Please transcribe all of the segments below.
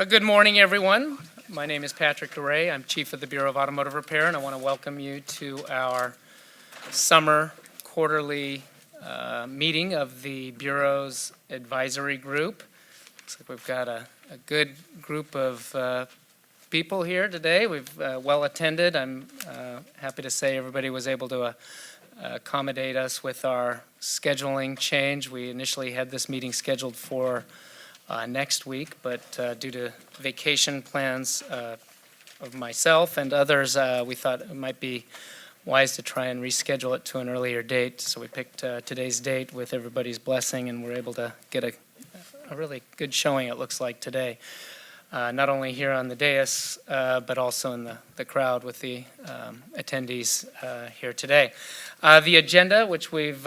Good morning, everyone. My name is Patrick DeRay. I'm Chief of the Bureau of Automotive Repair, and I want to welcome you to our summer quarterly meeting of the Bureau's advisory group. Looks like we've got a good group of people here today. We've well attended. I'm happy to say everybody was able to accommodate us with our scheduling change. We initially had this meeting scheduled for next week, but due to vacation plans of myself and others, we thought it might be wise to try and reschedule it to an earlier date. So we picked today's date with everybody's blessing, and we're able to get a really good showing, it looks like, today. Not only here on the dais, but also in the crowd with the attendees here today. The agenda, which we've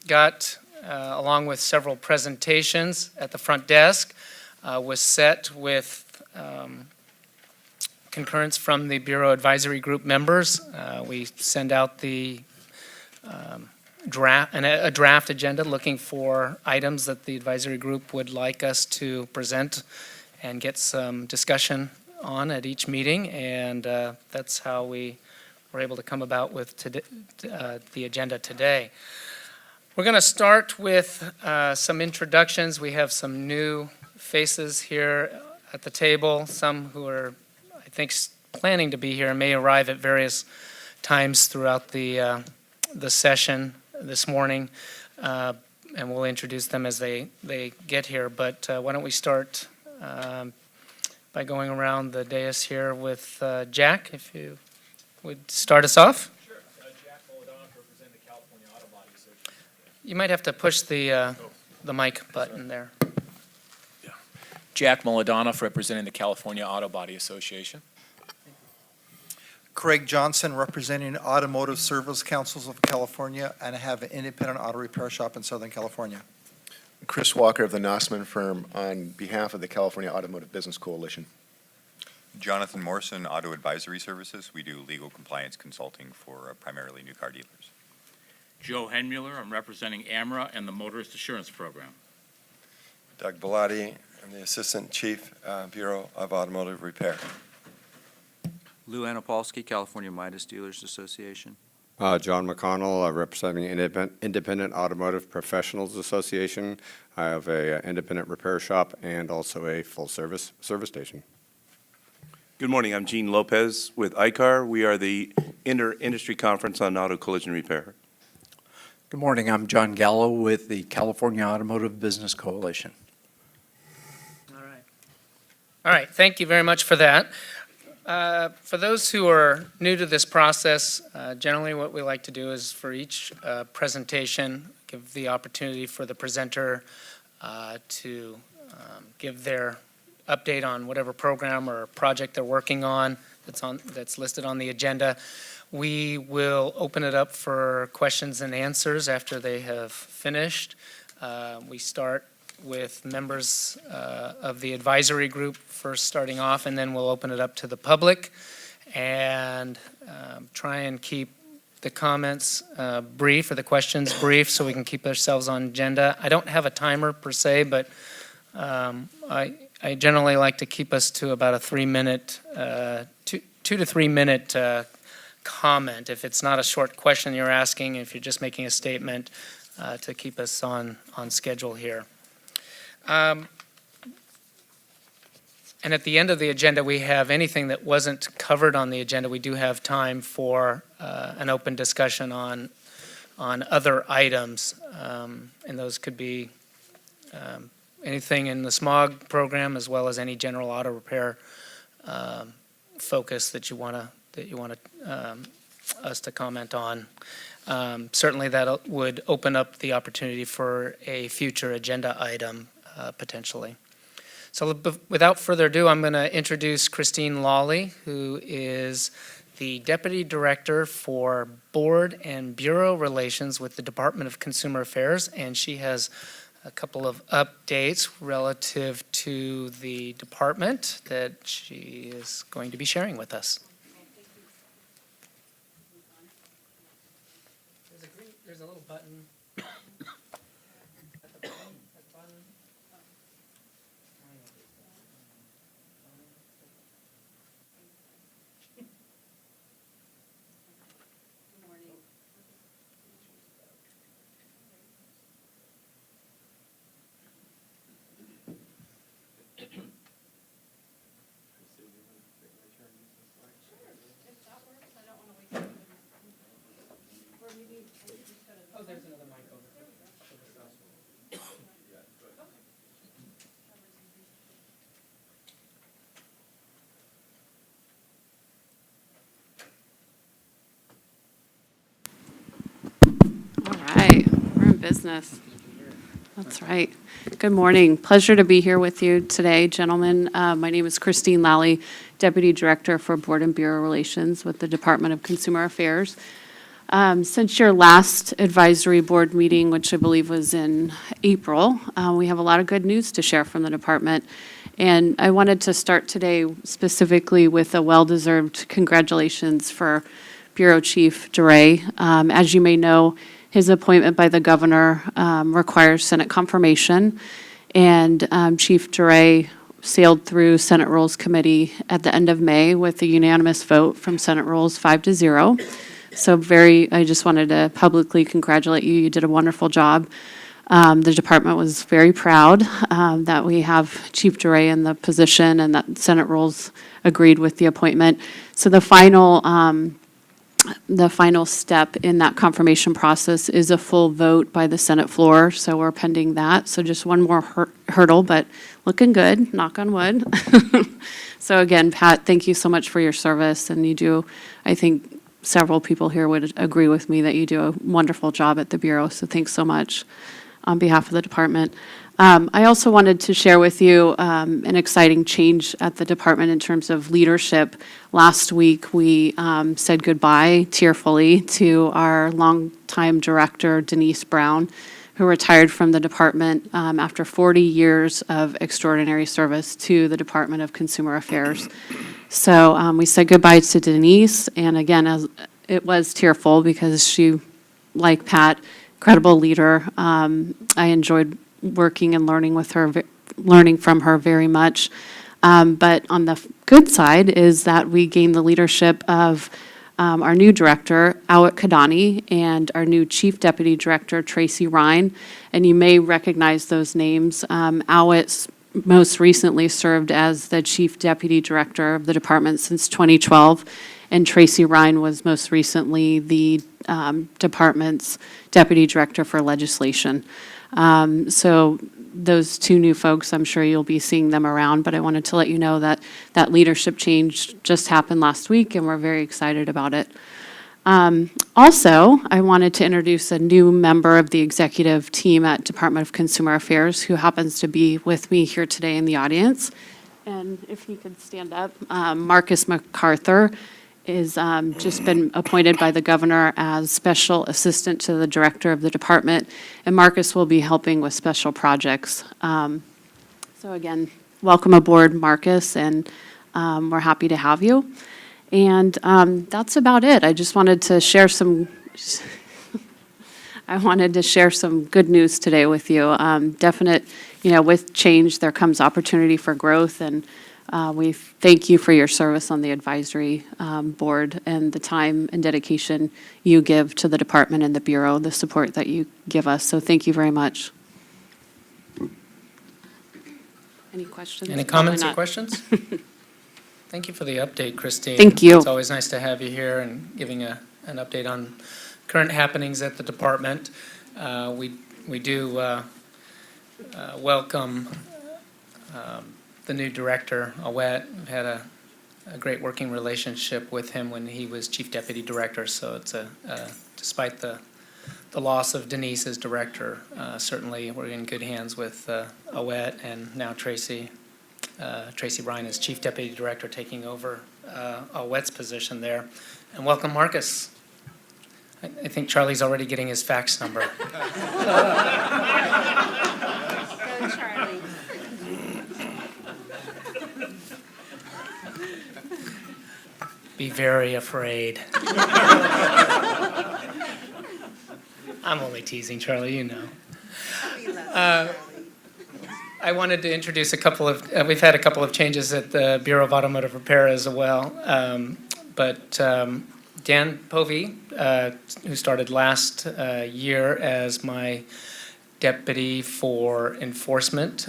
got along with several presentations at the front desk, was set with concurrence from the Bureau Advisory Group members. We send out the a draft agenda looking for items that the advisory group would like us to present and get some discussion on at each meeting, and that's how we were able to come about with the agenda today. We're going to start with some introductions. We have some new faces here at the table, some who are, I think, planning to be here and may arrive at various times throughout the session this morning, and we'll introduce them as they get here. But why don't we start by going around the dais here with Jack, if you would start us off. You might have to push the mic button there. Yeah. Jack Molodanoff, representing the California Auto Body Association. Craig Johnson, representing Automotive Service Councils of California, and I have an independent auto repair shop in Southern California. Chris Walker of the Nossman firm on behalf of the California Automotive Business Coalition. Jonathan Morrison, Auto Advisory Services. We do legal compliance consulting for primarily new car dealers. Joe Henmuller, I'm representing AMRA and the Motorist Assurance Program. Doug Bellotti, I'm the Assistant Chief, Bureau of Automotive Repair. Lou Anapolsky, California Midas Dealers Association. John McConnell, representing Independent Automotive Professionals Association. I have an independent repair shop and also a full service station. Good morning, I'm Gene Lopez with ICAR. We are the Inter-Industry Conference on Auto Collision Repair. Good morning, I'm John Gallo with the California Automotive Business Coalition. All right, thank you very much for that. For those who are new to this process, generally what we like to do is for each presentation, give the opportunity for the presenter to give their update on whatever program or project they're working on that's listed on the agenda. We will open it up for questions and answers after they have finished. We start with members of the advisory group first starting off, and then we'll open it up to the public and try and keep the comments brief or the questions brief so we can keep ourselves on agenda. I don't have a timer per se, but I generally like to keep us to about a 3-minute, 2 to 3 minute comment. If it's not a short question you're asking, if you're just making a statement, to keep us on schedule here. And at the end of the agenda, we have anything that wasn't covered on the agenda. We do have time for an open discussion on other items, and those could be anything in the smog program as well as any general auto repair focus that you want us to comment on. Certainly that would open up the opportunity for a future agenda item potentially. So without further ado, I'm going to introduce Christine Lawley, who is the Deputy Director for Board and Bureau Relations with the Department of Consumer Affairs, and she has a couple of updates relative to the department that she is going to be sharing with us. There's a little button. business. That's right. Good morning. Pleasure to be here with you today, gentlemen. My name is Christine Lally, Deputy Director for Board and Bureau Relations with the Department of Consumer Affairs. Since your last advisory board meeting, which I believe was in April, we have a lot of good news to share from the department. And I wanted to start today specifically with a well-deserved congratulations for Bureau Chief DeRay. As you may know, his appointment by the governor requires Senate confirmation, and Chief DeRay sailed through Senate Rules Committee at the end of May with a unanimous vote from Senate Rules 5-0. So I just wanted to publicly congratulate you. You did a wonderful job. The department was very proud that we have Chief DeRay in the position and that Senate Rules agreed with the appointment. So the final step in that confirmation process is a full vote by the Senate floor, so we're pending that. So just one more hurdle, but looking good, knock on wood. So again, Pat, thank you so much for your service, and you do, I think several people here would agree with me that you do a wonderful job at the Bureau, so thanks so much on behalf of the department. I also wanted to share with you an exciting change at the department in terms of leadership. Last week, we said goodbye tearfully to our longtime director, Denise Brown, who retired from the department after 40 years of extraordinary service to the Department of Consumer Affairs. So we said goodbye to Denise, and again, it was tearful because she, like Pat, incredible leader. I enjoyed working and learning with her, learning from her very much. But on the good side is that we gained the leadership of our new director, Awit Kadani, and our new Chief Deputy Director, Tracy Ryan. And you may recognize those names. Awit most recently served as the Chief Deputy Director of the department since 2012, and Tracy Ryan was most recently the department's Deputy Director for Legislation. So those two new folks, I'm sure you'll be seeing them around, but I wanted to let you know that that leadership change just happened last week, and we're very excited about it. Also, I wanted to introduce a new member of the executive team at Department of Consumer Affairs who happens to be with me here today in the audience. And if he could stand up, Marcus MacArthur is just been appointed by the governor as special assistant to the director of the department, and Marcus will be helping with special projects. So again, welcome aboard, Marcus, and we're happy to have you. And that's about it. I just wanted to share some good news today with you. Definite, with change, there comes opportunity for growth, and we thank you for your service on the advisory board and the time and dedication you give to the department and the Bureau, the support that you give us. So thank you very much. Any questions? Any comments or questions? Thank you for the update, Christine. Thank you. It's always nice to have you here and giving an update on current happenings at the department. We do welcome the new director, Awet. We've had a great working relationship with him when he was Chief Deputy Director, so it's despite the loss of Denise as director, certainly we're in good hands with Awet, and now Tracy Ryan is Chief Deputy Director, taking over Awet's position there. And welcome, Marcus. I think Charlie's already getting his fax number. Go, Charlie. Be very afraid. I'm only teasing, Charlie, you know. I wanted to introduce we've had a couple of changes at the Bureau of Automotive Repair as well. But Dan Povey, who started last year as my deputy for enforcement,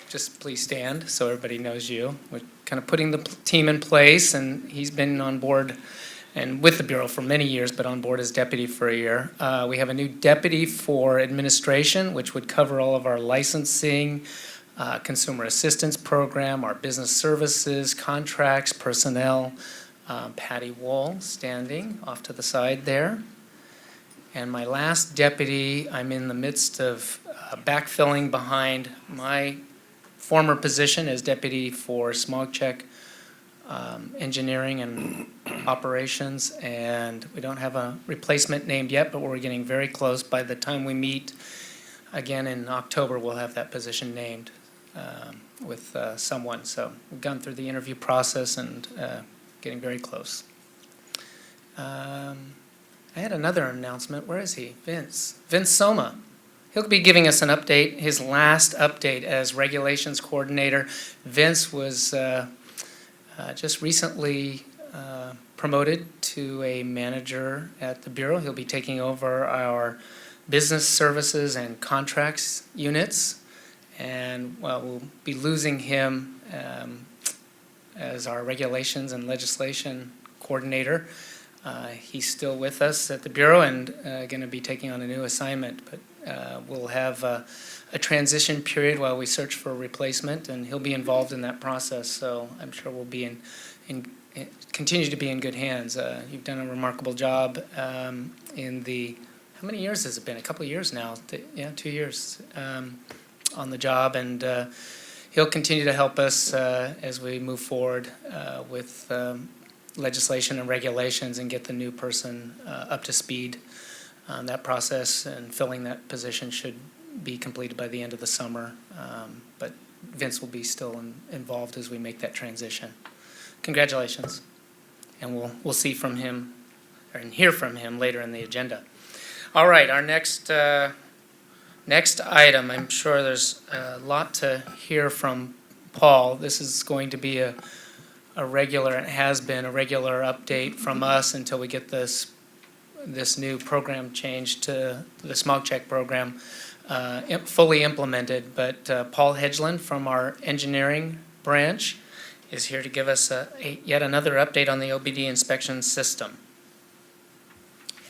just please stand so everybody knows you. We're kind of putting the team in place, and he's been on board and with the Bureau for many years, but on board as deputy for a year. We have a new deputy for administration, which would cover all of our licensing, consumer assistance program, our business services, contracts, personnel. Patty Wall, standing off to the side there. And my last deputy, I'm in the midst of backfilling behind my former position as deputy for smog check engineering and operations, and we don't have a replacement named yet, but we're getting very close. By the time we meet again in October, we'll have that position named with someone. So we've gone through the interview process and getting very close. I had another announcement. Where is he? Vince Soma. He'll be giving us an update, his last update as regulations coordinator. Vince was just recently promoted to a manager at the Bureau. He'll be taking over our business services and contracts units. And well, we'll be losing him as our regulations and legislation coordinator. He's still with us at the Bureau and going to be taking on a new assignment, but we'll have a transition period while we search for a replacement, and he'll be involved in that process, so I'm sure we'll be continue to be in good hands. You've done a remarkable job in the, how many years has it been? A couple of years now, 2 years on the job, and he'll continue to help us as we move forward with legislation and regulations and get the new person up to speed. That process and filling that position should be completed by the end of the summer. But Vince will be still involved as we make that transition. Congratulations. And we'll see from him and hear from him later in the agenda. All right, our next item, I'm sure there's a lot to hear from Paul. This is going to be a regular, it has been a regular update from us until we get this new program change to the smog check program fully implemented. But Paul Hedgeland from our engineering branch is here to give us yet another update on the OBD inspection system.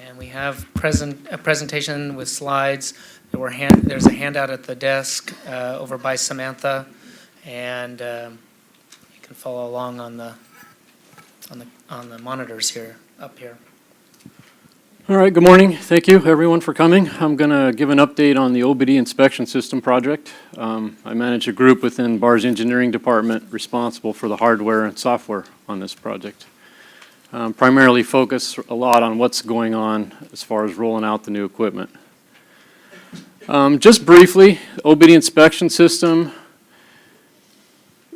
And we have a presentation with slides. There's a handout at the desk over by Samantha, and you can follow along on the monitors here, up here. All right, good morning. Thank you, everyone, for coming. I'm going to give an update on the OBD inspection system project. I manage a group within BAR's engineering department responsible for the hardware and software on this project. Primarily focus a lot on what's going on as far as rolling out the new equipment. Just briefly, OBD inspection system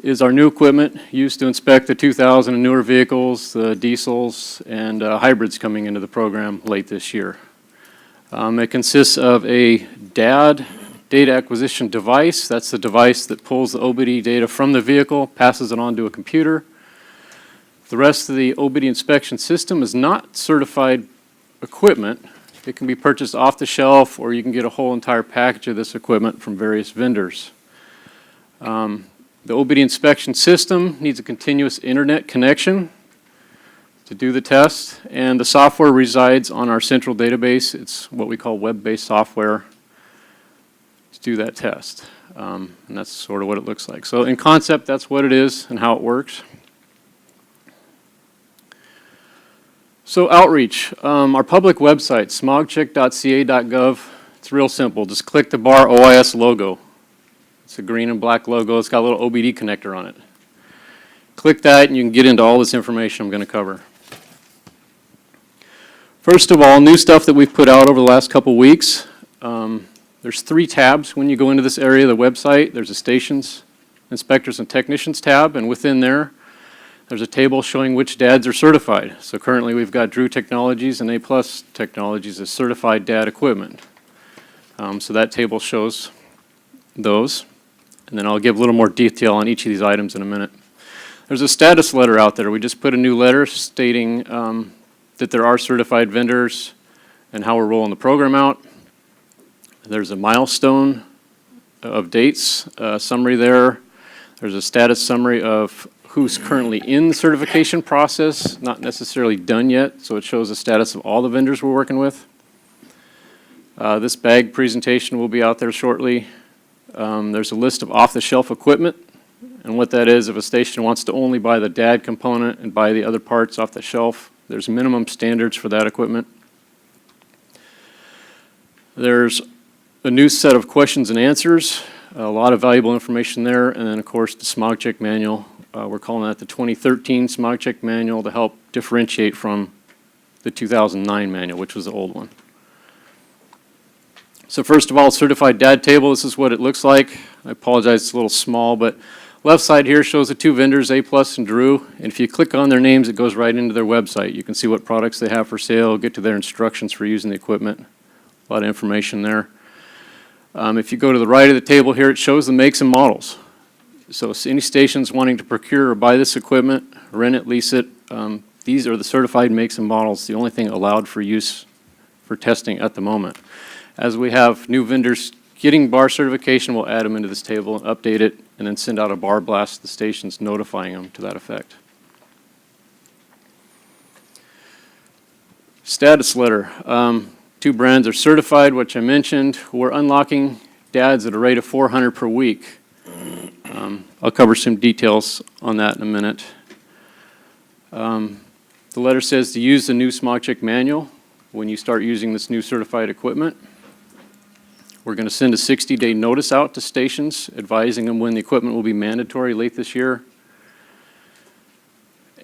is our new equipment used to inspect the 2000 and newer vehicles, the diesels, and hybrids coming into the program late this year. It consists of a DAD, data acquisition device. That's the device that pulls the OBD data from the vehicle, passes it on to a computer. The rest of the OBD inspection system is not certified equipment. It can be purchased off the shelf, or you can get a whole entire package of this equipment from various vendors. The OBD inspection system needs a continuous internet connection to do the test, and the software resides on our central database. It's what we call web-based software to do that test, and that's sort of what it looks like. So in concept, that's what it is and how it works. So outreach, our public website, smogcheck.ca.gov, it's real simple. Just click the BAR OIS logo. It's a green and black logo. It's got a little OBD connector on it. Click that and you can get into all this information I'm going to cover. First of all, new stuff that we've put out over the last couple weeks. There's 3 tabs when you go into this area of the website. There's a stations, inspectors, and technicians tab, and within there, there's a table showing which DADs are certified. So currently we've got Drew Technologies and A+ Technologies as certified DAD equipment. So that table shows those. And then I'll give a little more detail on each of these items in a minute. There's a status letter out there. We just put a new letter stating that there are certified vendors and how we're rolling the program out. There's a milestone of dates summary there. There's a status summary of who's currently in the certification process, not necessarily done yet, so it shows the status of all the vendors we're working with. This bag presentation will be out there shortly. There's a list of off-the-shelf equipment, and what that is, if a station wants to only buy the DAD component and buy the other parts off the shelf, there's minimum standards for that equipment. There's a new set of questions and answers, a lot of valuable information there, and then, of course, the smog check manual. We're calling that the 2013 smog check manual to help differentiate from the 2009 manual, which was the old one. So first of all, certified DAD table, this is what it looks like. I apologize, it's a little small, but left side here shows the two vendors, A+ and Drew, and if you click on their names, it goes right into their website. You can see what products they have for sale, get to their instructions for using the equipment. A lot of information there. If you go to the right of the table here, it shows the makes and models. So any stations wanting to procure or buy this equipment, rent it, lease it, these are the certified makes and models, the only thing allowed for use for testing at the moment. As we have new vendors getting bar certification, we'll add them into this table and update it, and then send out a bar blast to the stations notifying them to that effect. Status letter. Two brands are certified, which I mentioned. We're unlocking DADs at a rate of 400 per week. I'll cover some details on that in a minute. The letter says to use the new smog check manual when you start using this new certified equipment. We're going to send a 60-day notice out to stations advising them when the equipment will be mandatory late this year.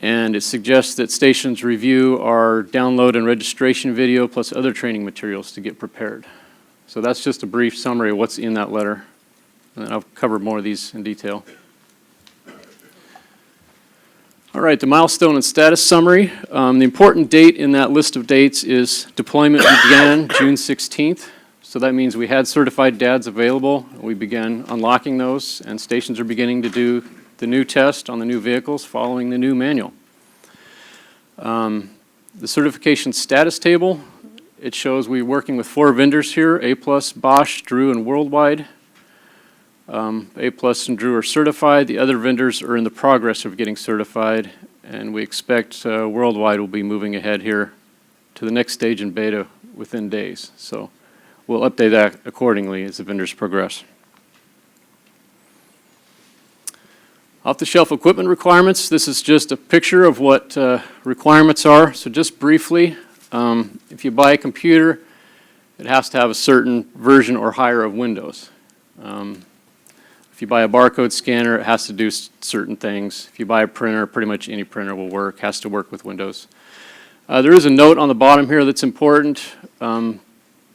And it suggests that stations review our download and registration video plus other training materials to get prepared. So that's just a brief summary of what's in that letter. And then I'll cover more of these in detail. All right, the milestone and status summary. The important date in that list of dates is deployment began June 16th. So that means we had certified DADs available. We began unlocking those, and stations are beginning to do the new test on the new vehicles following the new manual. The certification status table, it shows we're working with 4 vendors here, A+, Bosch, Drew, and Worldwide. A+ and Drew are certified. The other vendors are in the progress of getting certified, and we expect Worldwide will be moving ahead here to the next stage in beta within days. So we'll update that accordingly as the vendors progress. Off-the-shelf equipment requirements. This is just a picture of what requirements are. So just briefly, if you buy a computer, it has to have a certain version or higher of Windows. If you buy a barcode scanner, it has to do certain things. If you buy a printer, pretty much any printer will work, has to work with Windows. There is a note on the bottom here that's important.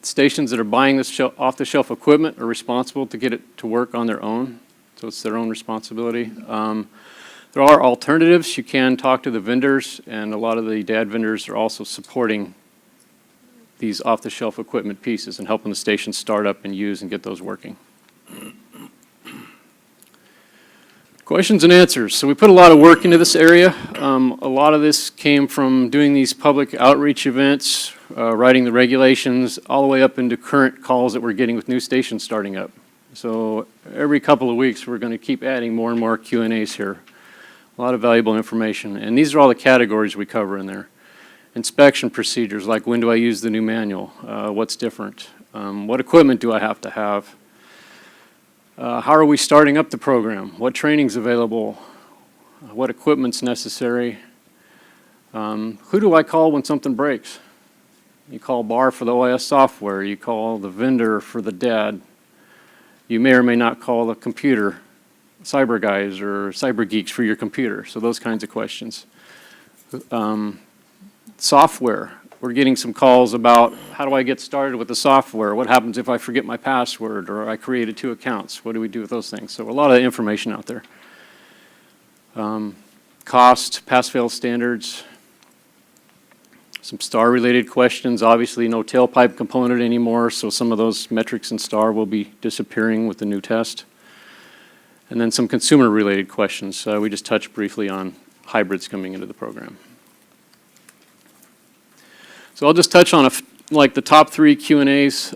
Stations that are buying this off-the-shelf equipment are responsible to get it to work on their own. So it's their own responsibility. There are alternatives. You can talk to the vendors, and a lot of the DAD vendors are also supporting these off-the-shelf equipment pieces and helping the stations start up and use and get those working. Questions and answers. So we put a lot of work into this area. A lot of this came from doing these public outreach events, writing the regulations, all the way up into current calls that we're getting with new stations starting up. So every couple of weeks, we're going to keep adding more and more Q&As here. A lot of valuable information. And these are all the categories we cover in there. Inspection procedures, like when do I use the new manual? What's different? What equipment do I have to have? How are we starting up the program? What training's available? What equipment's necessary? Who do I call when something breaks? You call BAR for the OS software. You call the vendor for the DAD. You may or may not call the computer cyber guys or cyber geeks for your computer. So those kinds of questions. Software. We're getting some calls about how do I get started with the software? What happens if I forget my password or I created 2 accounts? What do we do with those things? So a lot of information out there. Cost, pass-fail standards. Some star-related questions. Obviously, no tailpipe component anymore, so some of those metrics in star will be disappearing with the new test. And then some consumer-related questions. We just touched briefly on hybrids coming into the program. So I'll just touch on the top 3 Q&As.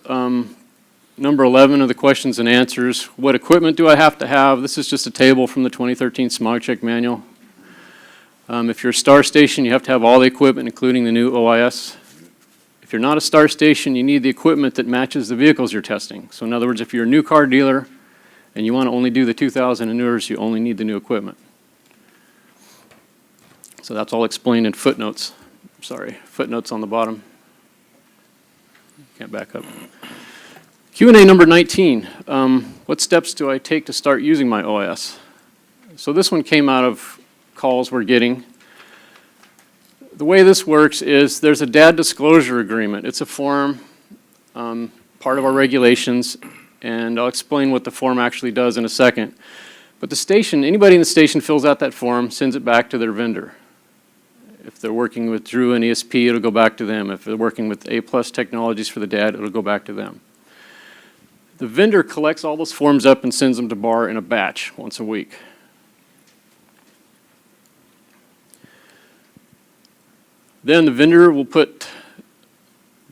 Number 11 are the questions and answers. What equipment do I have to have? This is just a table from the 2013 smog check manual. If you're a star station, you have to have all the equipment, including the new OIS. If you're not a star station, you need the equipment that matches the vehicles you're testing. So in other words, if you're a new car dealer and you want to only do the 2000 and newers, you only need the new equipment. So that's all explained in footnotes. Sorry, footnotes on the bottom. Can't back up. Q&A number 19, what steps do I take to start using my OS? So this one came out of calls we're getting. The way this works is there's a DAD disclosure agreement. It's a form, part of our regulations, and I'll explain what the form actually does in a second. But the station, anybody in the station fills out that form, sends it back to their vendor. If they're working with Drew and ESP, it'll go back to them. If they're working with A+ Technologies for the DAD, it'll go back to them. The vendor collects all those forms up and sends them to BAR in a batch once a week. Then the vendor will put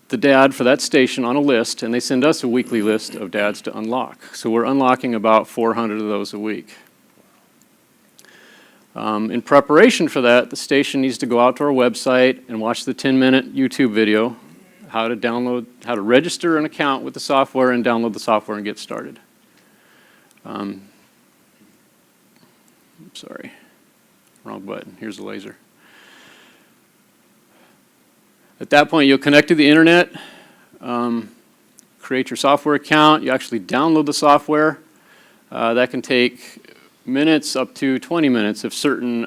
the DAD for that station on a list, and they send us a weekly list of DADs to unlock. So we're unlocking about 400 of those a week. In preparation for that, the station needs to go out to our website and watch the 10-minute YouTube video, how to register an account with the software and download the software and get started. Sorry, wrong button. Here's the laser. At that point, you'll connect to the internet, create your software account. You actually download the software. That can take minutes up to 20 minutes if certain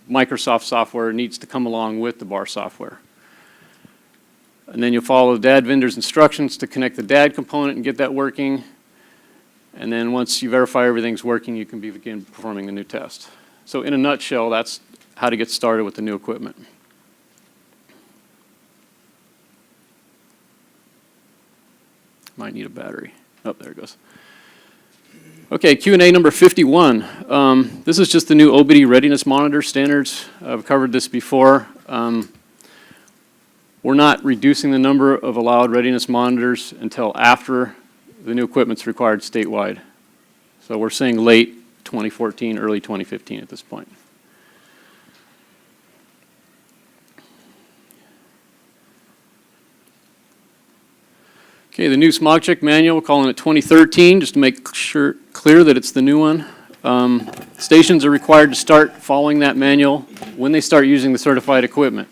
Microsoft software needs to come along with the BAR software. And then you'll follow the DAD vendor's instructions to connect the DAD component and get that working. And then once you verify everything's working, you can begin performing the new test. So in a nutshell, that's how to get started with the new equipment. Might need a battery. Oh, there it goes. Okay, Q&A number 51. This is just the new OBD readiness monitor standards. I've covered this before. We're not reducing the number of allowed readiness monitors until after the new equipment's required statewide. So we're saying late 2014, early 2015 at this point. Okay, the new smog check manual, we're calling it 2013, just to make sure clear that it's the new one. Stations are required to start following that manual when they start using the certified equipment.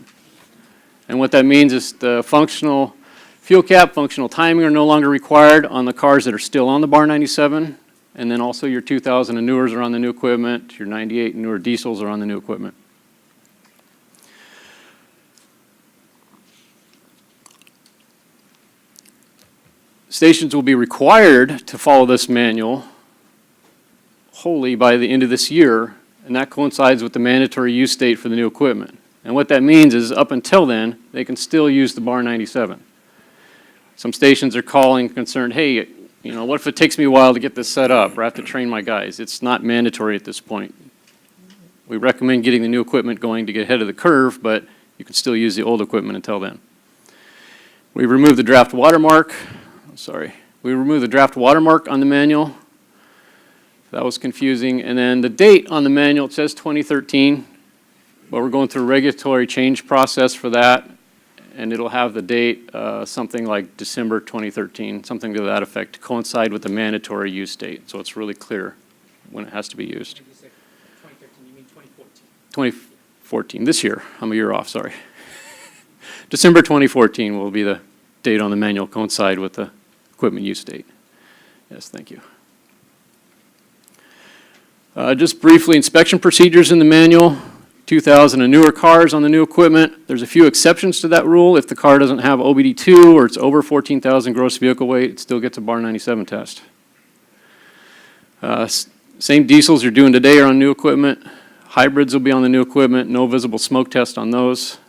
And what that means is the functional fuel cap, functional timing are no longer required on the cars that are still on the BAR 97, and then also your 2000 and newers are on the new equipment, your 98 and newer diesels are on the new equipment. Stations will be required to follow this manual wholly by the end of this year, and that coincides with the mandatory use date for the new equipment. And what that means is up until then, they can still use the BAR 97. Some stations are calling concerned, hey, you know, what if it takes me a while to get this set up or I have to train my guys? It's not mandatory at this point. We recommend getting the new equipment going to get ahead of the curve, but you can still use the old equipment until then. We removed the draft watermark. We removed the draft watermark on the manual. That was confusing. And then the date on the manual, it says 2013, but we're going through a regulatory change process for that, and it'll have the date something like December 2013, something to that effect, to coincide with the mandatory use date. So it's really clear when it has to be used. 2013, you mean 2014? 2014, this year. I'm a year off, sorry. December 2014 will be the date on the manual, coincide with the equipment use date. Yes, thank you. Just briefly, inspection procedures in the manual. 2000 and newer cars on the new equipment. There's a few exceptions to that rule. If the car doesn't have OBD2 or it's over 14,000 gross vehicle weight, it still gets a BAR 97 test. Same diesels you're doing today are on new equipment. Hybrids will be on the new equipment. No visible smoke test on those.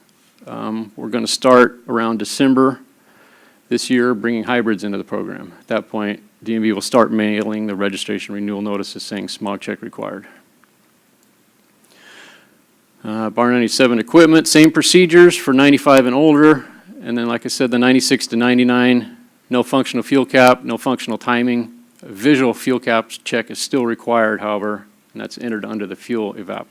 We're going to start around December this year, bringing hybrids into the program. At that point, DMV will start mailing the registration renewal notices saying smog check required. BAR 97 equipment, same procedures for 95 and older. And then, like I said, the 96 to 99, no functional fuel cap, no functional timing. A visual fuel cap check is still required, however, and that's entered under the fuel evap.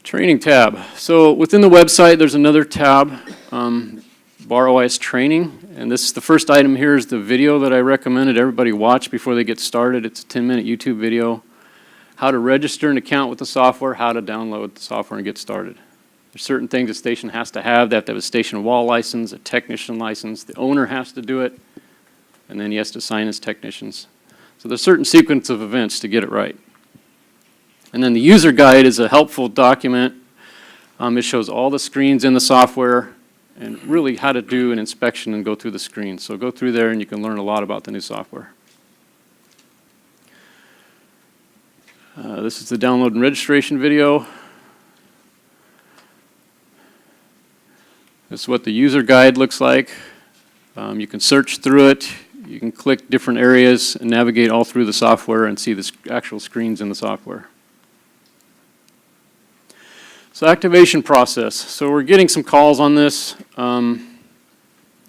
Training tab. So within the website, there's another tab, BAR OS training. And this is the first item here is the video that I recommended everybody watch before they get started. It's a 10-minute YouTube video. How to register an account with the software, how to download the software and get started. There's certain things the station has to have. They have to have a station wall license, a technician license. The owner has to do it, and then he has to assign his technicians. So there's a certain sequence of events to get it right. And then the user guide is a helpful document. It shows all the screens in the software and really how to do an inspection and go through the screens. So go through there and you can learn a lot about the new software. This is the download and registration video. This is what the user guide looks like. You can search through it. You can click different areas and navigate all through the software and see the actual screens in the software. So activation process. So we're getting some calls on this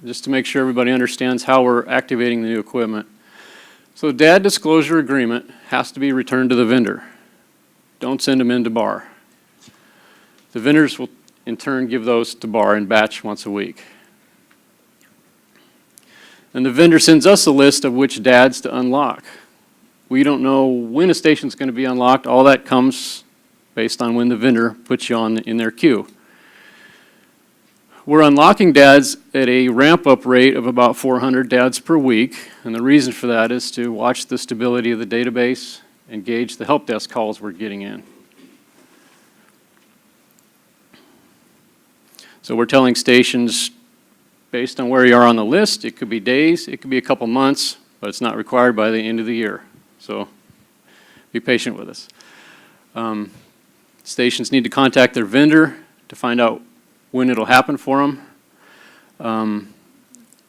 just to make sure everybody understands how we're activating the new equipment. So DAD disclosure agreement has to be returned to the vendor. Don't send them into BAR. The vendors will in turn give those to BAR in batch once a week. And the vendor sends us a list of which DADs to unlock. We don't know when a station's going to be unlocked. All that comes based on when the vendor puts you on in their queue. We're unlocking DADs at a ramp-up rate of about 400 DADs per week, and the reason for that is to watch the stability of the database and gauge the help desk calls we're getting in. So we're telling stations, based on where you are on the list, it could be days, it could be a couple months, but it's not required by the end of the year. So be patient with us. Stations need to contact their vendor to find out when it'll happen for them.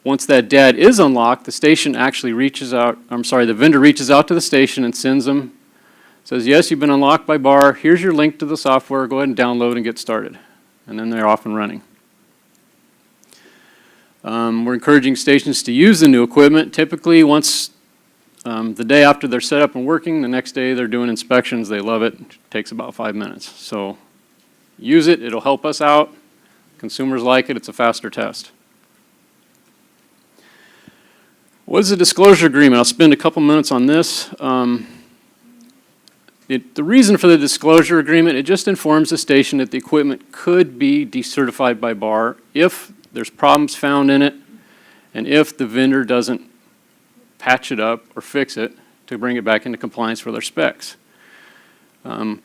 Once that DAD is unlocked, the station actually reaches out, the vendor reaches out to the station and sends them, says, yes, you've been unlocked by BAR, here's your link to the software, go ahead and download and get started. And then they're off and running. We're encouraging stations to use the new equipment. Typically, once the day after they're set up and working, the next day they're doing inspections. They love it. It takes about 5 minutes. So use it. It'll help us out. Consumers like it. It's a faster test. What is a disclosure agreement? I'll spend a couple minutes on this. The reason for the disclosure agreement, it just informs the station that the equipment could be decertified by BAR if there's problems found in it and if the vendor doesn't patch it up or fix it to bring it back into compliance with our specs. We'll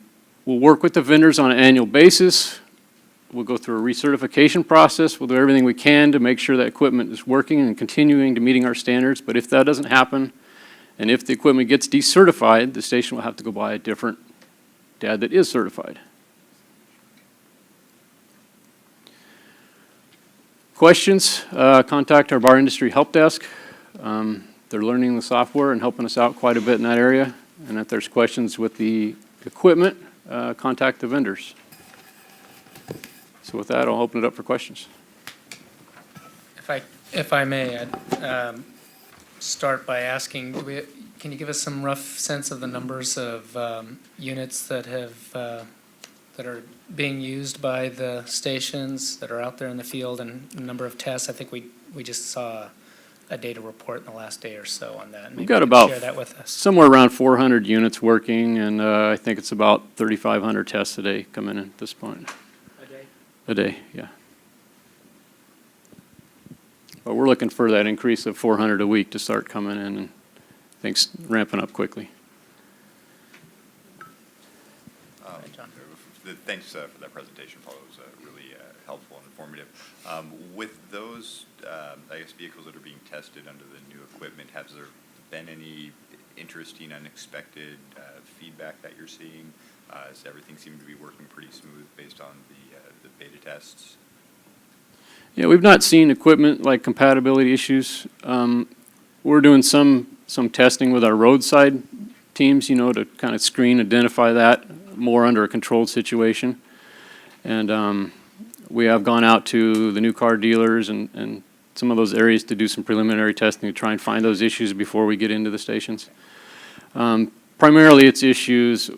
work with the vendors on an annual basis. We'll go through a recertification process. We'll do everything we can to make sure that equipment is working and continuing to meeting our standards. But if that doesn't happen, and if the equipment gets decertified, the station will have to go buy a different DAD that is certified. Questions? Contact our BAR industry help desk. They're learning the software and helping us out quite a bit in that area. And if there's questions with the equipment, contact the vendors. So with that, I'll open it up for questions. If I may, I'd start by asking, can you give us some rough sense of the numbers of units that are being used by the stations that are out there in the field and the number of tests? I think we just saw a data report in the last day or so on that. Maybe We've got you could about share that with us. somewhere around 400 units working, and I think it's about 3,500 tests a day coming in at this point. A day? A day, yeah. But we're looking for that increase of 400 a week to start coming in, and things ramping up quickly. Thanks for that presentation, Paul. It was really helpful and informative. With those, I guess, vehicles that are being tested under the new equipment, has there been any interesting, unexpected feedback that you're seeing? Does everything seem to be working pretty smooth based on the beta tests? Yeah, we've not seen equipment like compatibility issues. We're doing some testing with our roadside teams, to kind of screen, identify that more under a controlled situation. And we have gone out to the new car dealers and some of those areas to do some preliminary testing to try and find those issues before we get into the stations. Primarily it's issues,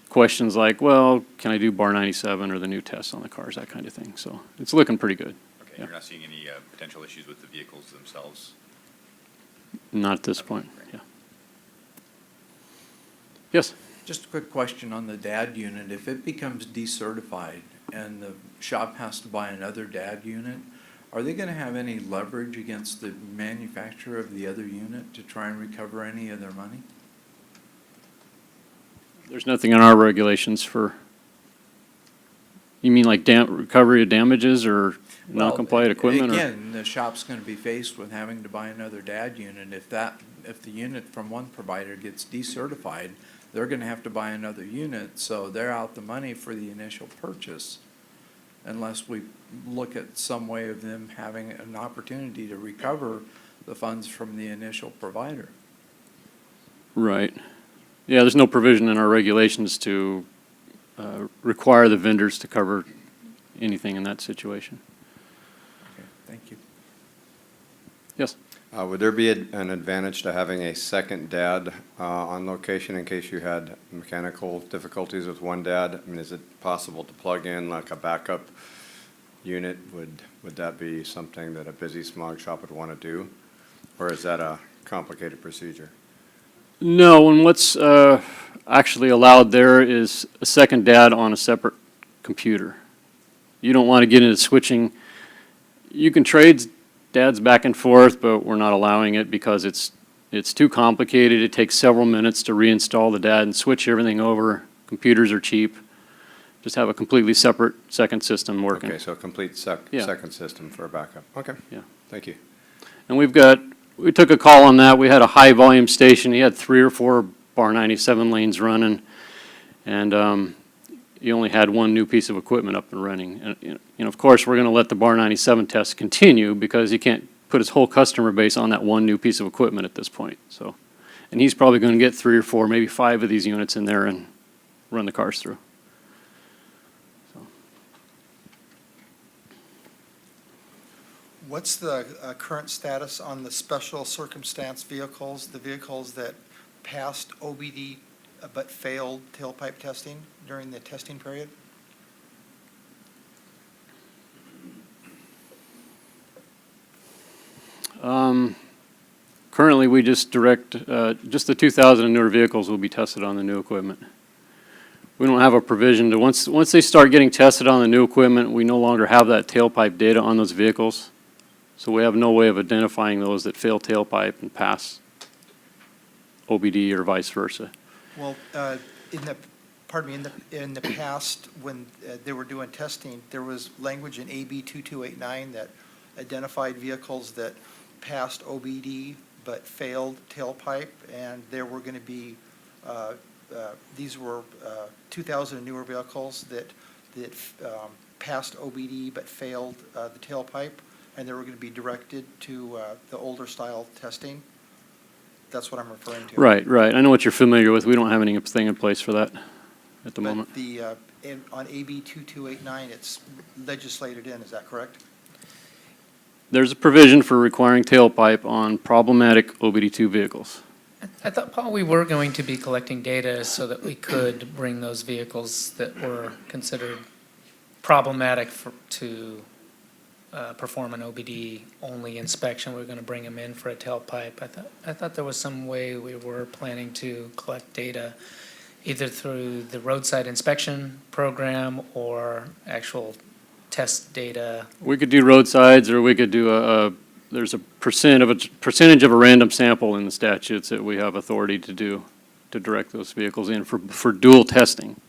questions like, well, can I do bar 97 or the new tests on the cars, that kind of thing. So it's looking pretty good. Okay, Yeah. You're not seeing any potential issues with the vehicles themselves? Not at this point, yeah. Yes? Just a quick question on the DAD unit. If it becomes decertified, and the shop has to buy another DAD unit, are they gonna have any leverage against the manufacturer of the other unit to try and recover any of their money? There's nothing in our regulations for, you mean like recovery of damages or non-compliant equipment? Or Again, the shop's gonna be faced with having to buy another DAD unit. If the unit from one provider gets decertified, they're gonna have to buy another unit, so they're out the money for the initial purchase, unless we look at some way of them having an opportunity to recover the funds from the initial provider. Right. Yeah, there's no provision in our regulations to require the vendors to cover anything in that situation. Okay, thank you. Yes? Would there be an advantage to having a second DAD on location in case you had mechanical difficulties with one DAD? I mean, is it possible to plug in like a backup unit? Would that be something that a busy smog shop would want to do? Or is that a complicated procedure? No, and what's actually allowed there is a second DAD on a separate computer. You don't want to get into switching. You can trade DADs back and forth, but we're not allowing it because it's too complicated. It takes several minutes to reinstall the DAD and switch everything over. Computers are cheap. Just have a completely separate second system working. Okay, so a complete Yeah. second system for a backup. Okay. Yeah. Thank you. And we took a call on that. We had a high volume station. He had 3 or 4 bar 97 lanes running, and he only had one new piece of equipment up and running. And of course, we're going to let the bar 97 test continue because he can't put his whole customer base on that one new piece of equipment at this point. So, and he's probably going to get 3 or 4, maybe 5 of these units in there and run the cars through. What's the current status on the special circumstance vehicles, the vehicles that passed OBD but failed tailpipe testing during the testing period? Currently, we just direct, just the 2,000 and newer vehicles will be tested on the new equipment. We don't have a provision to, once they start getting tested on the new equipment, we no longer have that tailpipe data on those vehicles. So we have no way of identifying those that fail tailpipe and pass OBD or vice versa. Well, in the past, when they were doing testing, there was language in AB 2289 that identified vehicles that passed OBD but failed tailpipe, and there were going to be, these were 2,000 newer vehicles that passed OBD but failed the tailpipe, and they were going to be directed to the older style testing. That's what I'm referring to. Right, right. I know what you're familiar with. We don't have anything in place for that at the moment. But on AB 2289, it's legislated in, is that correct? There's a provision for requiring tailpipe on problematic OBD2 vehicles. I thought, Paul, we were going to be collecting data so that we could bring those vehicles that were considered problematic to perform an OBD-only inspection. We were going to bring them in for a tailpipe. I thought there was some way we were planning to collect data either through the roadside inspection program or actual test data. We could do roadsides, or we could do there's a percentage of a random sample in the statutes that we have authority to do, to direct those vehicles in for dual testing.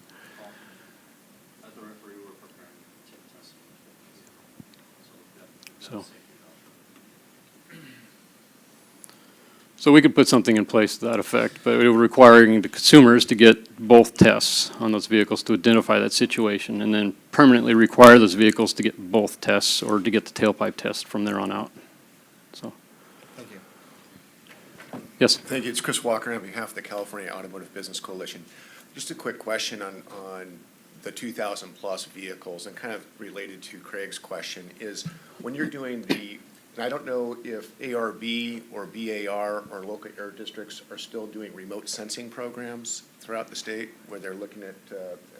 So we could put something in place to that effect, but it would requiring the consumers to get both tests on those vehicles to identify that situation, and then permanently require those vehicles to get both tests or to get the tailpipe test from there on out. So, Thank you. yes. Thank you. It's Chris Walker on behalf of the California Automotive Business Coalition. Just a quick question on the 2,000-plus vehicles, and kind of related to Craig's question, is when you're doing and I don't know if ARB or BAR or local air districts are still doing remote sensing programs throughout the state where they're looking at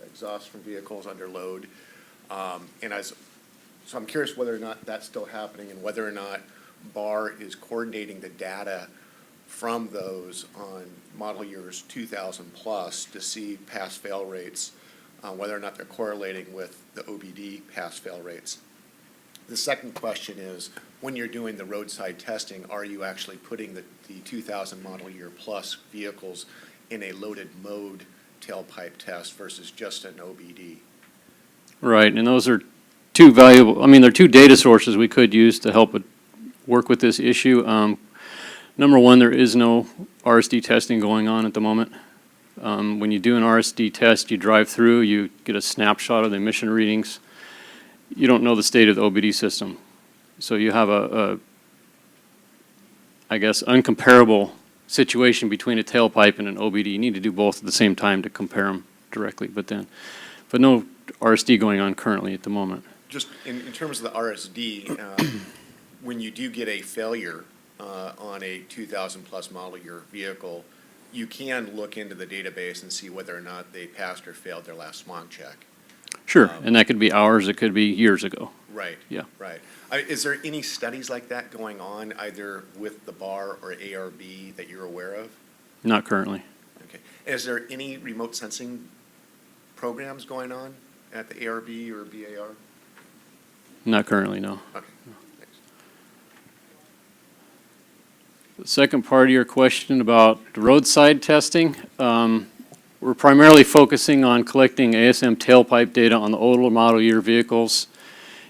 exhaust from vehicles under load. So I'm curious whether or not that's still happening and whether or not BAR is coordinating the data from those on model years 2000 plus to see pass-fail rates whether or not they're correlating with the OBD pass-fail rates. The second question is, when you're doing the roadside testing, are you actually putting the 2000 model year plus vehicles in a loaded mode tailpipe test versus just an OBD? Right, and those are two valuable, I mean, they're two data sources we could use to help work with this issue. Number one, there is no RSD testing going on at the moment. When you do an RSD test, you drive through, you get a snapshot of the emission readings. You don't know the state of the OBD system. So you have I guess, uncomparable situation between a tailpipe and an OBD. You need to do both at the same time to compare them directly, but no RSD going on currently at the moment. Just in terms of the RSD, when you do get a failure on a 2000 plus model year vehicle, you can look into the database and see whether or not they passed or failed their last smog check. Sure, and that could be hours, it could be years ago. Right. Yeah. Right. Is there any studies like that going on, either with the BAR or ARB, that you're aware of? Not currently. Okay. Is there any remote sensing programs going on at the ARB or BAR? Not currently, no. Okay. Thanks. The second part of your question about roadside testing, we're primarily focusing on collecting ASM tailpipe data on the older model year vehicles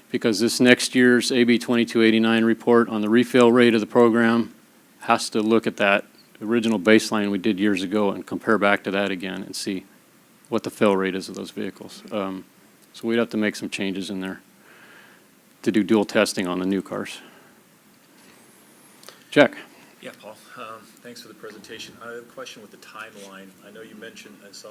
because this next year's AB 2289 report on the refill rate of the program has to look at that original baseline we did years ago and compare back to that again and see what the fill rate is of those vehicles. So we'd have to make some changes in there to do dual testing on the new cars. Jack? Yeah, Paul, thanks for the presentation. I have a question with the timeline. I know you mentioned, I saw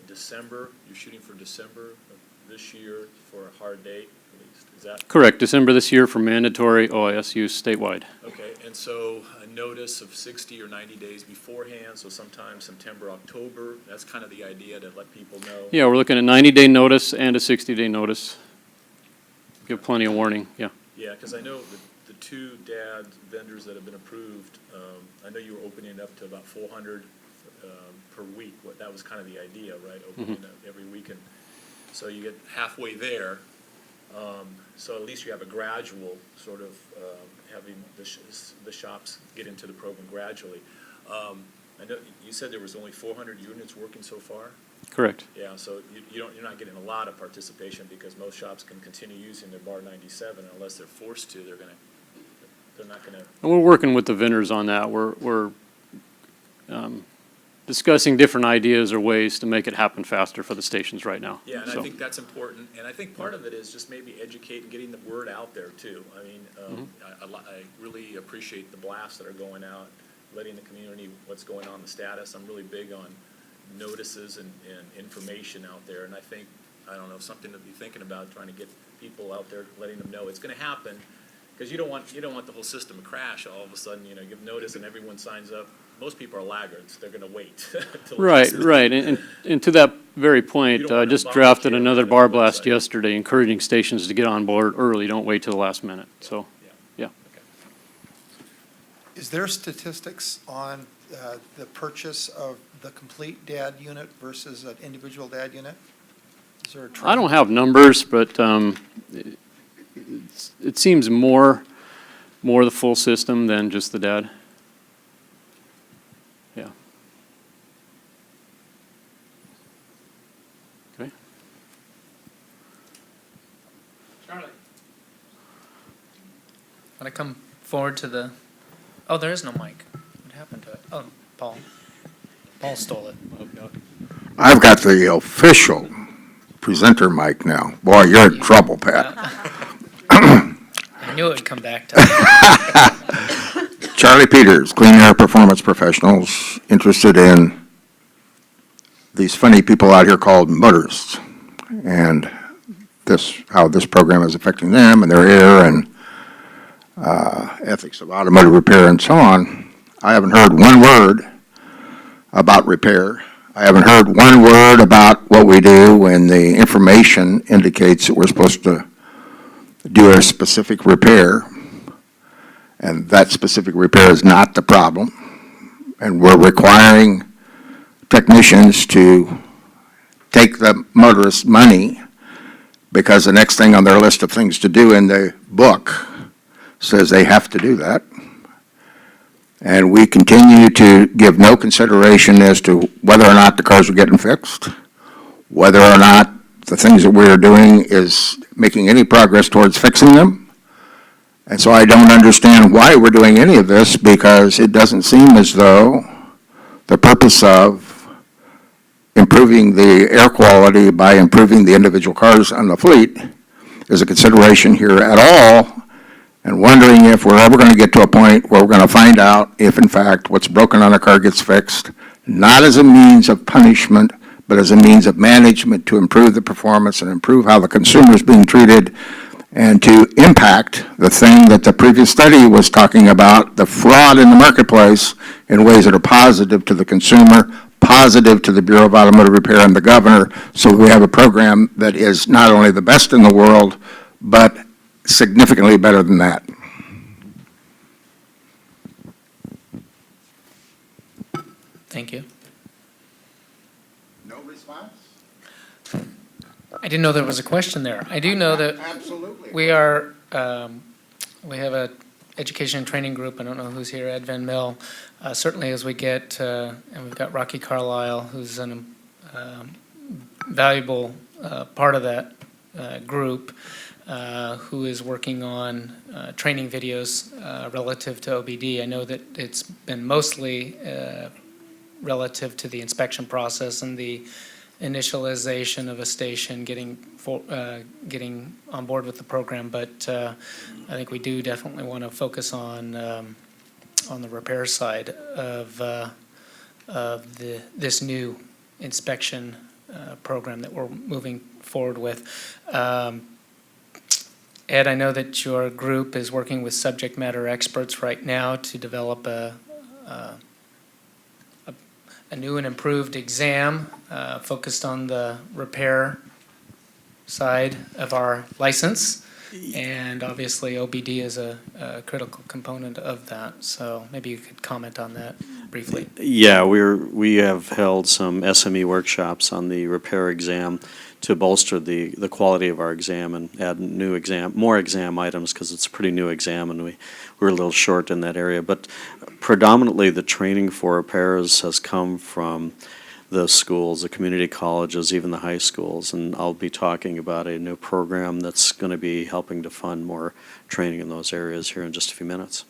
December, you're shooting for December of this year for a hard date, at least. Is that Correct, December this year for mandatory OIS use statewide. okay? And so a notice of 60 or 90 days beforehand, so sometime September, October, that's kind of the idea, to let people know? Yeah, we're looking at 90-day notice and a 60-day notice. Give plenty of warning, yeah. Yeah, because I know the two DAD vendors that have been approved, I know you were opening it up to about 400 per week. That was kind of the idea, right? Opening it up every week. And so you get halfway there. So at least you have a gradual sort of having the shops get into the program gradually. I know you said there was only 400 units working so far? Correct. Yeah, so you're not getting a lot of participation because most shops can continue using their Bar 97 unless they're forced to. They're not going to. And we're working with the vendors on that. We're discussing different ideas or ways to make it happen faster for the stations right now. Yeah, and So, I think that's important. And I think part of it is just maybe educate and getting the word out there too. I mean, I really appreciate the blasts that are going out, letting the community what's going on, the status. I'm really big on notices and information out there. And I think, I don't know, something to be thinking about, trying to get people out there, letting them know it's going to happen. Because you don't want the whole system to crash all of a sudden, you give notice and everyone signs up. Most people are laggards. They're going to wait. right. And to that very point, I just drafted another bar blast yesterday encouraging stations to get on board early. Don't wait till the last minute. So, yeah. Is there statistics on the purchase of the complete DAD unit versus an individual DAD unit? Is there a trend? I don't have numbers, but it seems more the full system than just the DAD. Yeah. Okay. Charlie. Want to come forward to the, oh, there is no mic. What happened to it? Oh, Paul. Paul stole it. I've got the official presenter mic now. Boy, you're in trouble, Pat. I knew it would come back to me. Charlie Peters, Clean Air Performance Professionals, interested in these funny people out here called motorists, and how this program is affecting them and their air and ethics of automotive repair and so on. I haven't heard one word about repair. I haven't heard one word about what we do when the information indicates that we're supposed to do a specific repair, and that specific repair is not the problem. And we're requiring technicians to take the motorist's money because the next thing on their list of things to do in the book says they have to do that. And we continue to give no consideration as to whether or not the cars are getting fixed, whether or not the things that we're doing is making any progress towards fixing them. And so I don't understand why we're doing any of this, because it doesn't seem as though the purpose of improving the air quality by improving the individual cars on the fleet is a consideration here at all, and wondering if we're ever going to get to a point where we're going to find out if, in fact, what's broken on a car gets fixed, not as a means of punishment, but as a means of management to improve the performance and improve how the consumer is being treated, and to impact the thing that the previous study was talking about, the fraud in the marketplace, in ways that are positive to the consumer, positive to the Bureau of Automotive Repair and the governor, so we have a program that is not only the best in the world, but significantly better than that. Thank you. No response? I didn't know there was a question there. I do know that Absolutely. we are, we have a education and training group. I don't know who's here, Ed Van Mill. Certainly as we get, and we've got Rocky Carlisle, who's an valuable part of that group, who is working on training videos relative to OBD. I know that it's been mostly relative to the inspection process and the initialization of a station, getting on board with the program, but I think we do definitely want to focus on the repair side of this new inspection program that we're moving forward with. Ed, I know that your group is working with subject matter experts right now to develop a new and improved exam focused on the repair side of our license. And obviously OBD is a critical component of that. So maybe you could comment on that briefly. Yeah, we have held some SME workshops on the repair exam to bolster the quality of our exam and add more exam items, because it's a pretty new exam and we're a little short in that area. But predominantly the training for repairs has come from the schools, the community colleges, even the high schools, and I'll be talking about a new program that's going to be helping to fund more training in those areas here in just a few minutes.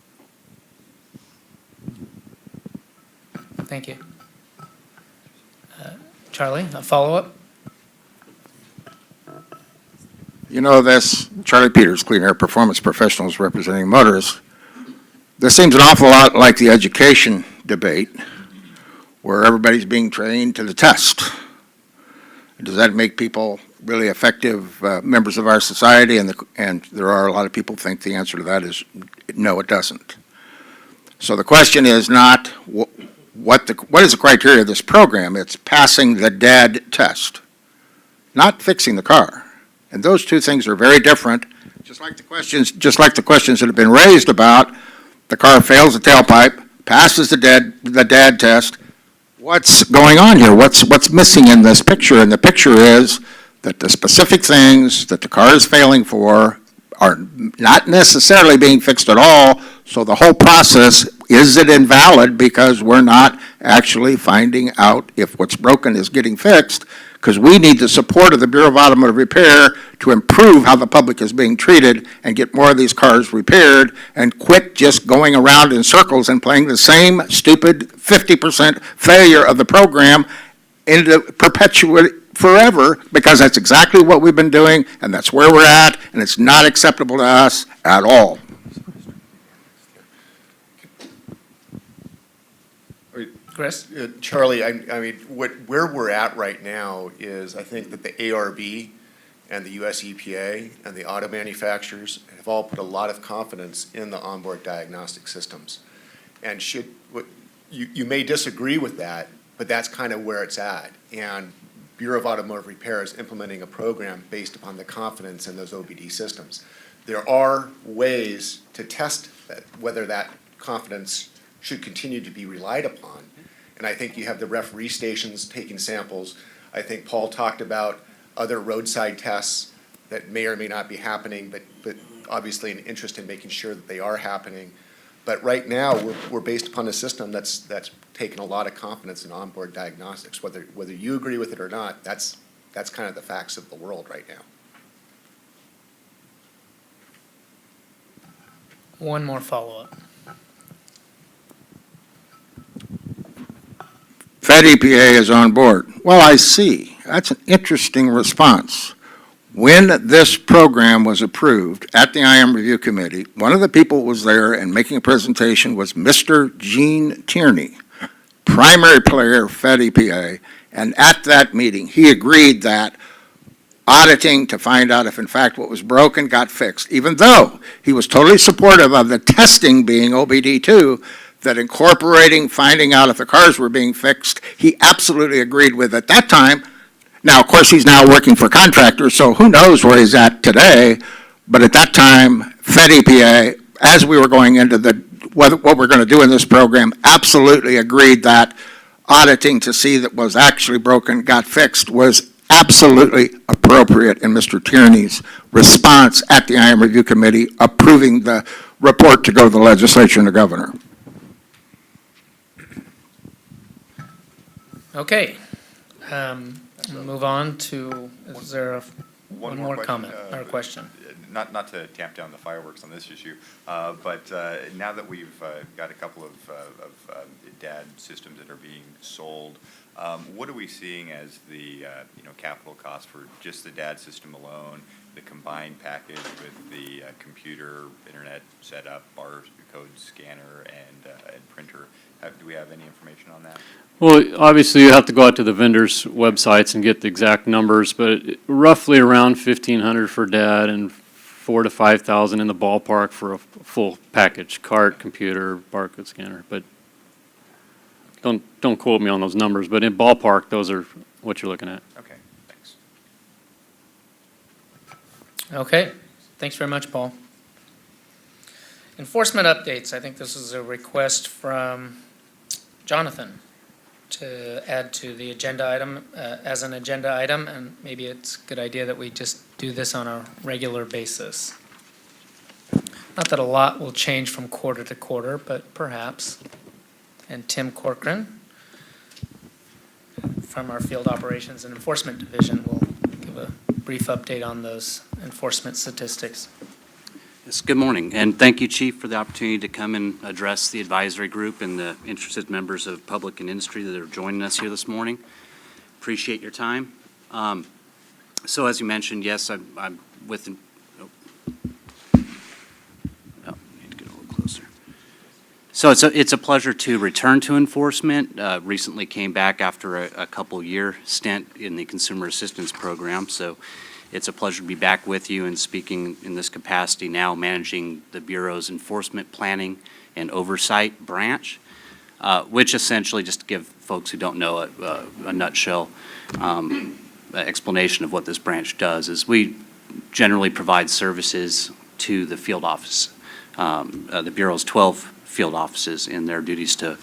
Thank you. Charlie, a follow-up? You know, this Charlie Peters, Clean Air Performance Professionals representing motorists, this seems an awful lot like the education debate, where everybody's being trained to the test. Does that make people really effective members of our society? And there are a lot of people who think the answer to that is no, it doesn't. So the question is not what is the criteria of this program? It's passing the DAD test, not fixing the car. And those two things are very different, just like the questions that have been raised about the car fails the tailpipe, passes the DAD test. What's going on here? What's missing in this picture? And the picture is that the specific things that the car is failing for are not necessarily being fixed at all, so the whole process, is it invalid because we're not actually finding out if what's broken is getting fixed, because we need the support of the Bureau of Automotive Repair to improve how the public is being treated and get more of these cars repaired and quit just going around in circles and playing the same stupid 50% failure of the program into perpetuate forever, because that's exactly what we've been doing and that's where we're at, and it's not acceptable to us at all. Chris? Charlie, I mean, where we're at right now is, I think that the ARB and the US EPA and the auto manufacturers have all put a lot of confidence in the onboard diagnostic systems. And you may disagree with that, but that's kind of where it's at. And Bureau of Automotive Repair is implementing a program based upon the confidence in those OBD systems. There are ways to test whether that confidence should continue to be relied upon. And I think you have the referee stations taking samples. I think Paul talked about other roadside tests that may or may not be happening, but obviously an interest in making sure that they are happening. But right now, we're based upon a system that's taken a lot of confidence in onboard diagnostics. Whether you agree with it or not, that's kind of the facts of the world right now. One more follow-up. Fed EPA is on board. Well, I see. That's an interesting response. When this program was approved at the IM Review Committee, one of the people who was there and making a presentation was Mr. Gene Tierney, primary player of Fed EPA, and at that meeting, he agreed that auditing to find out if in fact what was broken got fixed, even though he was totally supportive of the testing being OBD2, that incorporating, finding out if the cars were being fixed, he absolutely agreed with at that time. Now, of course, he's now working for contractors, so who knows where he's at today. But at that time, Fed EPA, as we were going into what we're going to do in this program, absolutely agreed that auditing to see that was actually broken got fixed was absolutely appropriate in Mr. Tierney's response at the IM Review Committee approving the report to go to the legislature and the governor. Okay. We'll move on to, is there one more comment or question? Not to tamp down the fireworks on this issue, but now that we've got a couple of DAD systems that are being sold, what are we seeing as the capital cost for just the DAD system alone, the combined package with the computer, internet setup, barcode scanner, and printer? Do we have any information on that? Well, obviously, you have to go out to the vendors' websites and get the exact numbers, but roughly around 1,500 for DAD and 4,000 to 5,000 in the ballpark for a full package, cart, computer, barcode scanner. But don't quote me on those numbers, but in ballpark, those are what you're looking at. Okay, thanks. Okay, thanks very much, Paul. Enforcement updates. I think this is a request from Jonathan to add to the agenda item as an agenda item, and maybe it's a good idea that we just do this on a regular basis. Not that a lot will change from quarter to quarter, but perhaps. And Tim Corcoran from our Field Operations and Enforcement Division will give a brief update on those enforcement statistics. Yes, good morning, and thank you, Chief, for the opportunity to come and address the advisory group and the interested members of public and industry that are joining us here this morning. Appreciate your time. So as you mentioned, yes, I'm with, need to get a little closer. So it's a pleasure to return to enforcement. Recently came back after a couple-year stint in the Consumer Assistance Program, so it's a pleasure to be back with you and speaking in this capacity now, managing the Bureau's Enforcement Planning and Oversight Branch, which essentially, just to give folks who don't know it a nutshell explanation of what this branch does, is we generally provide services to the field office, the Bureau's 12 field offices in their duties to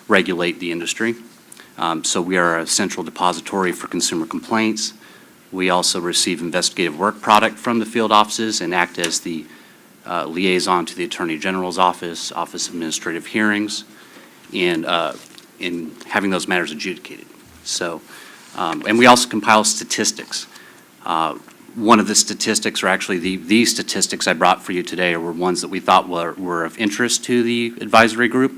regulate the industry. So we are a central depository for consumer complaints. We also receive investigative work product from the field offices and act as the liaison to the Attorney General's Office, Office of Administrative Hearings, and in having those matters adjudicated. So, and we also compile statistics. One of the statistics, or actually the statistics I brought for you today, were ones that we thought were of interest to the advisory group.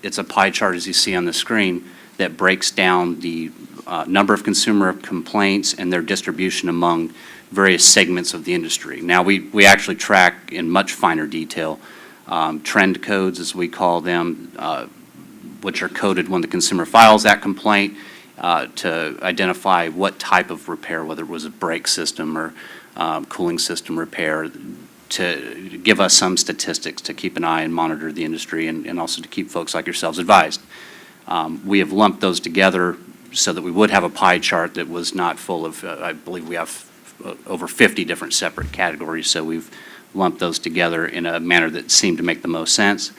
It's a pie chart, as you see on the screen, that breaks down the number of consumer complaints and their distribution among various segments of the industry. Now, we actually track in much finer detail trend codes, as we call them, which are coded when the consumer files that complaint to identify what type of repair, whether it was a brake system or cooling system repair, to give us some statistics to keep an eye and monitor the industry and also to keep folks like yourselves advised. We have lumped those together so that we would have a pie chart that was not full of, I believe we have over 50 different separate categories, so we've lumped those together in a manner that seemed to make the most sense.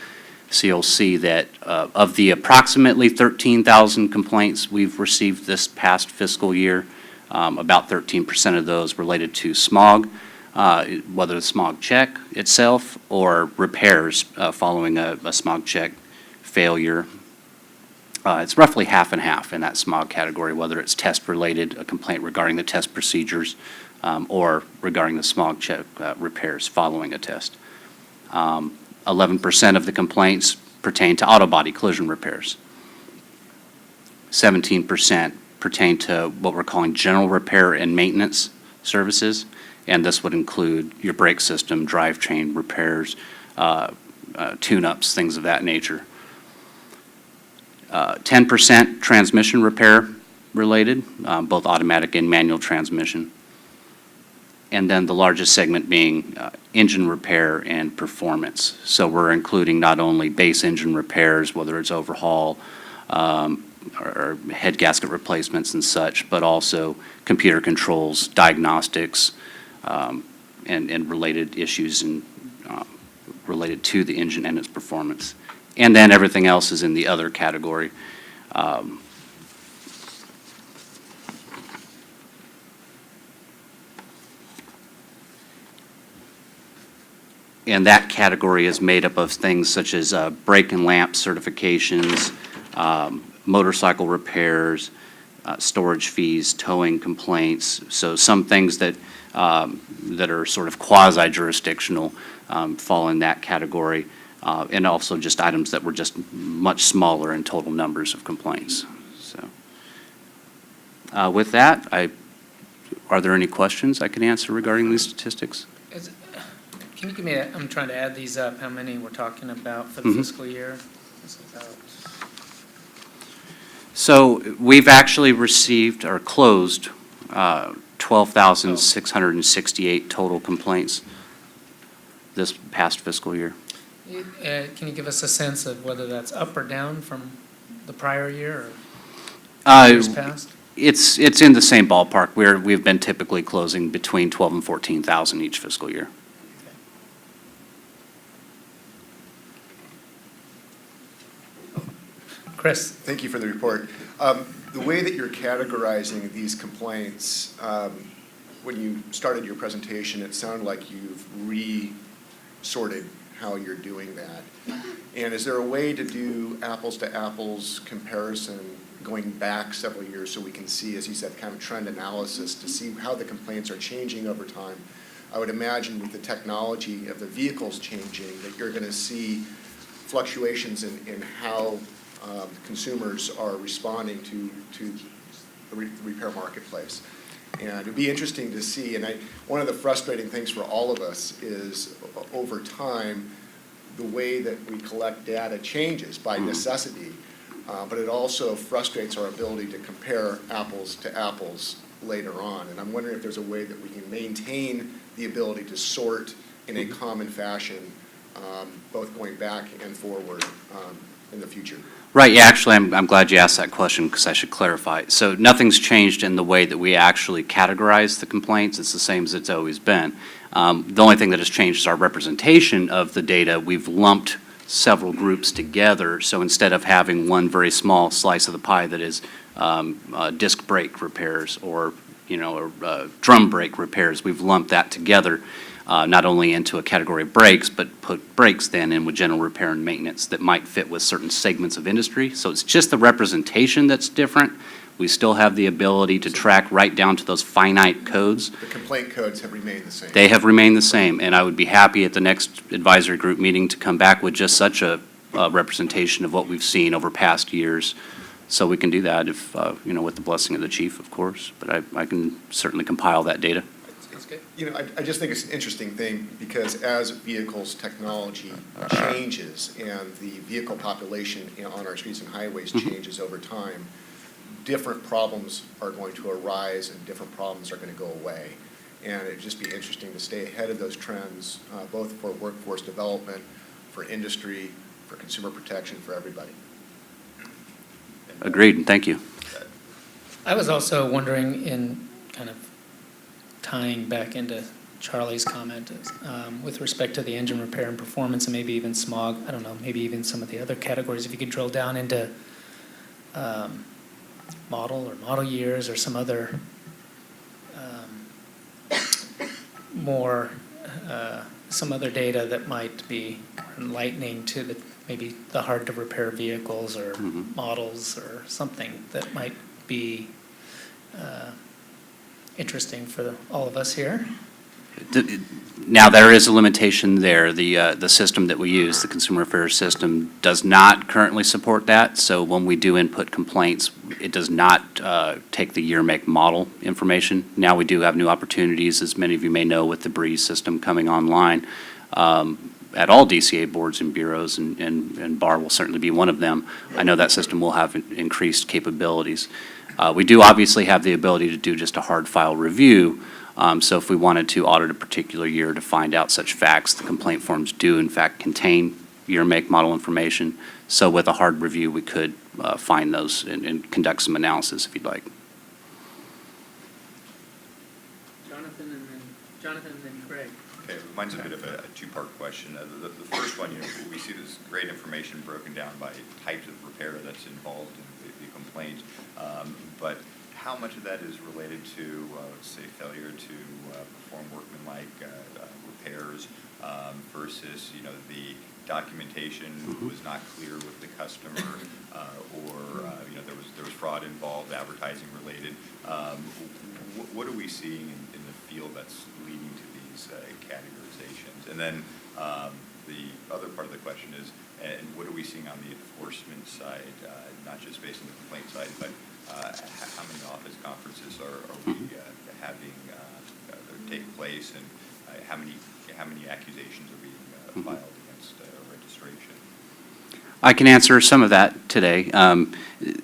So you'll see that of the approximately 13,000 complaints we've received this past fiscal year, about 13% of those related to smog, whether the smog check itself or repairs following a smog check failure. It's roughly half and half in that smog category, whether it's test-related, a complaint regarding the test procedures, or regarding the smog check repairs following a test. 11% of the complaints pertain to auto body collision repairs. 17% pertain to what we're calling general repair and maintenance services, and this would include your brake system, drivetrain repairs, tune-ups, things of that nature. 10% transmission repair related, both automatic and manual transmission. And then the largest segment being engine repair and performance. So we're including not only base engine repairs, whether it's overhaul or head gasket replacements and such, but also computer controls, diagnostics, and related issues related to the engine and its performance. And then everything else is in the other category. And that category is made up of things such as brake and lamp certifications, motorcycle repairs, storage fees, towing complaints. So some things that are sort of quasi-jurisdictional fall in that category, and also just items that were just much smaller in total numbers of complaints. So with that, are there any questions I can answer regarding these statistics? Can you give me, I'm trying to add these up, how many we're talking about for the fiscal year? This is about- So we've actually received or closed 12,668 total complaints this past fiscal year. Can you give us a sense of whether that's up or down from the prior year or years past? It's in the same ballpark. We've been typically closing between 12 and 14,000 each fiscal year. Chris? Thank you for the report. The way that you're categorizing these complaints, when you started your presentation, it sounded like you've re-sorted how you're doing that. And is there a way to do apples-to-apples comparison going back several years so we can see, as you said, kind of trend analysis to see how the complaints are changing over time? I would imagine with the technology of the vehicles changing that you're going to see fluctuations in how consumers are responding to the repair marketplace. And it'd be interesting to see, and one of the frustrating things for all of us is over time, the way that we collect data changes by necessity, but it also frustrates our ability to compare apples to apples later on. And I'm wondering if there's a way that we can maintain the ability to sort in a common fashion, both going back and forward in the future. Right, yeah, actually, I'm glad you asked that question because I should clarify. So nothing's changed in the way that we actually categorize the complaints. It's the same as it's always been. The only thing that has changed is our representation of the data. We've lumped several groups together, so instead of having one very small slice of the pie that is disc brake repairs or drum brake repairs, we've lumped that together. Not only into a category of brakes, but put brakes then in with general repair and maintenance that might fit with certain segments of industry. So it's just the representation that's different. We still have the ability to track right down to those finite codes. The complaint codes have remained the same. They have remained the same, and I would be happy at the next advisory group meeting to come back with just such a representation of what we've seen over past years. So we can do that if, with the blessing of the chief, of course, but I can certainly compile that data. I just think it's an interesting thing because as vehicles technology changes and the vehicle population on our streets and highways changes over time, different problems are going to arise and different problems are going to go away. And it'd just be interesting to stay ahead of those trends, both for workforce development, for industry, for consumer protection, for everybody. Agreed, and thank you. I was also wondering in kind of tying back into Charlie's comment with respect to the engine repair and performance and maybe even smog, I don't know, maybe even some of the other categories, if you could drill down into model or model years or some other more, some other data that might be enlightening to the, maybe the hard to repair vehicles or models or something that might be interesting for all of us here. Now, there is a limitation there. The system that we use, the consumer affairs system, does not currently support that. So when we do input complaints, it does not take the year, make, model information. Now we do have new opportunities, as many of you may know, with the Breeze system coming online at all DCA boards and bureaus, and BAR will certainly be one of them. I know that system will have increased capabilities. We do obviously have the ability to do just a hard file review. So if we wanted to audit a particular year to find out such facts, the complaint forms do in fact contain year, make, model information. So with a hard review, we could find those and conduct some analysis if you'd like. Jonathan and then Craig. Okay, mine's a bit of a two-part question. The first one, we see this great information broken down by types of repair that's involved in the complaint, but how much of that is related to, say, failure to perform workmanlike repairs versus, the documentation was not clear with the customer, or there was fraud involved, advertising related. What are we seeing in the field that's leading to these categorizations? And then the other part of the question is, and what are we seeing on the enforcement side, not just based on the complaint side, but how many office conferences are we having take place, and how many accusations are being filed against registration? I can answer some of that today.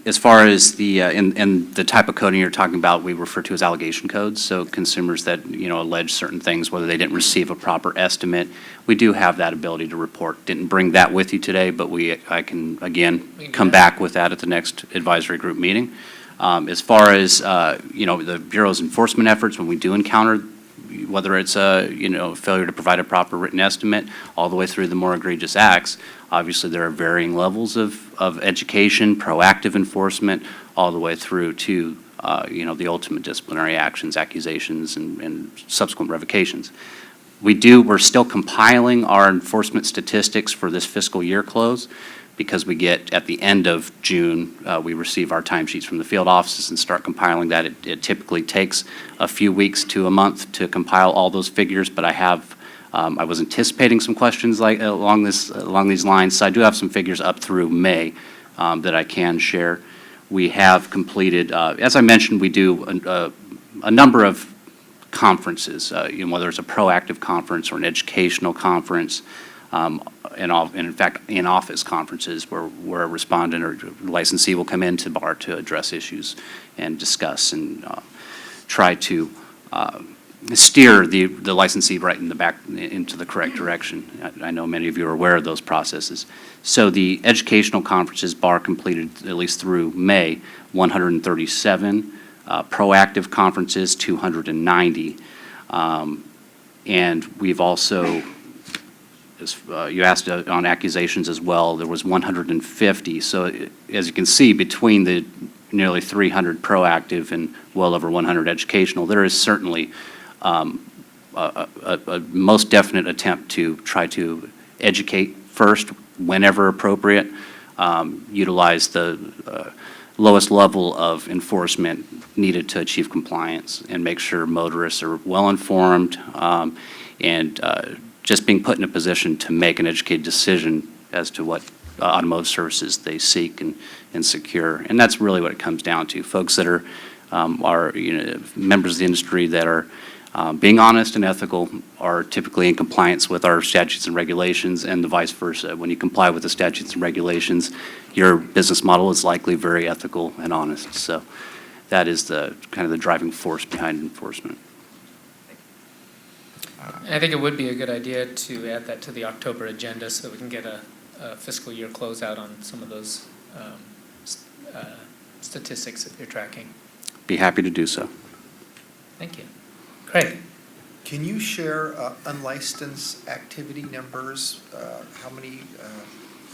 As far as the in the type of coding you're talking about, we refer to as allegation codes. So consumers that allege certain things, whether they didn't receive a proper estimate, we do have that ability to report. Didn't bring that with you today, but I can again come back with that at the next advisory group meeting. As far as the Bureau's enforcement efforts, when we do encounter, whether it's a failure to provide a proper written estimate, all the way through the more egregious acts, obviously there are varying levels of education, proactive enforcement, all the way through to the ultimate disciplinary actions, accusations, and subsequent revocations. We're still compiling our enforcement statistics for this fiscal year close, because we get, at the end of June, we receive our timesheets from the field offices and start compiling that. It typically takes a few weeks to a month to compile all those figures, but I was anticipating some questions along these lines, so I do have some figures up through May that I can share. We have completed, as I mentioned, we do a number of conferences, whether it's a proactive conference or an educational conference, and in fact, in-office conferences where a respondent or licensee will come into BAR to address issues and discuss and try to steer the licensee right in the back into the correct direction. I know many of you are aware of those processes. So the educational conferences, BAR completed at least through May, 137, proactive conferences, 290. And we've also, you asked on accusations as well, there was 150. So as you can see, between the nearly 300 proactive and well over 100 educational, there is certainly a most definite attempt to try to educate first, whenever appropriate, utilize the lowest level of enforcement needed to achieve compliance, and make sure motorists are well informed and just being put in a position to make an educated decision as to what automotive services they seek and secure. And that's really what it comes down to. Folks that are members of the industry that are being honest and ethical are typically in compliance with our statutes and regulations, and the vice versa. When you comply with the statutes and regulations, your business model is likely very ethical and honest. So that is the kind of the driving force behind enforcement. And I think it would be a good idea to add that to the October agenda so that we can get a fiscal year closeout on some of those statistics that you're tracking. Be happy to do so. Thank you. Craig? Can you share unlicensed activity numbers, how many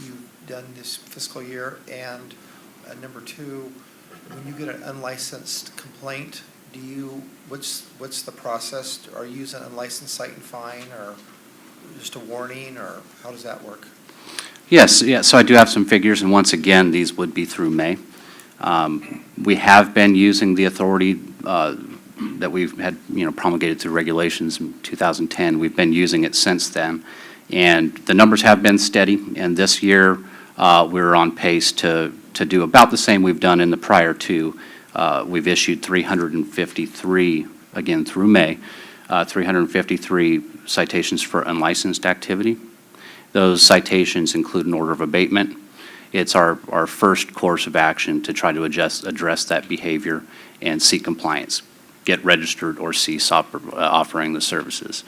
you've done this fiscal year? And number two, when you get an unlicensed complaint, what's the process? Are you using an unlicensed cite and fine, or just a warning, or how does that work? Yes, so I do have some figures, and once again, these would be through May. We have been using the authority that we've had, promulgated through regulations in 2010. We've been using it since then, and the numbers have been steady, and this year, we're on pace to do about the same we've done in the prior two. We've issued 353, again through May, 353 citations for unlicensed activity. Those citations include an order of abatement. It's our first course of action to try to address that behavior and seek compliance, get registered, or cease offering the services.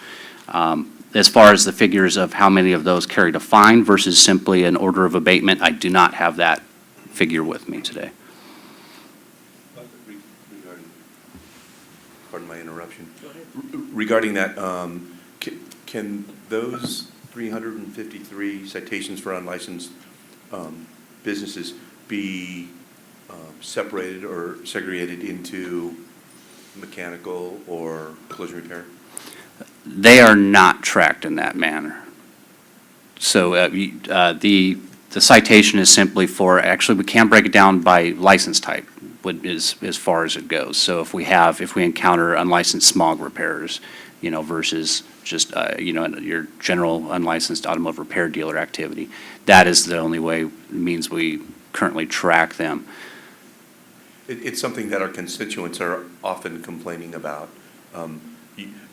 As far as the figures of how many of those carried a fine versus simply an order of abatement, I do not have that figure with me today. Pardon my interruption. Regarding that, can those 353 citations for unlicensed businesses be separated or segregated into mechanical or collision repair? They are not tracked in that manner. So the citation is simply for, actually, we can break it down by license type, as far as it goes. So if we encounter unlicensed smog repairs, versus just, your general unlicensed automotive repair dealer activity, that is the only means we currently track them. It's something that our constituents are often complaining about.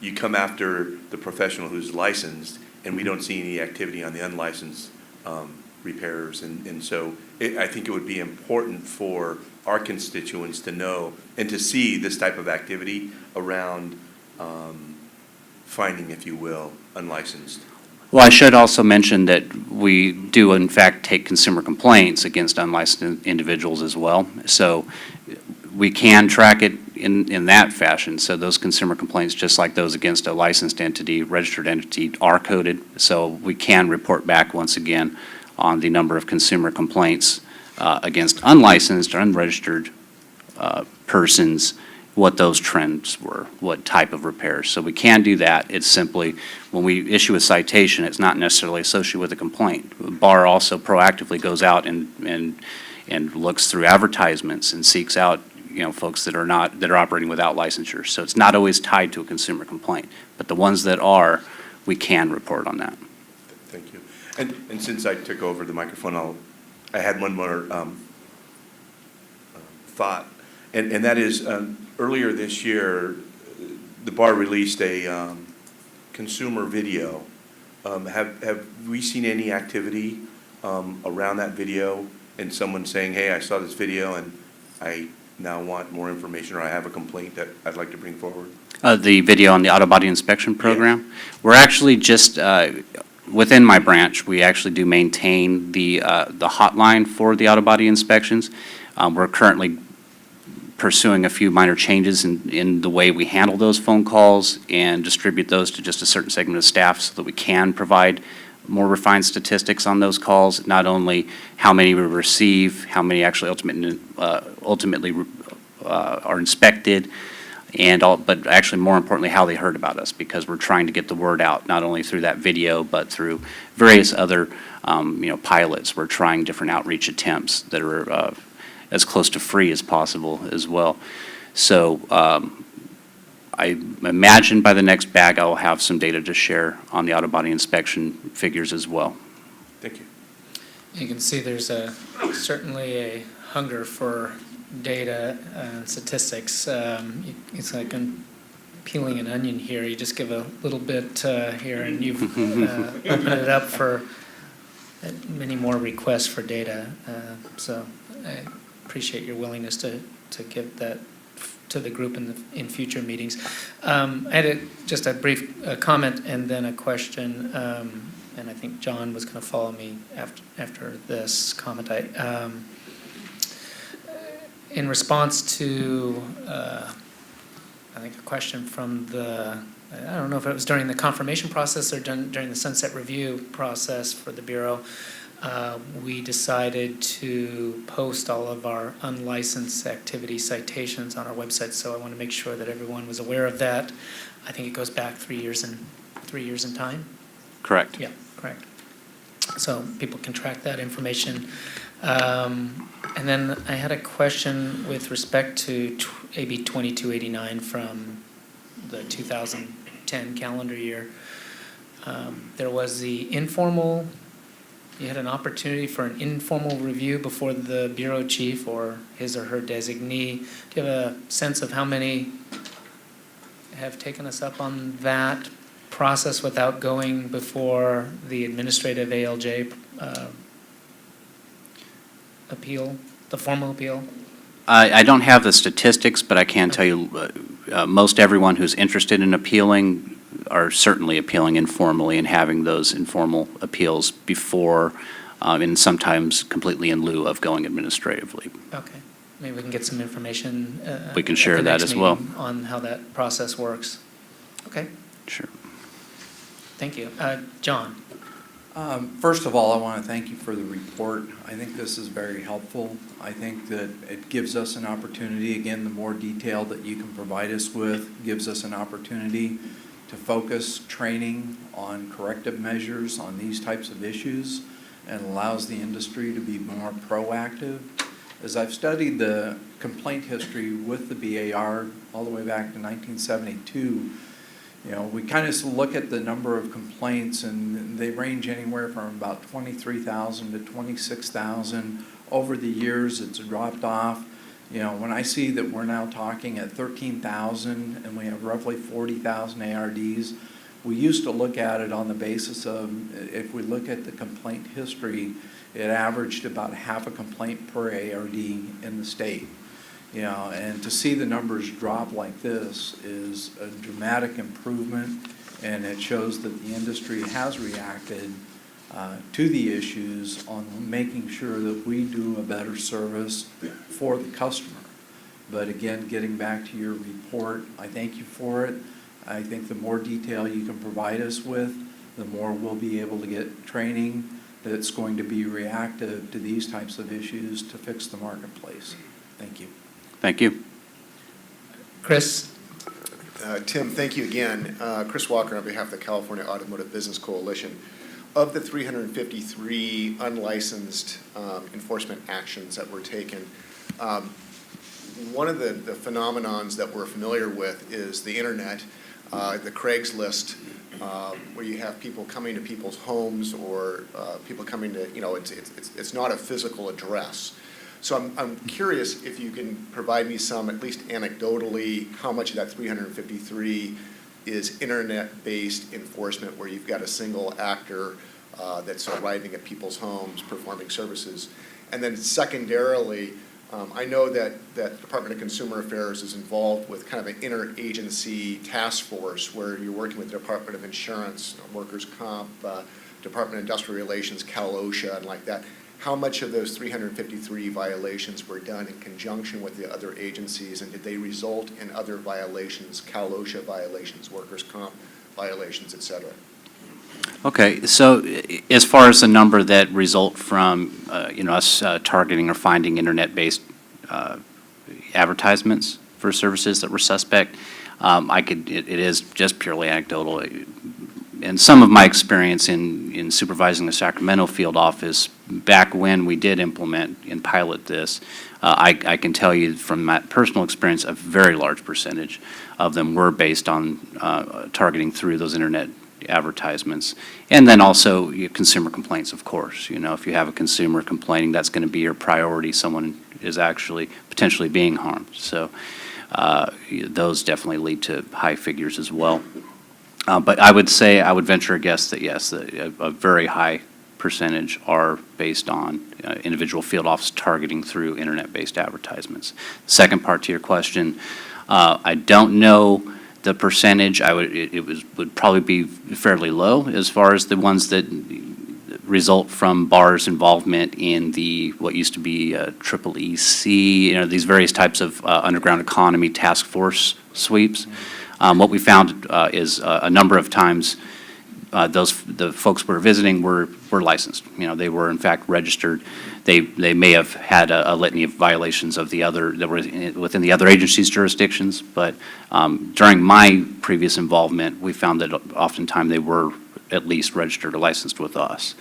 You come after the professional who's licensed, and we don't see any activity on the unlicensed repairs. And so I think it would be important for our constituents to know and to see this type of activity around finding, if you will, unlicensed. Well, I should also mention that we do, in fact, take consumer complaints against unlicensed individuals as well. So we can track it in that fashion. So those consumer complaints, just like those against a licensed entity, registered entity, are coded. So we can report back once again on the number of consumer complaints against unlicensed or unregistered persons, what those trends were, what type of repairs. So we can do that. It's simply, when we issue a citation, it's not necessarily associated with a complaint. The bar also proactively goes out and looks through advertisements and seeks out, folks that are operating without licensure. So it's not always tied to a consumer complaint, but the ones that are, we can report on that. Thank you. And since I took over the microphone, I had one more thought, and that is, earlier this year, the bar released a consumer video. Have we seen any activity around that video, and someone saying, hey, I saw this video and I now want more information, or I have a complaint that I'd like to bring forward? The video on the auto body inspection program? Yes. We're actually just, within my branch, we actually do maintain the hotline for the auto body inspections. We're currently pursuing a few minor changes in the way we handle those phone calls and distribute those to just a certain segment of staff so that we can provide more refined statistics on those calls, not only how many we receive, how many actually ultimately are inspected, but actually more importantly how they heard about us, because we're trying to get the word out not only through that video but through various other pilots. We're trying different outreach attempts that are as close to free as possible as well. So I imagine by the next bag I'll have some data to share on the auto body inspection figures as well. Thank you. You can see there's certainly a hunger for data and statistics. It's like peeling an onion here. You just give a little bit here and you've opened it up for many more requests for data. So I appreciate your willingness to give that to the group in future meetings. I had just a brief comment and then a question, and I think John was going to follow me after this comment. In response to, I think, a question from the I don't know if it was during the confirmation process or during the sunset review process for the Bureau, we decided to post all of our unlicensed activity citations on our website, so I want to make sure that everyone was aware of that. I think it goes back 3 years in time. Correct. Yeah, correct. So people can track that information. And then I had a question with respect to AB 2289 from the 2010 calendar year. There was the informal, you had an opportunity for an informal review before the bureau chief or his or her designee. Do you have a sense of how many have taken us up on that process without going before the administrative ALJ appeal, the formal appeal? I don't have the statistics, but I can tell you most everyone who's interested in appealing are certainly appealing informally and having those informal appeals before, and sometimes completely in lieu of going administratively. Okay, maybe we can get some information. We can at share the that next as well. meeting on how that process works. Okay, Sure. thank you. John? First of all, I want to thank you for the report. I think this is very helpful. I think that it gives us an opportunity, again, the more detail that you can provide us with gives us an opportunity to focus training on corrective measures on these types of issues and allows the industry to be more proactive. As I've studied the complaint history with the BAR all the way back to 1972, you know, we kind of look at the number of complaints, and they range anywhere from about 23,000 to 26,000. Over the years, it's dropped off. You know, when I see that we're now talking at 13,000 and we have roughly 40,000 ARDs, we used to look at it on the basis of, if we look at the complaint history, it averaged about half a complaint per ARD in the state. You know, and to see the numbers drop like this is a dramatic improvement, and it shows that the industry has reacted to the issues on making sure that we do a better service for the customer. But again, getting back to your report, I thank you for it. I think the more detail you can provide us with, the more we'll be able to get training that's going to be reactive to these types of issues to fix the marketplace. Thank you. Thank you. Chris? Tim, thank you again. Chris Walker on behalf of the California Automotive Business Coalition. Of the 353 unlicensed enforcement actions that were taken, one of the phenomenons that we're familiar with is the internet, the Craigslist, where you have people coming to people's homes or people coming to, you know, it's not a physical address. So I'm curious if you can provide me some, at least anecdotally, how much of that 353 is internet-based enforcement where you've got a single actor that's arriving at people's homes performing services. And then secondarily, I know that the Department of Consumer Affairs is involved with kind of an interagency task force where you're working with the Department of Insurance, Workers' Comp, Department of Industrial Relations, Cal OSHA, and like that. How much of those 353 violations were done in conjunction with the other agencies, and did they result in other violations, Cal OSHA violations, Workers' Comp violations, et cetera? Okay, so as far as the number that result from, us targeting or finding internet-based advertisements for services that were suspect, it is just purely anecdotal. And some of my experience in supervising the Sacramento field office, back when we did implement and pilot this, I can tell you from my personal experience, a very large percentage of them were based on targeting through those internet advertisements. And then also consumer complaints, of course. You know, if you have a consumer complaining, that's going to be your priority. Someone is actually potentially being harmed. So those definitely lead to high figures as well. But I would venture a guess that yes, a very high percentage are based on individual field office targeting through internet-based advertisements. Second part to your question, I don't know the percentage. Would probably be fairly low as far as the ones that result from BAR's involvement in what used to be EEC, these various types of underground economy task force sweeps. What we found is a number of times the folks we're visiting were licensed. You know, they were in fact registered. They may have had a litany of violations of the other, that were within the other agencies' jurisdictions, but during my previous involvement, we found that oftentimes they were at least registered or licensed with us.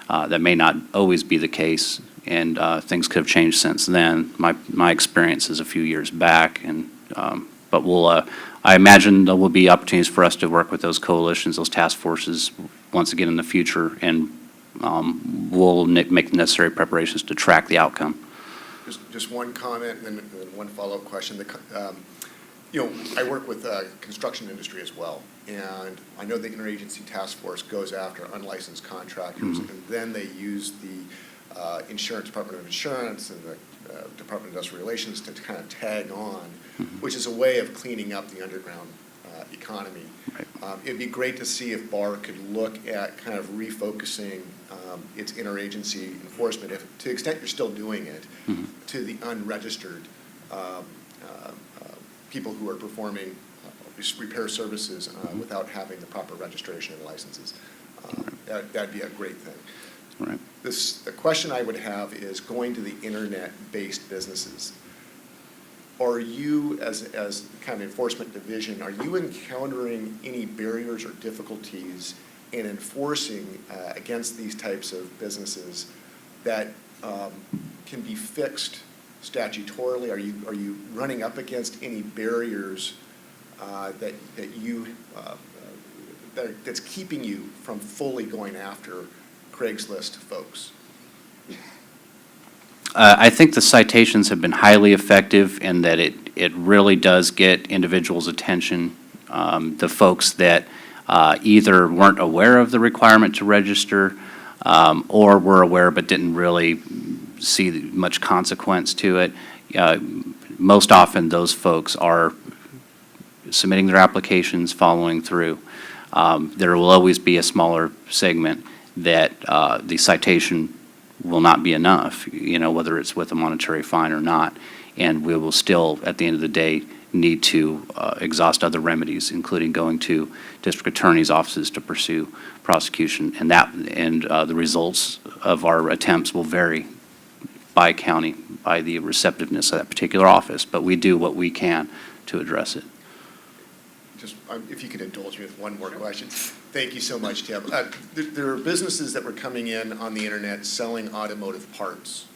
That may not always be the case, and things could have changed since then. My experience is a few years back, and but I imagine there will be opportunities for us to work with those coalitions, those task forces, once again in the future, and we'll make the necessary preparations to track the outcome. Just one comment and then one follow-up question. You know, I work with the construction industry as well, and I know the interagency task force goes after unlicensed contractors, and then they use the Department of Insurance and the Department of Industrial Relations to kind of tag on, which is a way of cleaning up the underground economy. Right. It'd be great to see if BAR could look at kind of refocusing its interagency enforcement, if, to the extent you're still doing it, to the unregistered people who are performing repair services without having the proper registration and licenses. That'd be a great thing. Right. The question I would have is, going to the internet-based businesses, are you, as kind of enforcement division, are you encountering any barriers or difficulties in enforcing against these types of businesses that can be fixed statutorily? Are you running up against any barriers that's keeping you from fully going after Craigslist folks? I think the citations have been highly effective in that it really does get individuals' attention. The folks that either weren't aware of the requirement to register or were aware but didn't really see much consequence to it. Most often those folks are submitting their applications, following through. There will always be a smaller segment that the citation will not be enough, you know, whether it's with a monetary fine or not. And we will still, at the end of the day, need to exhaust other remedies, including going to district attorney's offices to pursue prosecution. And the results of our attempts will vary by county, by the receptiveness of that particular office. But we do what we can to address it. Just, if you could indulge me with one more question. Thank you so much, Tim. There are businesses that were coming in on the internet selling automotive parts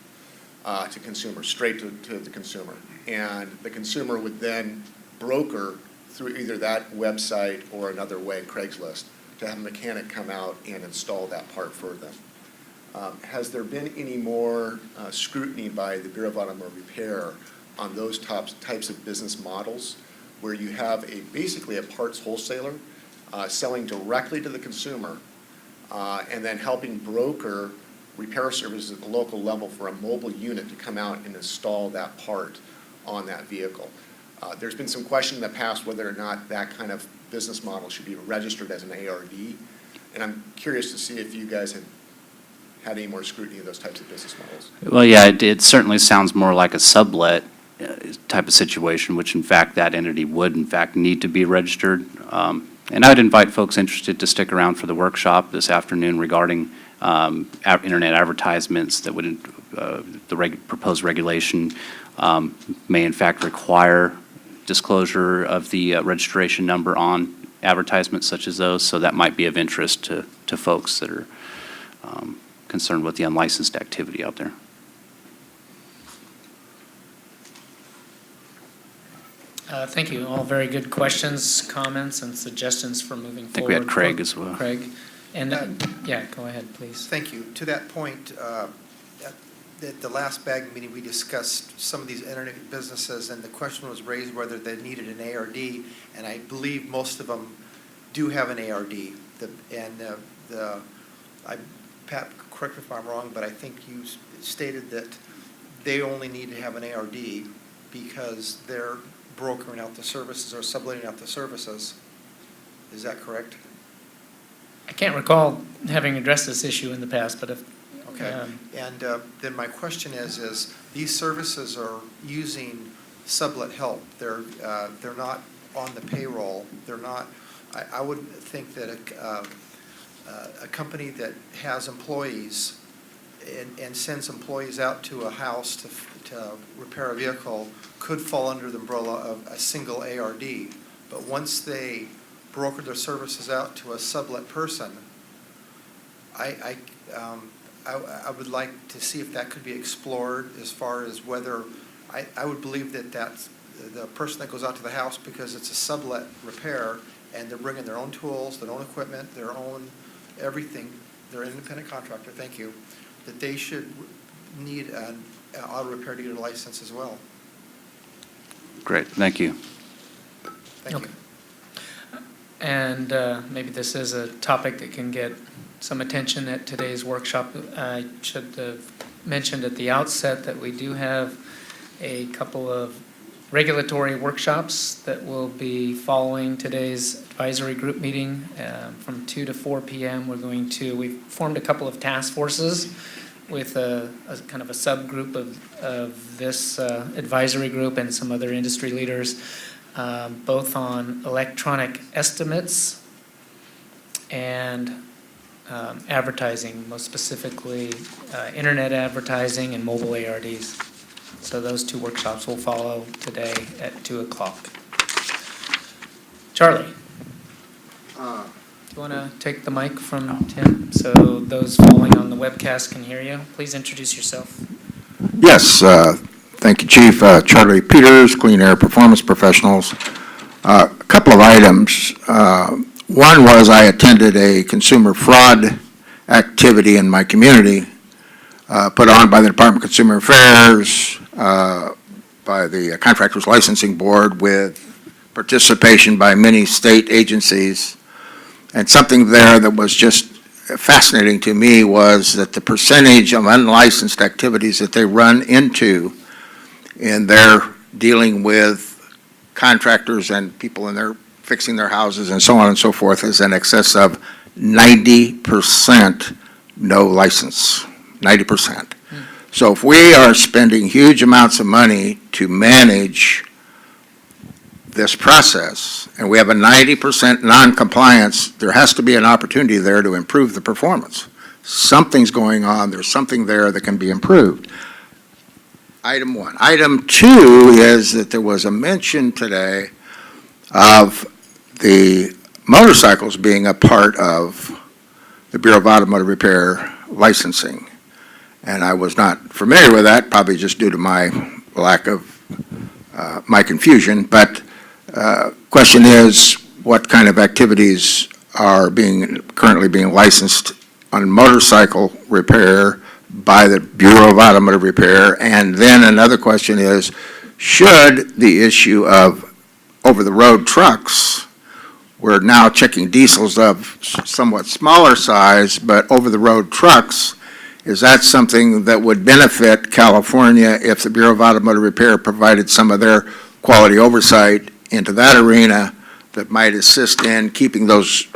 to consumers, straight to the consumer. And the consumer would then broker through either that website or another way, Craigslist, to have a mechanic come out and install that part for them. Has there been any more scrutiny by the Bureau of Automotive Repair on those types of business models, where you have basically a parts wholesaler selling directly to the consumer and then helping broker repair services at the local level for a mobile unit to come out and install that part on that vehicle? There's been some question in the past whether or not that kind of business model should be registered as an ARD, and I'm curious to see if you guys had any more scrutiny of those types of business models. Well, yeah, it certainly sounds more like a sublet type of situation, which in fact that entity would in fact need to be registered. And I'd invite folks interested to stick around for the workshop this afternoon regarding internet advertisements that would, proposed regulation may in fact require disclosure of the registration number on advertisements such as those, so that might be of interest to folks that are concerned with the unlicensed activity out there. Thank you. All very good questions, comments, and suggestions for moving forward. I think we had Craig as well. Craig. And, yeah, go ahead, please. Thank you. To that point, at the last BAG meeting, we discussed some of these internet businesses, and the question was raised whether they needed an ARD, and I believe most of them do have an ARD. Pat, correct me if I'm wrong, but I think you stated that they only need to have an ARD because they're brokering out the services or subletting out the services. Is that correct? I can't recall having addressed this issue in the past, but if... Okay. Then my question is these services are using sublet help. They're not on the payroll. They're not, I would think that a company that has employees and sends employees out to a house to repair a vehicle could fall under the umbrella of a single ARD. But once they broker their services out to a sublet person, I would like to see if that could be explored as far as whether, I would believe that that's the person that goes out to the house because it's a sublet repair and they're bringing their own tools, their own equipment, their own everything, they're an independent contractor, thank you, that they should need an auto repair to get a license as well. Great, thank you. Thank you. And maybe this is a topic that can get some attention at today's workshop. I should have mentioned at the outset that we do have a couple of regulatory workshops that will be following today's advisory group meeting from 2 to 4 p.m. We've formed a couple of task forces with a kind of a subgroup of this advisory group and some other industry leaders, both on electronic estimates and advertising, most specifically internet advertising and mobile ARDs. So those two workshops will follow today at 2 o'clock. Charlie, do you want to take the mic from Tim so those following on the webcast can hear you? Please introduce yourself. Yes, thank you, Chief. Charlie Peters, Clean Air Performance Professionals. A couple of items. One was I attended a consumer fraud activity in my community put on by the Department of Consumer Affairs, by the Contractors Licensing Board, with participation by many state agencies. And something there that was just fascinating to me was that the percentage of unlicensed activities that they run into in their dealing with contractors and people in their fixing their houses and so on and so forth is in excess of 90% no license, 90%. So if we are spending huge amounts of money to manage this process, and we have a 90% non-compliance, there has to be an opportunity there to improve the performance. Something's going on, there's something there that can be improved. Item one. Item two is that there was a mention today of the motorcycles being a part of the Bureau of Automotive Repair licensing. And I was not familiar with that, probably just due to my lack of, my confusion. But question is, what kind of activities are currently being licensed on motorcycle repair by the Bureau of Automotive Repair? And then another question is, should the issue of over-the-road trucks, we're now checking diesels of somewhat smaller size, but over-the-road trucks, is that something that would benefit California if the Bureau of Automotive Repair provided some of their quality oversight into that arena that might assist in keeping those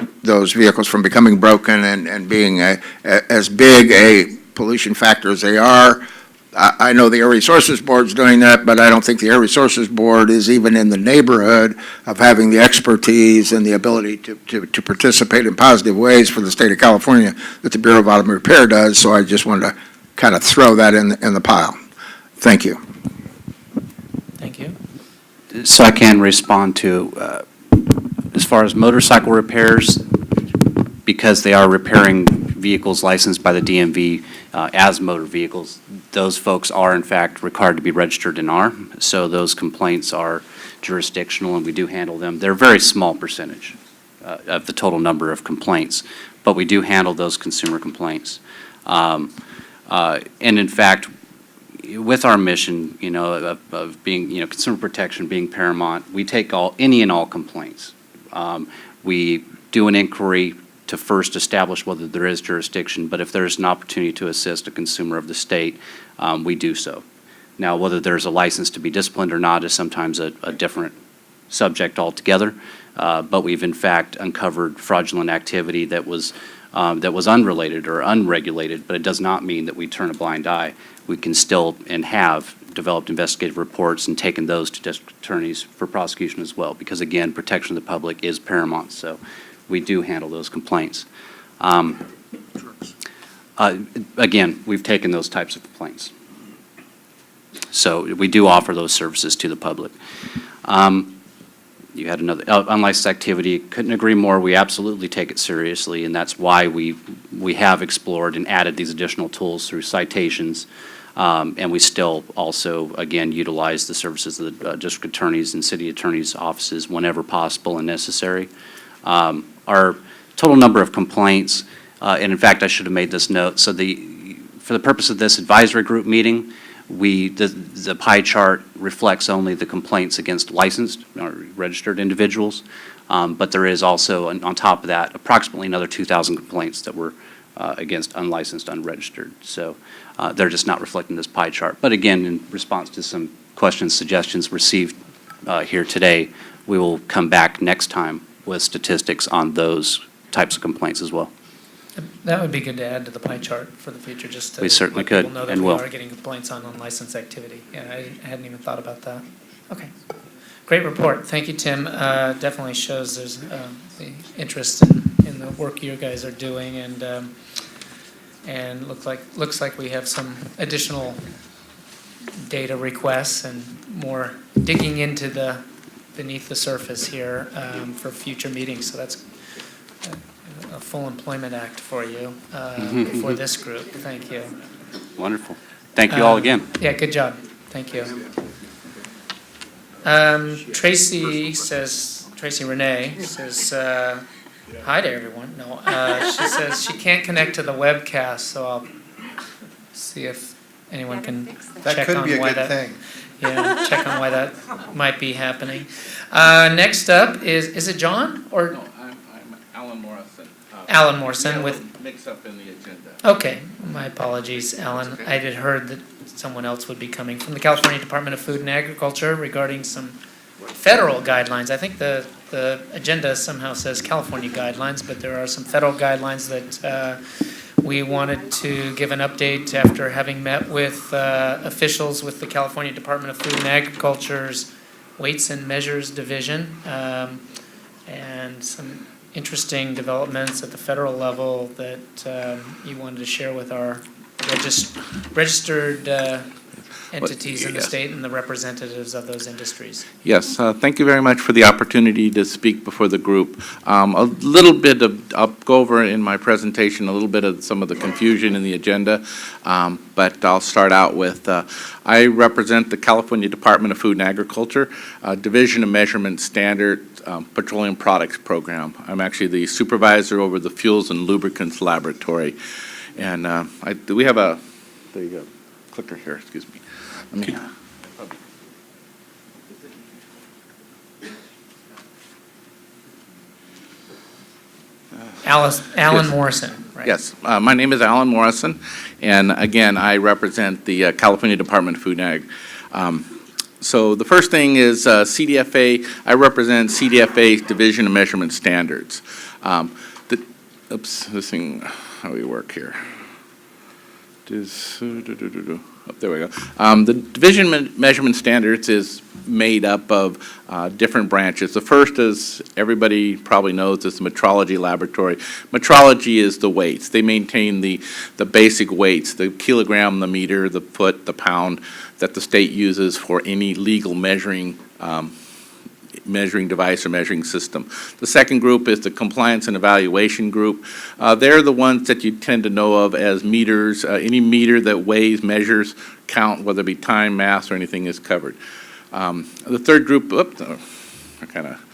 vehicles from becoming broken and being as big a pollution factor as they are? I know the Air Resources Board is doing that, but I don't think the Air Resources Board is even in the neighborhood of having the expertise and the ability to participate in positive ways for the state of California that the Bureau of Automotive Repair does. So I just wanted to kind of throw that in the pile. Thank you. Thank you. So I can respond to, as far as motorcycle repairs, because they are repairing vehicles licensed by the DMV as motor vehicles, those folks are in fact required to be registered in R. So those complaints are jurisdictional and we do handle them. They're a very small percentage of the total number of complaints, but we do handle those consumer complaints. And in fact, with our mission, of being, consumer protection being paramount, we take any and all complaints. We do an inquiry to first establish whether there is jurisdiction, but if there's an opportunity to assist a consumer of the state, we do so. Now, whether there's a license to be disciplined or not is sometimes a different subject altogether, but we've in fact uncovered fraudulent activity that was unrelated or unregulated, but it does not mean that we turn a blind eye. We can still and have developed investigative reports and taken those to district attorneys for prosecution as well, because again, protection of the public is paramount, so we do handle those complaints. Again, we've taken those types of complaints. So we do offer those services to the public. You had another, unlicensed activity, couldn't agree more. We absolutely take it seriously, and that's why we have explored and added these additional tools through citations. And we still also, again, utilize the services of the district attorneys and city attorneys' offices whenever possible and necessary. Our total number of complaints, and in fact, I should have made this note. So for the purpose of this advisory group meeting, the pie chart reflects only the complaints against licensed or registered individuals, but there is also, on top of that, approximately another 2,000 complaints that were against unlicensed, unregistered. So they're just not reflecting this pie chart. But again, in response to some questions, suggestions received here today, we will come back next time with statistics on those types of complaints as well. That would be good to add to the pie chart for the future, just to We certainly let people could know that and we will. are getting complaints on unlicensed activity. Yeah, I hadn't even thought about that. Okay. Great report. Thank you, Tim. Definitely shows there's the interest in the work you guys are doing, and looks like we have some additional data requests and more digging into beneath the surface here for future meetings. So that's a full employment act for you for this group. Thank you. Wonderful. Thank you all again. Yeah, good job. Thank you. Tracy Renee says, hi to everyone. No, she says she can't connect to the webcast, so I'll see if anyone can That check could on be a why good that. thing. Yeah, check on why that might be happening. Next up is it John or? No, I'm Alan Morrison. Alan Morrison with. Mix up in the agenda. Okay, my apologies, Alan. I had heard that someone else would be coming from the California Department of Food and Agriculture regarding some federal guidelines. I think the agenda somehow says California guidelines, but there are some federal guidelines that we wanted to give an update after having met with officials with the California Department of Food and Agriculture's Weights and Measures Division, and some interesting developments at the federal level that you wanted to share with our registered entities in the state and the representatives of those industries. Yes, thank you very much for the opportunity to speak before the group. A little bit I'll go over in my presentation a little bit of some of the confusion in the agenda, but I'll start out with, I represent the California Department of Food and Agriculture, Division of Measurement Standard Petroleum Products Program. I'm actually the supervisor over the Fuels and Lubricants Laboratory. And do we have the clicker here, excuse me. Alan Morrison, right? Yes, my name is Alan Morrison, and again, I represent the California Department of Food and Ag. So the first thing is CDFA. I represent CDFA's Division of Measurement Standards. This thing, how do we work here? There we go. The Division of Measurement Standards is made up of different branches. The first, as everybody probably knows, is the metrology laboratory. Metrology is the weights. They maintain the basic weights, the kilogram, the meter, the foot, the pound that the state uses for any legal measuring device or measuring system. The second group is the compliance and evaluation group. They're the ones that you tend to know of as meters. Any meter that weighs, measures, count, whether it be time, mass, or anything is covered. The third group, we're kind of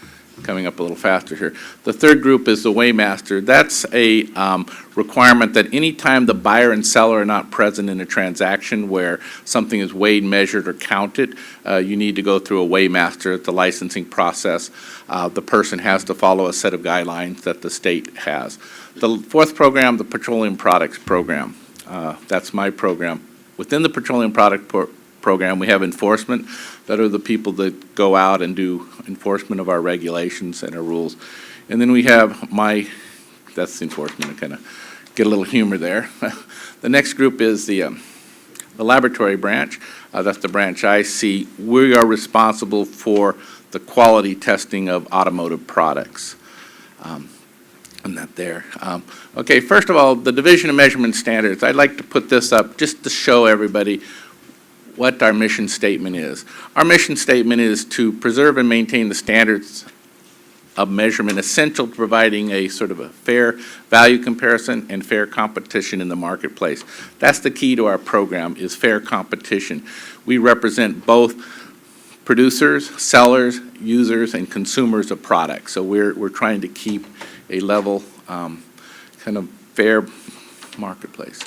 coming up a little faster here. The third group is the weighmaster. That's a requirement that any time the buyer and seller are not present in a transaction where something is weighed, measured, or counted, you need to go through a weighmaster at the licensing process. The person has to follow a set of guidelines that the state has. The fourth program, the Petroleum Products Program. That's my program. Within the Petroleum Product Program, we have enforcement that are the people that go out and do enforcement of our regulations and our rules. And then we have that's the enforcement. I kind of get a little humor there. The next group is the the laboratory branch, that's the branch I see, we are responsible for the quality testing of automotive products. I'm not there. Okay, first of all, the Division of Measurement Standards. I'd like to put this up just to show everybody what our mission statement is. Our mission statement is to preserve and maintain the standards of measurement essential to providing a sort of a fair value comparison and fair competition in the marketplace. That's the key to our program, is fair competition. We represent both producers, sellers, users, and consumers of products. So we're trying to keep a level, kind of fair marketplace.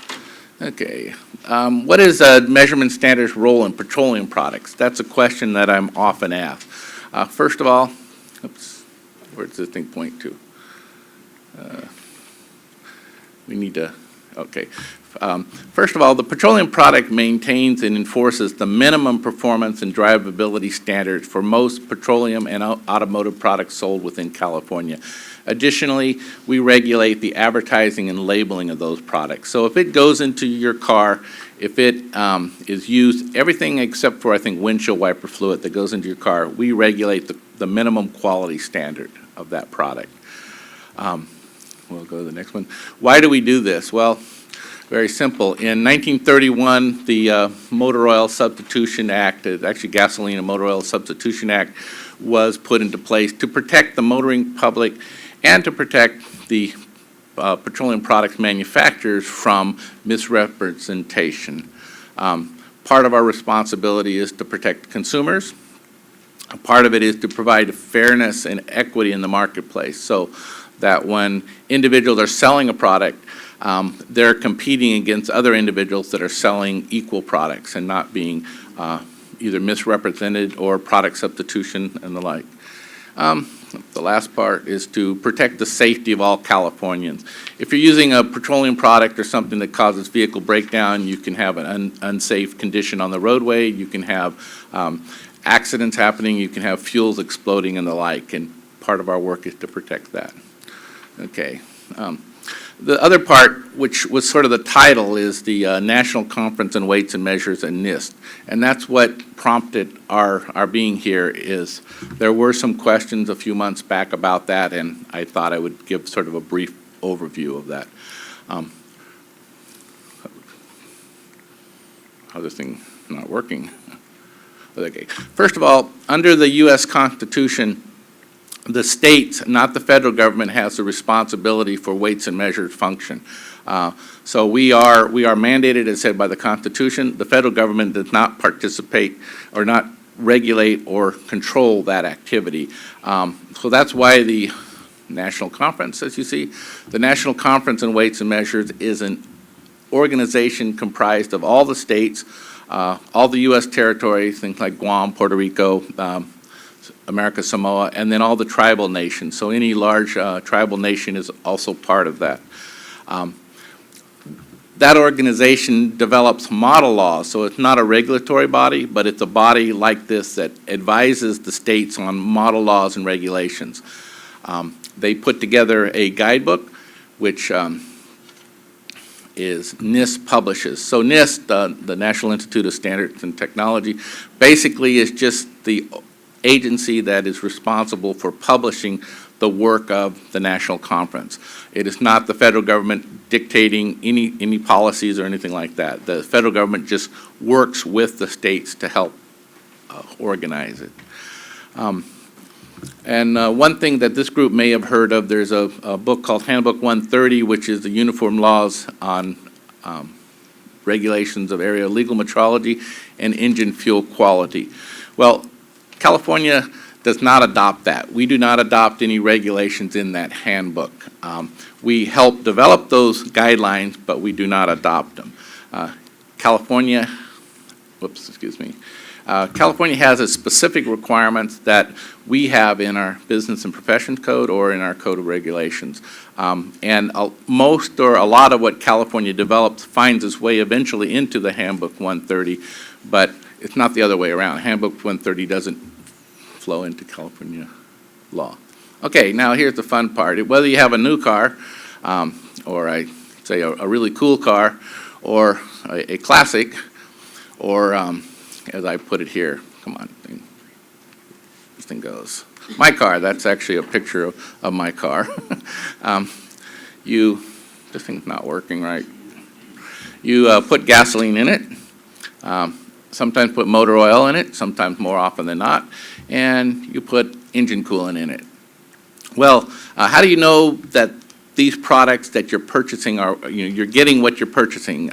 Okay, what is a measurement standards role in petroleum products? That's a question that I'm often asked. First of all, oops, where's this thing point to? We need to, okay. First of all, the petroleum product maintains and enforces the minimum performance and drivability standards for most petroleum and automotive products sold within California. Additionally, we regulate the advertising and labeling of those products. So if it goes into your car, if it is used, everything except for, I think, windshield wiper fluid that goes into your car, we regulate the minimum quality standard of that product. We'll go to the next one. Why do we do this? Well, very simple. In 1931, the Motor Oil Substitution Act, actually Gasoline and Motor Oil Substitution Act, was put into place to protect the motoring public and to protect the petroleum products manufacturers from misrepresentation. Part of our responsibility is to protect consumers. A part of it is to provide fairness and equity in the marketplace, so that when individuals are selling a product, they're competing against other individuals that are selling equal products and not being either misrepresented or product substitution and the like. The last part is to protect the safety of all Californians. If you're using a petroleum product or something that causes vehicle breakdown, you can have an unsafe condition on the roadway, you can have accidents happening, you can have fuels exploding and the like, and part of our work is to protect that. Okay. The other part, which was sort of the title, is the National Conference on Weights and Measures and NIST. And that's what prompted our being here. Is there were some questions a few months back about that, and I thought I would give sort of a brief overview of that. How this thing not working? Okay. First of all, under the U.S. Constitution, the states, not the federal government, has the responsibility for weights and measures function. So we are mandated, as said by the Constitution. The federal government does not participate or not regulate or control that activity. So that's why the National Conference, as you see, the National Conference on Weights and Measures is an organization comprised of all the states, all the U.S. territories, things like Guam, Puerto Rico, America, Samoa, and then all the tribal nations. So any large tribal nation is also part of that. That organization develops model laws, so it's not a regulatory body, but it's a body like this that advises the states on model laws and regulations. They put together a guidebook, which is NIST publishes. So NIST, the National Institute of Standards and Technology, basically is just the agency that is responsible for publishing the work of the National Conference. It is not the federal government dictating any policies or anything like that. The federal government just works with the states to help organize it. And one thing that this group may have heard of, there's a book called Handbook 130, which is the Uniform Laws on Regulations of Area Legal Metrology and Engine Fuel Quality. Well, California does not adopt that. We do not adopt any regulations in that handbook. We help develop those guidelines, but we do not adopt them. California has a specific requirements that we have in our Business and Professions Code or in our Code of Regulations. And most or a lot of what California develops finds its way eventually into the Handbook 130, but it's not the other way around. Handbook 130 doesn't flow into California law. Okay, now here's the fun part. Whether you have a new car, or I say a really cool car, or a classic, or as I put it here, come on, this thing goes. My car, that's actually a picture of my car. This thing's not working right. You put gasoline in it, sometimes put motor oil in it, sometimes more often than not, and you put engine coolant in it. Well, how do you know that these products that you're purchasing are, you're getting what you're purchasing?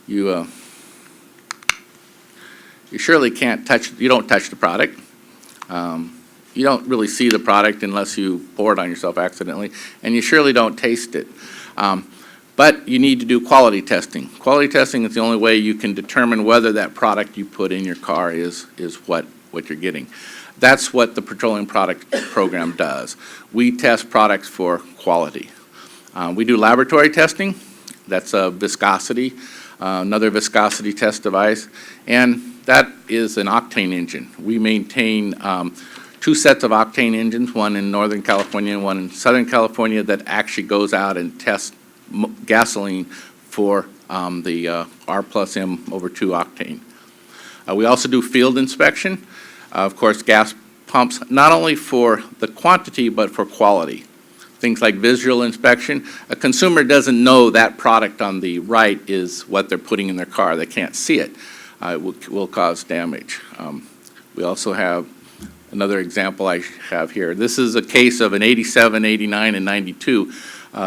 You surely can't touch, you don't touch the product. You don't really see the product unless you pour it on yourself accidentally, and you surely don't taste it. But you need to do quality testing. Quality testing is the only way you can determine whether that product you put in your car is what you're getting. That's what the Petroleum Product Program does. We test products for quality. We do laboratory testing. That's a viscosity, another viscosity test device, and that is an octane engine. We maintain 2 sets of octane engines, one in Northern California and one in Southern California, that actually goes out and tests gasoline for the R plus M over 2 octane. We also do field inspection. Of course, gas pumps, not only for the quantity, but for quality. Things like visual inspection. A consumer doesn't know that product on the right is what they're putting in their car. They can't see it. It will cause damage. We also have another example I have here. This is a case of an 87, 89, and 92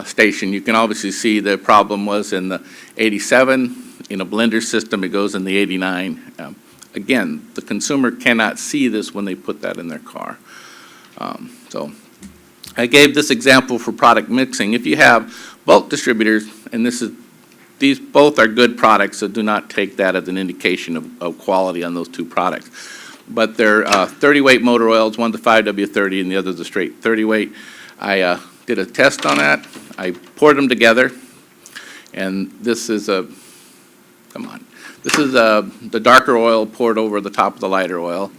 station. You can obviously see the problem was in the 87. In a blender system, it goes in the 89. Again, the consumer cannot see this when they put that in their car. So I gave this example for product mixing. If you have bulk distributors, and these both are good products, so do not take that as an indication of quality on those 2 products. But they're 30-weight motor oils, one's a 5W30 and the other's a straight 30-weight. I did a test on that. I poured them together, and this is this is the darker oil poured over the top of the lighter oil.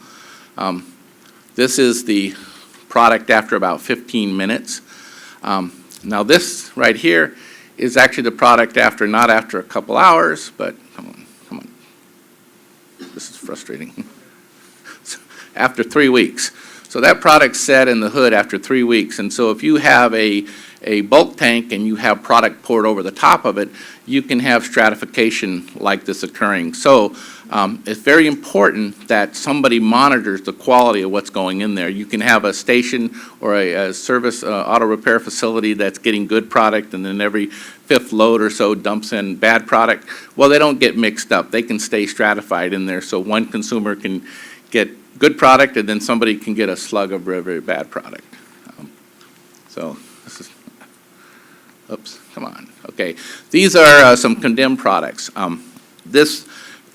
This is the product after about 15 minutes. Now this right here is actually the product after, not after a couple hours, but come on. This is frustrating. After 3 weeks. So that product's set in the hood after 3 weeks. And so if you have a bulk tank and you have product poured over the top of it, you can have stratification like this occurring. So it's very important that somebody monitors the quality of what's going in there. You can have a station or a service auto repair facility that's getting good product, and then every 5th load or so dumps in bad product. Well, they don't get mixed up. They can stay stratified in there, so one consumer can get good product, and then somebody can get a slug of very, very bad product. So this is, oops, come on. Okay, these are some condemned products. This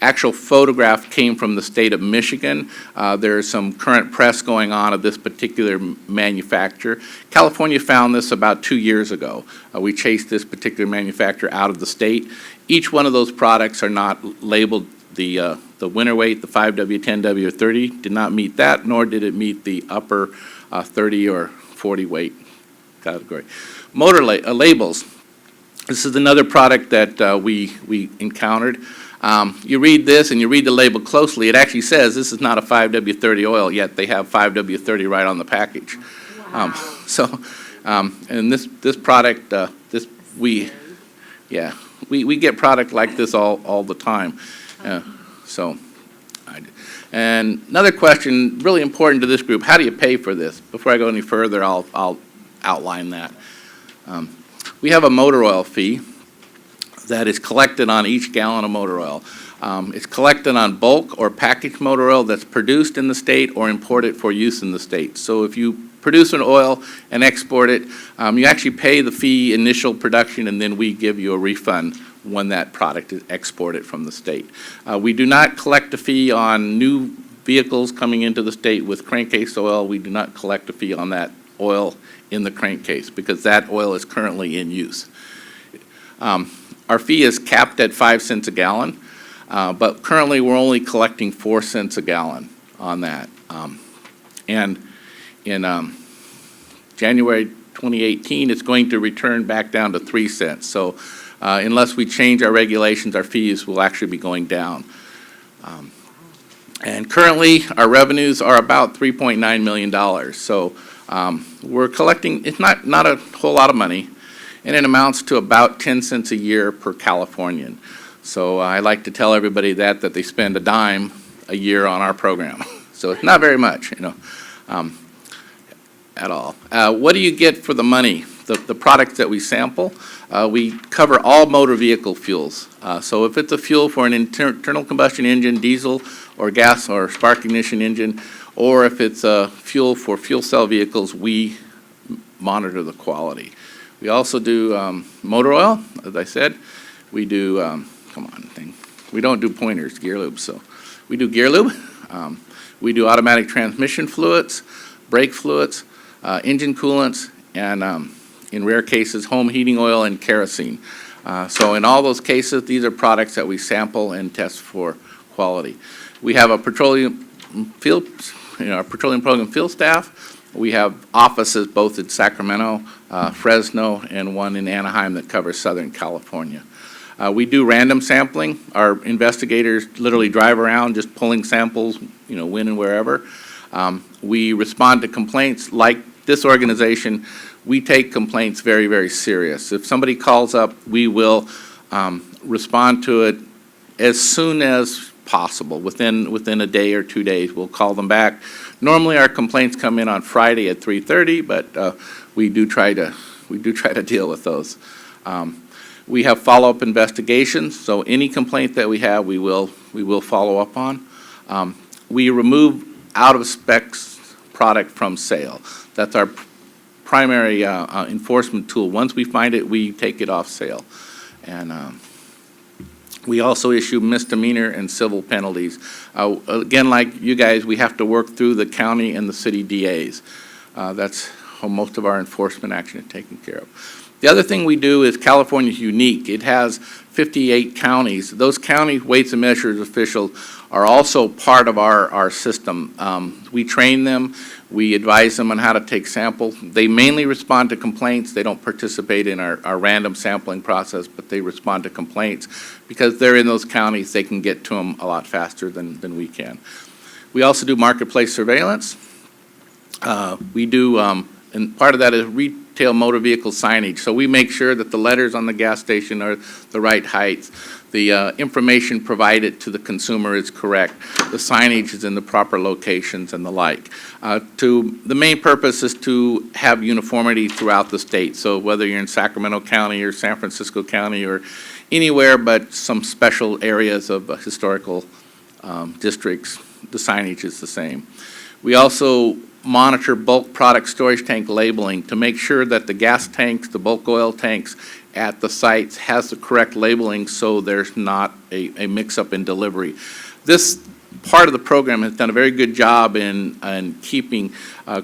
actual photograph came from the state of Michigan. There's some current press going on of this particular manufacturer. California found this about 2 years ago. We chased this particular manufacturer out of the state. Each one of those products are not labeled the winter weight, the 5W, 10W, or 30, did not meet that, nor did it meet the upper 30 or 40 weight category. Motor labels. This is another product that we encountered. You read this and you read the label closely, it actually says this is not a 5W30 oil, yet they have 5W30 right on the package. Wow. And this product, we get product like this all the time. And another question, really important to this group, how do you pay for this? Before I go any further, I'll outline that. We have a motor oil fee that is collected on each gallon of motor oil. It's collected on bulk or packaged motor oil that's produced in the state or imported for use in the state. So if you produce an oil and export it, you actually pay the fee initial production, and then we give you a refund when that product is exported from the state. We do not collect a fee on new vehicles coming into the state with crankcase oil. We do not collect a fee on that oil in the crankcase because that oil is currently in use. Our fee is capped at 5 cents a gallon, but currently we're only collecting 4 cents a gallon on that. And in January 2018, it's going to return back down to 3 cents. So unless we change our regulations, our fees will actually be going down. And currently, our revenues are about $3.9 million. So we're collecting, it's not a whole lot of money, and it amounts to about 10 cents a year per Californian. So I like to tell everybody that they spend a dime a year on our program. So it's not very much, at all. What do you get for the money? The products that we sample, we cover all motor vehicle fuels. So if it's a fuel for an internal combustion engine, diesel, or gas or spark ignition engine, or if it's a fuel for fuel cell vehicles, we monitor the quality. We also do motor oil, as I said. We do, we don't do pointers, gear lube, so we do gear lube. We do automatic transmission fluids, brake fluids, engine coolants, and in rare cases, home heating oil and kerosene. So in all those cases, these are products that we sample and test for quality. We have a petroleum field, our petroleum program field staff. We have offices both in Sacramento, Fresno, and one in Anaheim that covers Southern California. We do random sampling. Our investigators literally drive around just pulling samples, when and wherever. We respond to complaints like this organization. We take complaints very, very serious. If somebody calls up, we will respond to it as soon as possible. Within a day or 2 days, we'll call them back. Normally, our complaints come in on Friday at 3:30, but we do try to deal with those. We have follow-up investigations, so any complaint that we have, we will follow up on. We remove out-of-specs product from sale. That's our primary enforcement tool. Once we find it, we take it off sale. And we also issue misdemeanor and civil penalties. Again, like you guys, we have to work through the county and the city DAs. That's how most of our enforcement action is taken care of. The other thing we do is California's unique. It has 58 counties. Those county weights and measures officials are also part of our system. We train them. We advise them on how to take samples. They mainly respond to complaints. They don't participate in our random sampling process, but they respond to complaints. Because they're in those counties, they can get to them a lot faster than we can. We also do marketplace surveillance. We do, and part of that is retail motor vehicle signage. So we make sure that the letters on the gas station are the right height. The information provided to the consumer is correct. The signage is in the proper locations and the like. The main purpose is to have uniformity throughout the state. So whether you're in Sacramento County or San Francisco County or anywhere but some special areas of historical districts, the signage is the same. We also monitor bulk product storage tank labeling to make sure that the gas tanks, the bulk oil tanks at the sites has the correct labeling so there's not a mix-up in delivery. This part of the program has done a very good job in keeping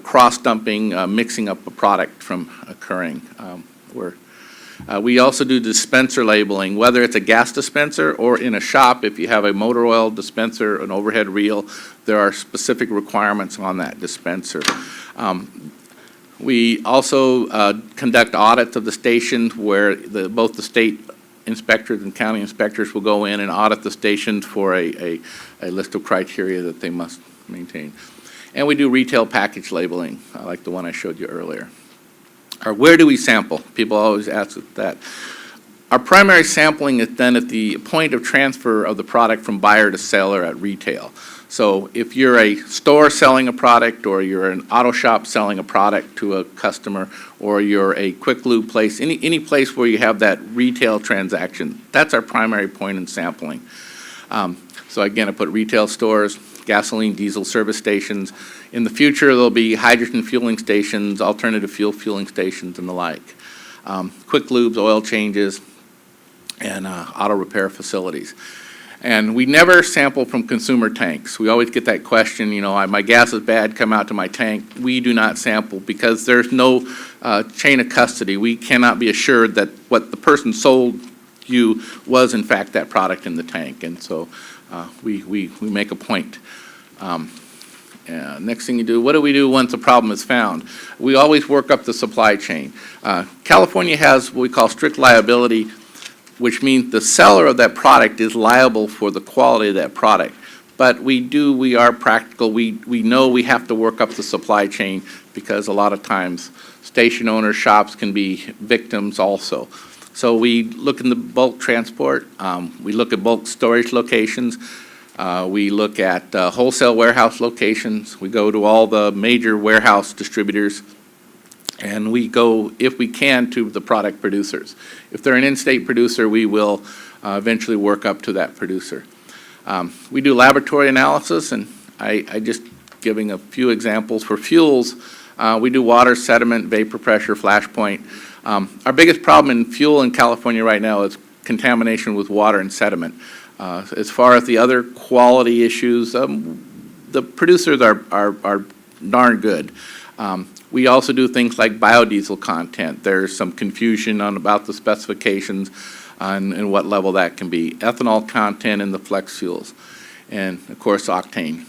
cross-dumping, mixing up a product from occurring. We also do dispenser labeling, whether it's a gas dispenser or in a shop. If you have a motor oil dispenser, an overhead reel, there are specific requirements on that dispenser. We also conduct audits of the stations where both the state inspectors and county inspectors will go in and audit the stations for a list of criteria that they must maintain. And we do retail package labeling, like the one I showed you earlier. Where do we sample? People always ask that. Our primary sampling is done at the point of transfer of the product from buyer to seller at retail. So if you're a store selling a product, or you're an auto shop selling a product to a customer, or you're a quick lube place, any place where you have that retail transaction, that's our primary point in sampling. So again, I put retail stores, gasoline, diesel service stations. In the future, there'll be hydrogen fueling stations, alternative fuel fueling stations, and the like. Quick lubes, oil changes, and auto repair facilities. And we never sample from consumer tanks. We always get that question, my gas is bad, come out to my tank. We do not sample because there's no chain of custody. We cannot be assured that what the person sold you was in fact that product in the tank. And so we make a point. Next thing you do, what do we do once a problem is found? We always work up the supply chain. California has what we call strict liability, which means the seller of that product is liable for the quality of that product. But we are practical. We know we have to work up the supply chain because a lot of times station owners, shops can be victims also. So we look in the bulk transport, we look at bulk storage locations, we look at wholesale warehouse locations, we go to all the major warehouse distributors, and we go, if we can, to the product producers. If they're an in-state producer, we will eventually work up to that producer. We do laboratory analysis, and I just giving a few examples. For fuels, we do water, sediment, vapor pressure, flash point. Our biggest problem in fuel in California right now is contamination with water and sediment. As far as the other quality issues, the producers are darn good. We also do things like biodiesel content. There's some confusion about the specifications and what level that can be. Ethanol content in the flex fuels, and of course octane.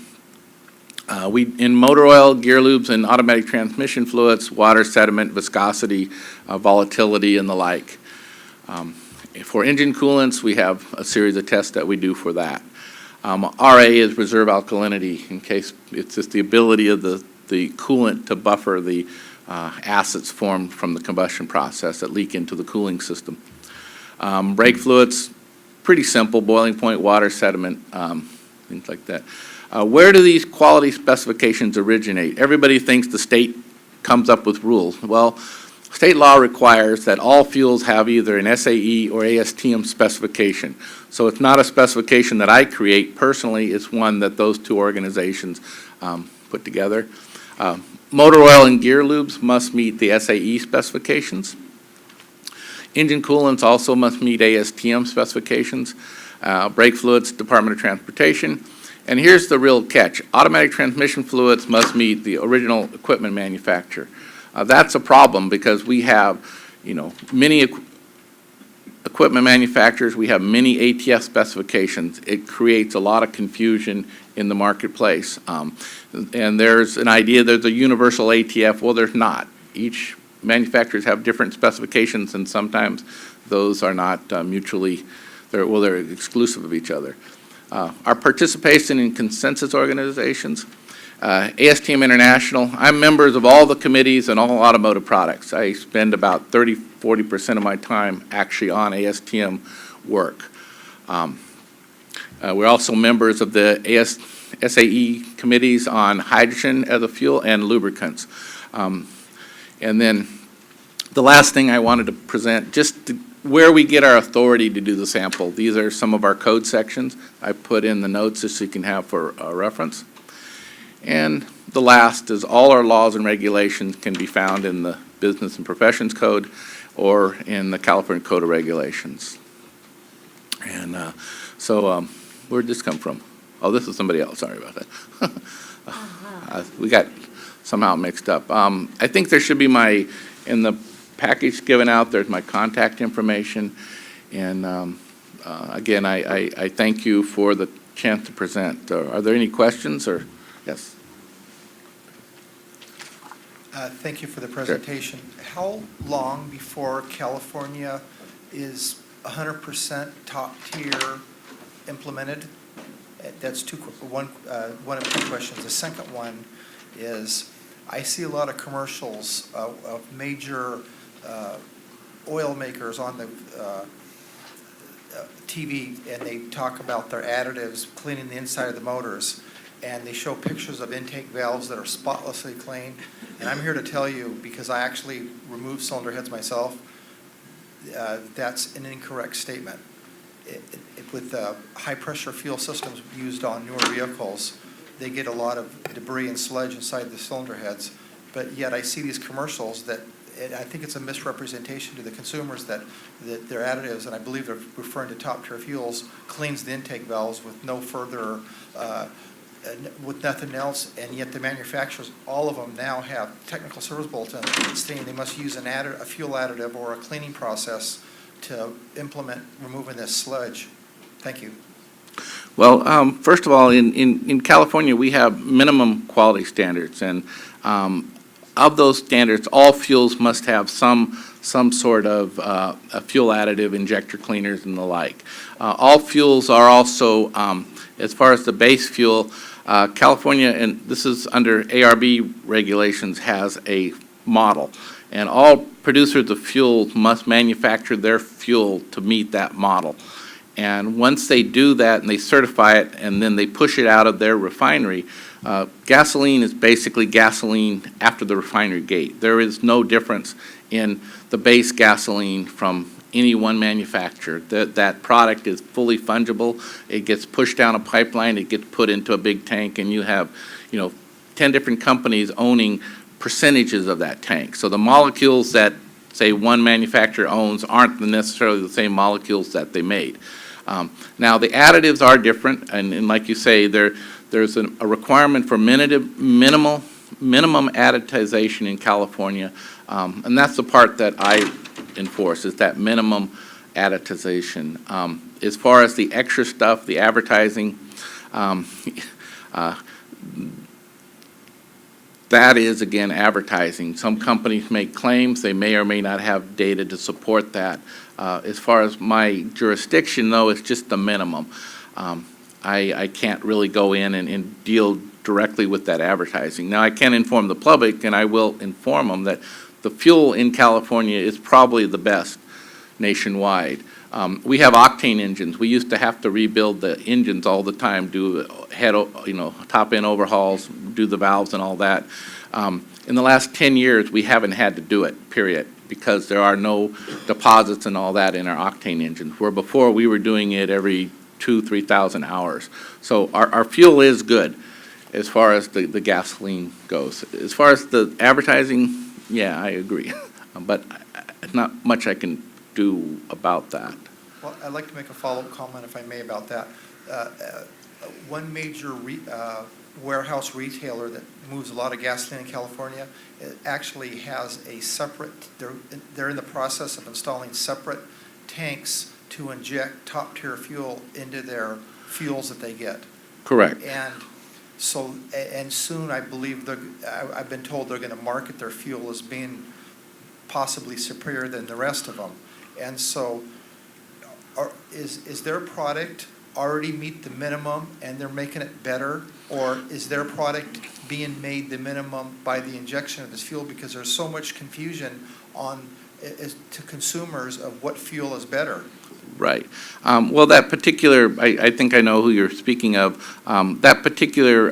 In motor oil, gear lubes, and automatic transmission fluids, water, sediment, viscosity, volatility, and the like. For engine coolants, we have a series of tests that we do for that. RA is reserve alkalinity, in case it's just the ability of the coolant to buffer the acids formed from the combustion process that leak into the cooling system. Brake fluids, pretty simple, boiling point, water, sediment, things like that. Where do these quality specifications originate? Everybody thinks the state comes up with rules. Well, state law requires that all fuels have either an SAE or ASTM specification. So it's not a specification that I create personally, it's one that those two organizations put together. Motor oil and gear lubes must meet the SAE specifications. Engine coolants also must meet ASTM specifications. Brake fluids, Department of Transportation. And here's the real catch. Automatic transmission fluids must meet the original equipment manufacturer. That's a problem because we have, many equipment manufacturers, we have many ATF specifications. It creates a lot of confusion in the marketplace. And there's an idea there's a universal ATF. Well, there's not. Each manufacturers have different specifications, and sometimes those are not mutually, they're exclusive of each other. Our participation in consensus organizations, ASTM International, I'm members of all the committees and all automotive products. I spend about 40% of my time actually on ASTM work. We're also members of the SAE committees on hydrogen as a fuel and lubricants. And then the last thing I wanted to present, just where we get our authority to do the sample. These are some of our code sections I put in the notes just so you can have for reference. And the last is all our laws and regulations can be found in the Business and Professions Code or in the California Code of Regulations. And where'd this come from? Oh, this is somebody else. Sorry about that. We got somehow mixed up. I think there should be in the package given out, there's my contact information. And again, I thank you for the chance to present. Are there any questions or, yes? Thank you for the presentation. How long before California is 100% top tier implemented? That's one of two questions. The second one is, I see a lot of commercials of major oil makers on the TV, and they talk about their additives cleaning the inside of the motors, and they show pictures of intake valves that are spotlessly clean. And I'm here to tell you, because I actually remove cylinder heads myself, that's an incorrect statement. With the high-pressure fuel systems used on newer vehicles, they get a lot of debris and sludge inside the cylinder heads. But yet I see these commercials that, and I think it's a misrepresentation to the consumers that their additives, and I believe they're referring to top-tier fuels, cleans the intake valves with no further, with nothing else, and yet the manufacturers, all of them now have technical service bulletins stating they must use a fuel additive or a cleaning process to implement removing this sludge. Thank you. Well, first of all, in California, we have minimum quality standards, and of those standards, all fuels must have some sort of a fuel additive, injector cleaners, and the like. All fuels are also As far as the base fuel, California, and this is under ARB regulations, has a model. And all producers of fuel must manufacture their fuel to meet that model. And once they do that and they certify it and then they push it out of their refinery, gasoline is basically gasoline after the refinery gate. There is no difference in the base gasoline from any one manufacturer. That product is fully fungible. It gets pushed down a pipeline, it gets put into a big tank, and you have, 10 different companies owning percentages of that tank. So the molecules that, say, one manufacturer owns aren't necessarily the same molecules that they made. Now, the additives are different, and like you say, there's a requirement for minimum additization in California, and that's the part that I enforce, is that minimum additization. As far as the extra stuff, the advertising, that is, again, advertising. Some companies make claims. They may or may not have data to support that. As far as my jurisdiction, though, it's just the minimum. I can't really go in and deal directly with that advertising. Now, I can inform the public, and I will inform them that the fuel in California is probably the best nationwide. We have octane engines. We used to have to rebuild the engines all the time, do top-end overhauls, do the valves and all that. In the last 10 years, we haven't had to do it, period, because there are no deposits and all that in our octane engines, where before we were doing it every 2,000-3,000 hours. So our fuel is good as far as the gasoline goes. As far as the advertising, yeah, I agree, but not much I can do about that. Well, I'd like to make a follow-up comment, if I may, about that. One major warehouse retailer that moves a lot of gasoline in California, it actually has a separate, they're in the process of installing separate tanks to inject top-tier fuel into their fuels that they get. Correct. And so, and soon, I believe, I've been told they're going to market their fuel as being possibly superior than the rest of them. And so, is their product already meet the minimum and they're making it better? Or is their product being made the minimum by the injection of this fuel? Because there's so much confusion to consumers of what fuel is better. Right. Well, that particular, I think I know who you're speaking of. That particular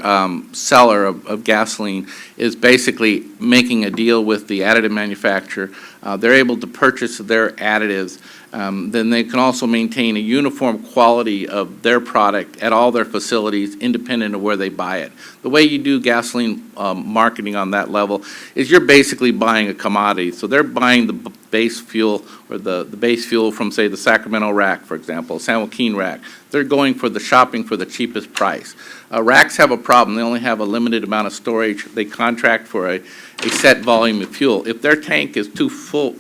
seller of gasoline is basically making a deal with the additive manufacturer. They're able to purchase their additives. Then they can also maintain a uniform quality of their product at all their facilities, independent of where they buy it. The way you do gasoline marketing on that level is you're basically buying a commodity. So they're buying the base fuel, or the base fuel from, say, the Sacramento rack, for example, San Joaquin rack. They're going for the shopping for the cheapest price. Racks have a problem. They only have a limited amount of storage. They contract for a set volume of fuel. If their tank is too full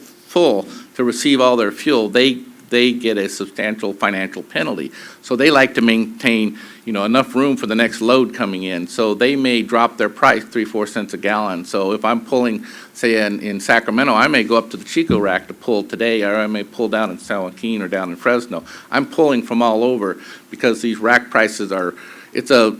to receive all their fuel, they get a substantial financial penalty. So they like to maintain, enough room for the next load coming in. So they may drop their price 3-4 cents a gallon. So if I'm pulling, say, in Sacramento, I may go up to the Chico rack to pull today, or I may pull down in San Joaquin or down in Fresno. I'm pulling from all over because these rack prices are, it's a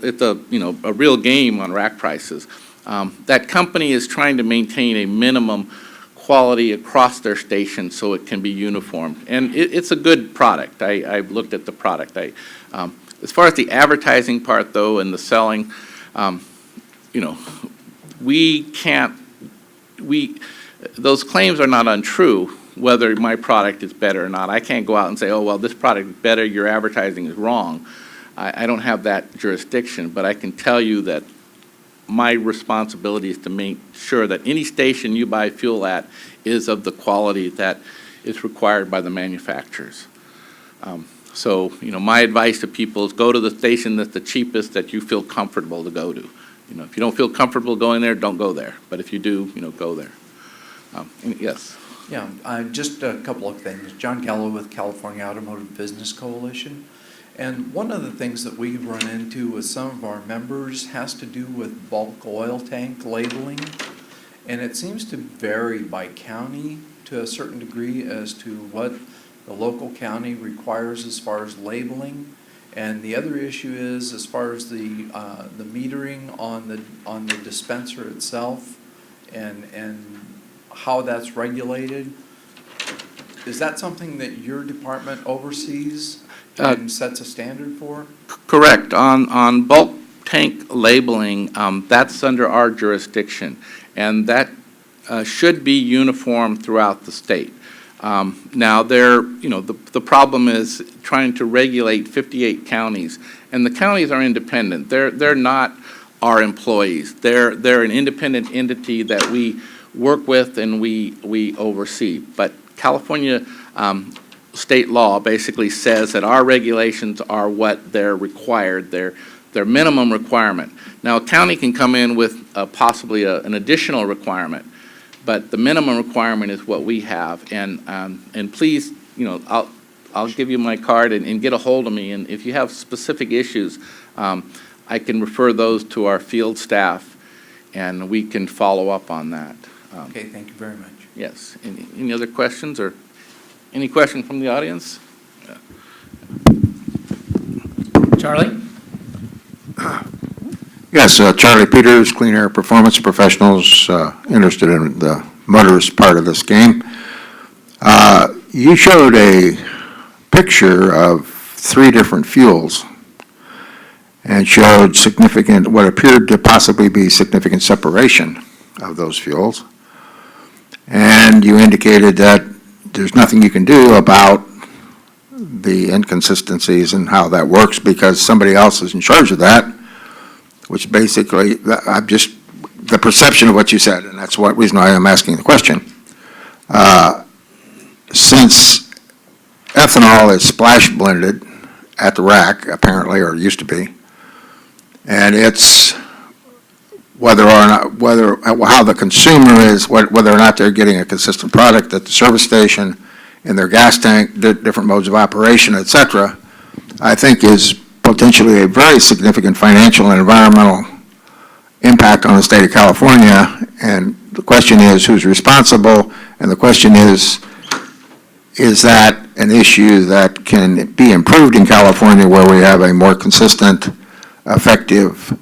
real game on rack prices. That company is trying to maintain a minimum quality across their station so it can be uniform. And it's a good product. I've looked at the product. As far as the advertising part, though, and the selling, those claims are not untrue, whether my product is better or not. I can't go out and say, oh, well, this product is better, your advertising is wrong. I don't have that jurisdiction, but I can tell you that my responsibility is to make sure that any station you buy fuel at is of the quality that is required by the manufacturers. So, my advice to people is go to the station that's the cheapest that you feel comfortable to go to. If you don't feel comfortable going there, don't go there. But if you do, go there. Yes. Yeah, just a couple of things. John Gallo with California Automotive Business Coalition. And one of the things that we run into with some of our members has to do with bulk oil tank labeling. And it seems to vary by county to a certain degree as to what the local county requires as far as labeling. And the other issue is, as far as the metering on the dispenser itself and how that's regulated, is that something that your department oversees and sets a standard for? Correct. On bulk tank labeling, that's under our jurisdiction, and that should be uniform throughout the state. Now, the problem is trying to regulate 58 counties, and the counties are independent. They're not our employees. They're an independent entity that we work with and we oversee. But California state law basically says that our regulations are what they're required, their minimum requirement. Now, a county can come in with possibly an additional requirement, but the minimum requirement is what we have. And please, I'll give you my card and get a hold of me. And if you have specific issues, I can refer those to our field staff, and we can follow up on that. Okay, thank you very much. Yes. Any other questions, or any question from the audience? Charlie? Yes, Charlie Peters, Clean Air Performance Professionals, interested in the motorist part of this game. You showed a picture of 3 different fuels and showed what appeared to possibly be significant separation of those fuels. And you indicated that there's nothing you can do about the inconsistencies and how that works because somebody else is in charge of that, which basically, the perception of what you said, and that's what reason I am asking the question. Since ethanol is splash blended at the rack, apparently, or used to be, and it's how the consumer is, whether or not they're getting a consistent product at the service station, in their gas tank, different modes of operation, et cetera, I think is potentially a very significant financial and environmental impact on the state of California. And the question is, who's responsible? And the question is that an issue that can be improved in California where we have a more consistent, effective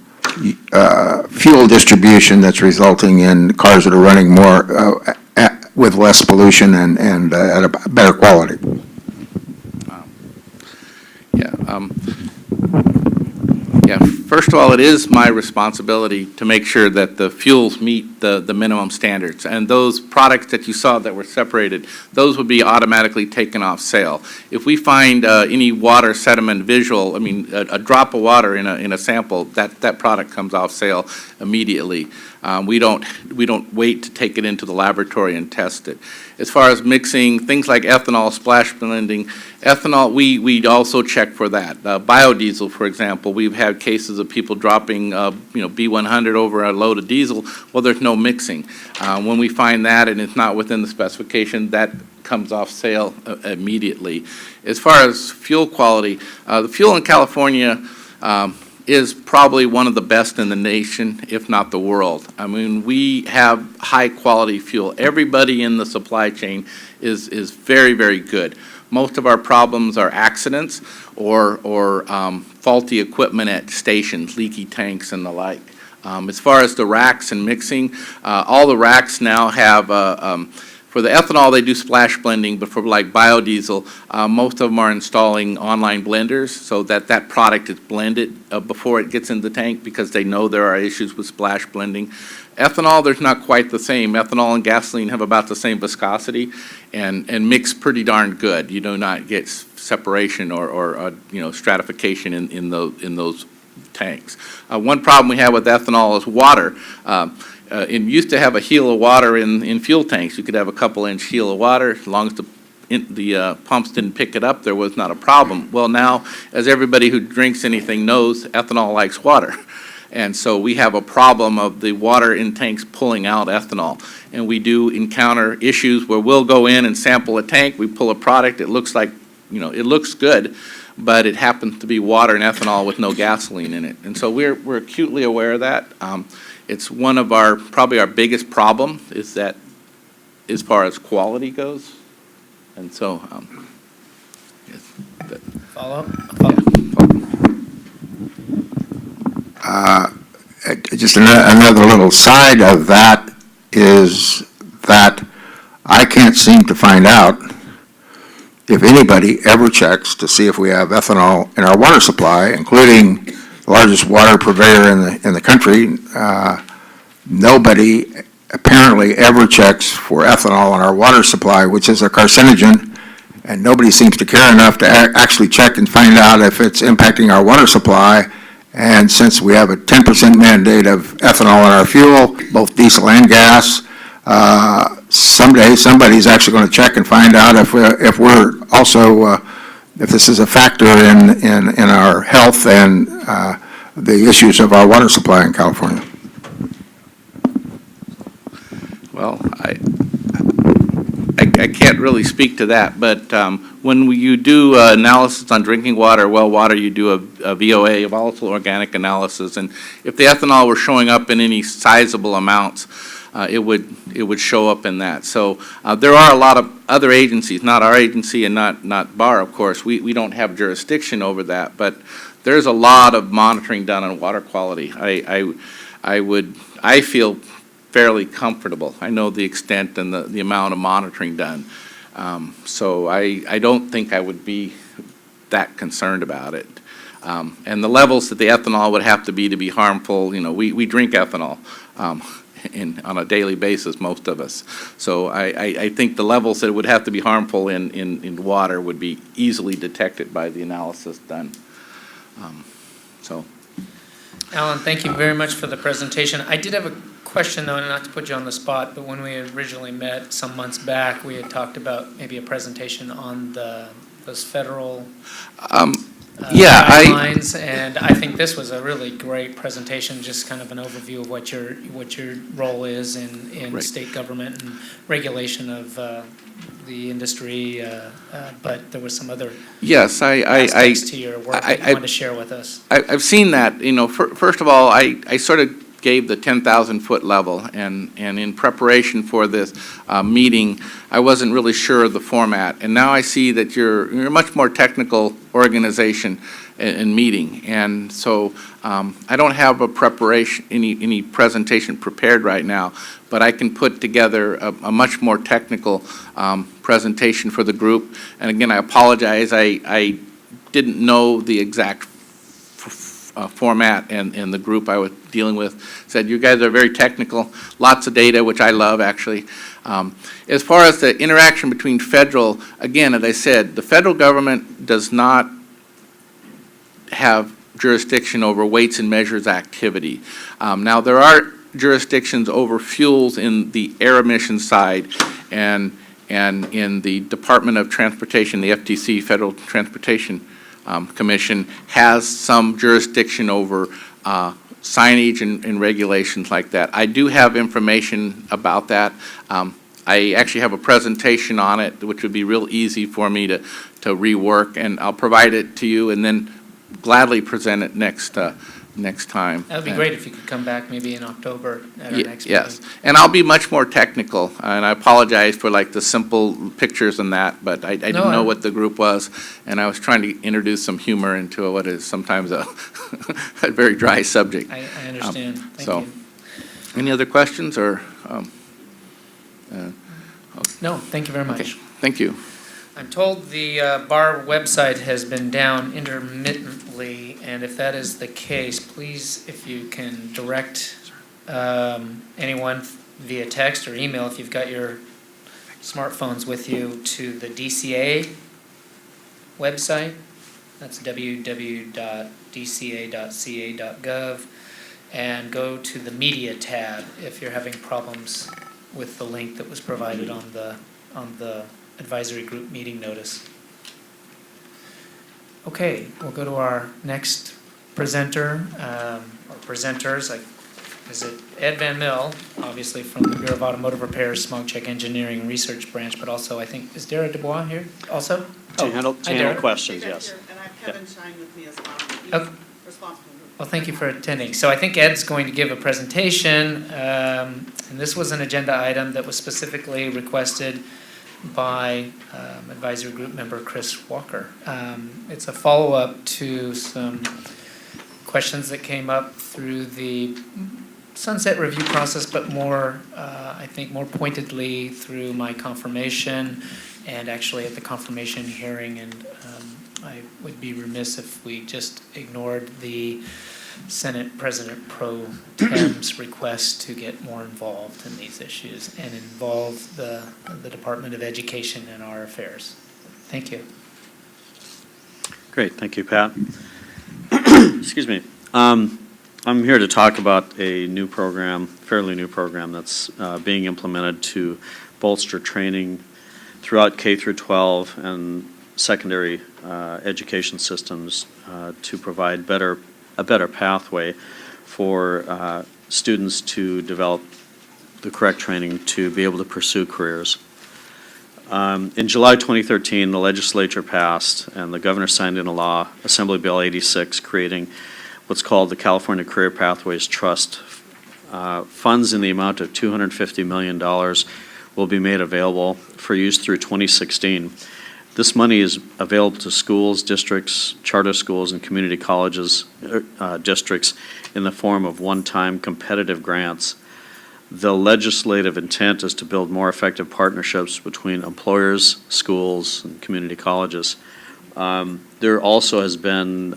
fuel distribution that's resulting in cars that are running more with less pollution and at a better quality? First of all, it is my responsibility to make sure that the fuels meet the minimum standards. And those products that you saw that were separated, those would be automatically taken off sale. If we find any water sediment visual, a drop of water in a sample, that product comes off sale immediately. We don't wait to take it into the laboratory and test it. As far as mixing things like ethanol, splash blending, ethanol, we also check for that. Biodiesel, for example, we've had cases of people dropping, B100 over a load of diesel. Well, there's no mixing. When we find that and it's not within the specification, that comes off sale immediately. As far as fuel quality, the fuel in California is probably one of the best in the nation, if not the world. We have high-quality fuel. Everybody in the supply chain is very, very good. Most of our problems are accidents or faulty equipment at stations, leaky tanks and the like. As far as the racks and mixing, all the racks now have for the ethanol, they do splash blending, but for like biodiesel, most of them are installing online blenders so that product is blended before it gets in the tank because they know there are issues with splash blending. Ethanol, there's not quite the same. Ethanol and gasoline have about the same viscosity and mix pretty darn good. You do not get separation or stratification in those tanks. One problem we have with ethanol is water. It used to have a heel of water in fuel tanks. You could have a couple-inch heel of water. As long as the pumps didn't pick it up, there was not a problem. Well, now, as everybody who drinks anything knows, ethanol likes water. And so we have a problem of the water in tanks pulling out ethanol. And we do encounter issues where we'll go in and sample a tank. We pull a product. It looks like, it looks good, but it happens to be water and ethanol with no gasoline in it. And so we're acutely aware of that. It's one of probably our biggest problem is that as far as quality goes. And so, Follow up? Just another little side of that is that I can't seem to find out if anybody ever checks to see if we have ethanol in our water supply, including the largest water purveyor in the country. Nobody apparently ever checks for ethanol in our water supply, which is a carcinogen, and nobody seems to care enough to actually check and find out if it's impacting our water supply. And since we have a 10% mandate of ethanol in our fuel, both diesel and gas, someday somebody's actually going to check and find out if we're also, if this is a factor in our health and the issues of our water supply in California. Well, I can't really speak to that, but when you do analysis on drinking water, well water, you do a VOA, a volatile organic analysis, and if the ethanol were showing up in any sizable amounts, it would show up in that. So there are a lot of other agencies, not our agency and not BAR, of course. We don't have jurisdiction over that, but there's a lot of monitoring done on water quality. I feel fairly comfortable. I know the extent and the amount of monitoring done. So I don't think I would be that concerned about it. And the levels that the ethanol would have to be harmful, you know, we drink ethanol on a daily basis, most of us. So I think the levels that it would have to be harmful in water would be easily detected by the analysis done. So. Alan, thank you very much for the presentation. I did have a question, though, and not to put you on the spot, but when we originally met some months back, we had talked about maybe a presentation on those federal guidelines, and I think this was a really great presentation, just kind of an overview of what your role is in Right. state government and regulation of the industry, but there were some other aspects to your work that you wanted to share with us. I've seen that. You know, first of all, I sort of gave the 10,000-foot level, and in preparation for this meeting, I wasn't really sure of the format. And now I see that you're a much more technical organization in meeting, and so I don't have a preparation, any presentation prepared right now, but I can put together a much more technical presentation for the group. And again, I apologize. I didn't know the exact format, and the group I was dealing with said, you guys are very technical, lots of data, which I love, actually. As far as the interaction between federal, again, as I said, the federal government does not have jurisdiction over weights and measures activity. Now, there are jurisdictions over fuels in the air emission side, and in the Department of Transportation, the FTC, Federal Transportation Commission, has some jurisdiction over signage and regulations like that. I do have information about that. I actually have a presentation on it, which would be real easy for me to rework, and I'll provide it to you and then gladly present it next time. That would be great if you could come back maybe in October at our next meeting. Yes, and I'll be much more technical, and I apologize for like the simple pictures and that, but I didn't know what the group was, and I was trying to introduce some humor into what is sometimes a very dry subject. I understand. Thank so, you. Any other questions or? No, thank you very much. Okay, thank you. I'm told the BAR website has been down intermittently, and if that is the case, please, if you can direct anyone via text or email, if you've got your smartphones with you, to the DCA website. That's www.dca.ca.gov, and go to the media tab if you're having problems with the link that was provided on the advisory group meeting notice. Okay, we'll go to our next presenter, or presenters. Is it Ed Van Mill, obviously from the Bureau of Automotive Repairs, Smog Check Engineering Research Branch, but also I think, is Dara Dubois here also? To handle questions, yes. And I have Kevin Shine with me as well. He's responsible. Well, thank you for attending. So I think Ed's going to give a presentation, and this was an agenda item that was specifically requested by advisory group member Chris Walker. It's a follow-up to some questions that came up through the sunset review process, but more, I think more pointedly through my confirmation and actually at the confirmation hearing. And I would be remiss if we just ignored the Senate President Pro Tem's request to get more involved in these issues and involve the Department of Education in our affairs. Thank you. Great, thank you, Pat. Excuse me. I'm here to talk about a new program, fairly new program that's being implemented to bolster training throughout K through 12 and secondary education systems to provide a better pathway for students to develop the correct training to be able to pursue careers. In July 2013, the legislature passed and the governor signed into law Assembly Bill 86, creating what's called the California Career Pathways Trust. Funds in the amount of $250 million will be made available for use through 2016. This money is available to schools, districts, charter schools, and community colleges, districts in the form of one-time competitive grants. The legislative intent is to build more effective partnerships between employers, schools, and community colleges. There also has been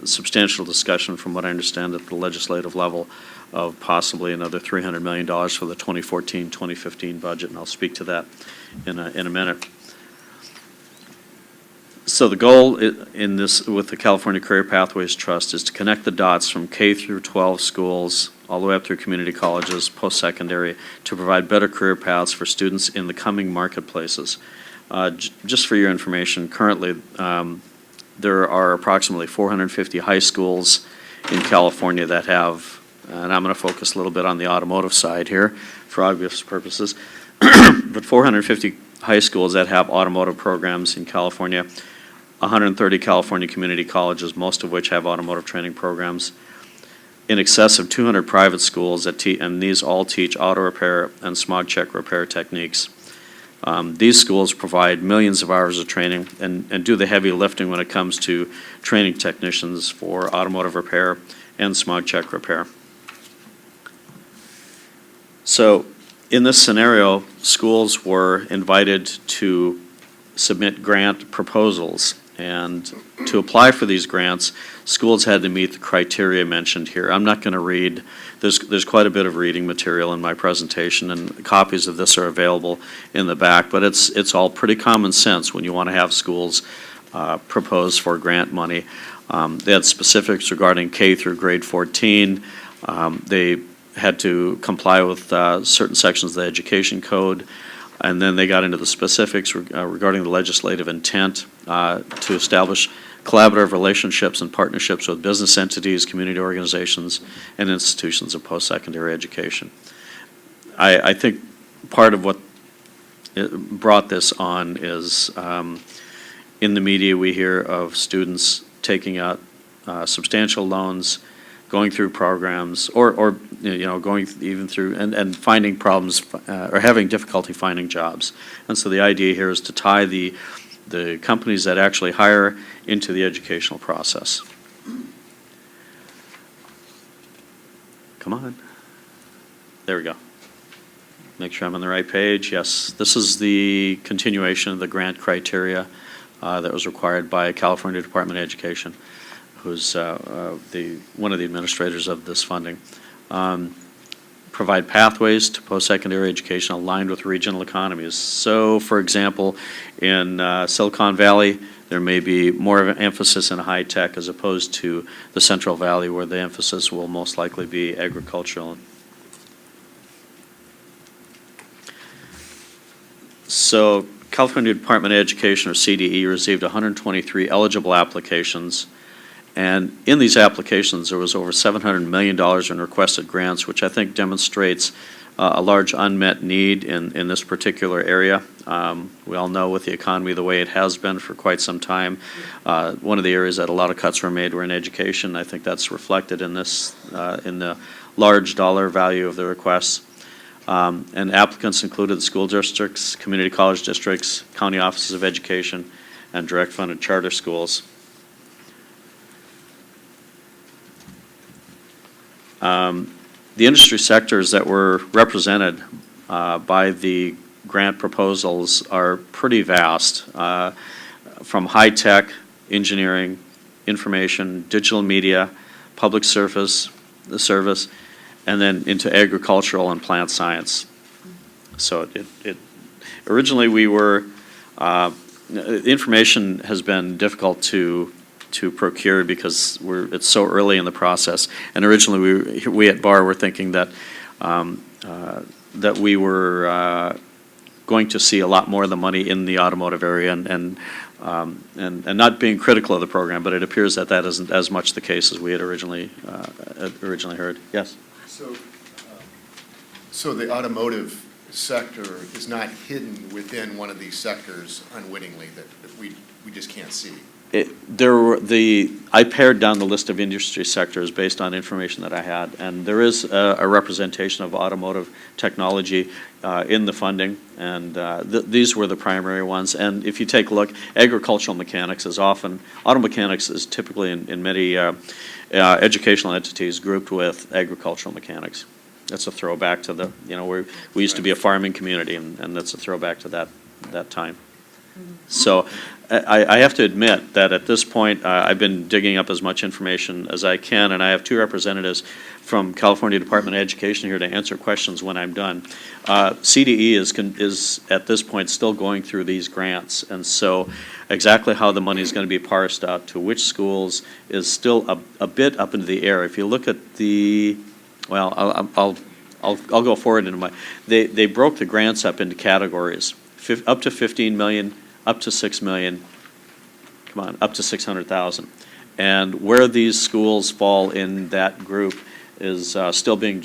substantial discussion, from what I understand, at the legislative level of possibly another $300 million for the 2014-2015 budget, and I'll speak to that in a minute. So the goal in this, with the California Career Pathways Trust, is to connect the dots from K through 12 schools all the way up through community colleges, post-secondary, to provide better career paths for students in the coming marketplaces. Just for your information, currently there are approximately 450 high schools in California that have, and I'm going to focus a little bit on the automotive side here for obvious purposes, but 450 high schools that have automotive programs in California, 130 California community colleges, most of which have automotive training programs, in excess of 200 private schools that and these all teach auto repair and smog check repair techniques. These schools provide millions of hours of training and do the heavy lifting when it comes to training technicians for automotive repair and smog check repair. So in this scenario, schools were invited to submit grant proposals, and to apply for these grants, schools had to meet the criteria mentioned here. I'm not going to read, there's quite a bit of reading material in my presentation, and copies of this are available in the back, but it's all pretty common sense when you want to have schools propose for grant money. They had specifics regarding K through grade 14. They had to comply with certain sections of the education code. And then they got into the specifics regarding the legislative intent to establish collaborative relationships and partnerships with business entities, community organizations, and institutions of post-secondary education. I think part of what brought this on is in the media we hear of students taking out substantial loans, going through programs, or going even through and finding problems or having difficulty finding jobs. And so the idea here is to tie the companies that actually hire into the educational process. Come on. There we go. Make sure I'm on the right page. Yes, this is the continuation of the grant criteria that was required by California Department of Education, who's one of the administrators of this funding. Provide pathways to post-secondary education aligned with regional economies. So, for example, in Silicon Valley, there may be more of an emphasis in high tech as opposed to the Central Valley, where the emphasis will most likely be agricultural. So, California Department of Education, or CDE, received 123 eligible applications. And in these applications, there was over $700 million in requested grants, which I think demonstrates a large unmet need in this particular area. We all know with the economy the way it has been for quite some time, one of the areas that a lot of cuts were made were in education. I think that's reflected in this, in the large dollar value of the requests. And applicants included the school districts, community college districts, county offices of education, and direct funded charter schools. The industry sectors that were represented by the grant proposals are pretty vast, from high-tech, engineering, information, digital media, public service, and then into agricultural and plant science. So originally we were, information has been difficult to procure because it's so early in the process. And originally we at BAR were thinking that that we were going to see a lot more of the money in the automotive area, and not being critical of the program, but it appears that that isn't as much the case as we had originally heard. Yes? So the automotive sector is not hidden within one of these sectors unwittingly that we just can't see? I pared down the list of industry sectors based on information that I had, and there is a representation of automotive technology in the funding, and these were the primary ones. And if you take a look, agricultural mechanics is often, auto mechanics is typically in many educational entities grouped with agricultural mechanics. That's a throwback to the, we used to be a farming community, and that's a throwback to that time. So I have to admit that at this point, I've been digging up as much information as I can, and I have two representatives from California Department of Education here to answer questions when I'm done. CDE is at this point still going through these grants, and so exactly how the money is going to be parsed out to which schools is still a bit up into the air. If you look at the, well, I'll go forward into my, they broke the grants up into categories, up to 15 million, up to 6 million, come on, up to 600,000. And where these schools fall in that group is still being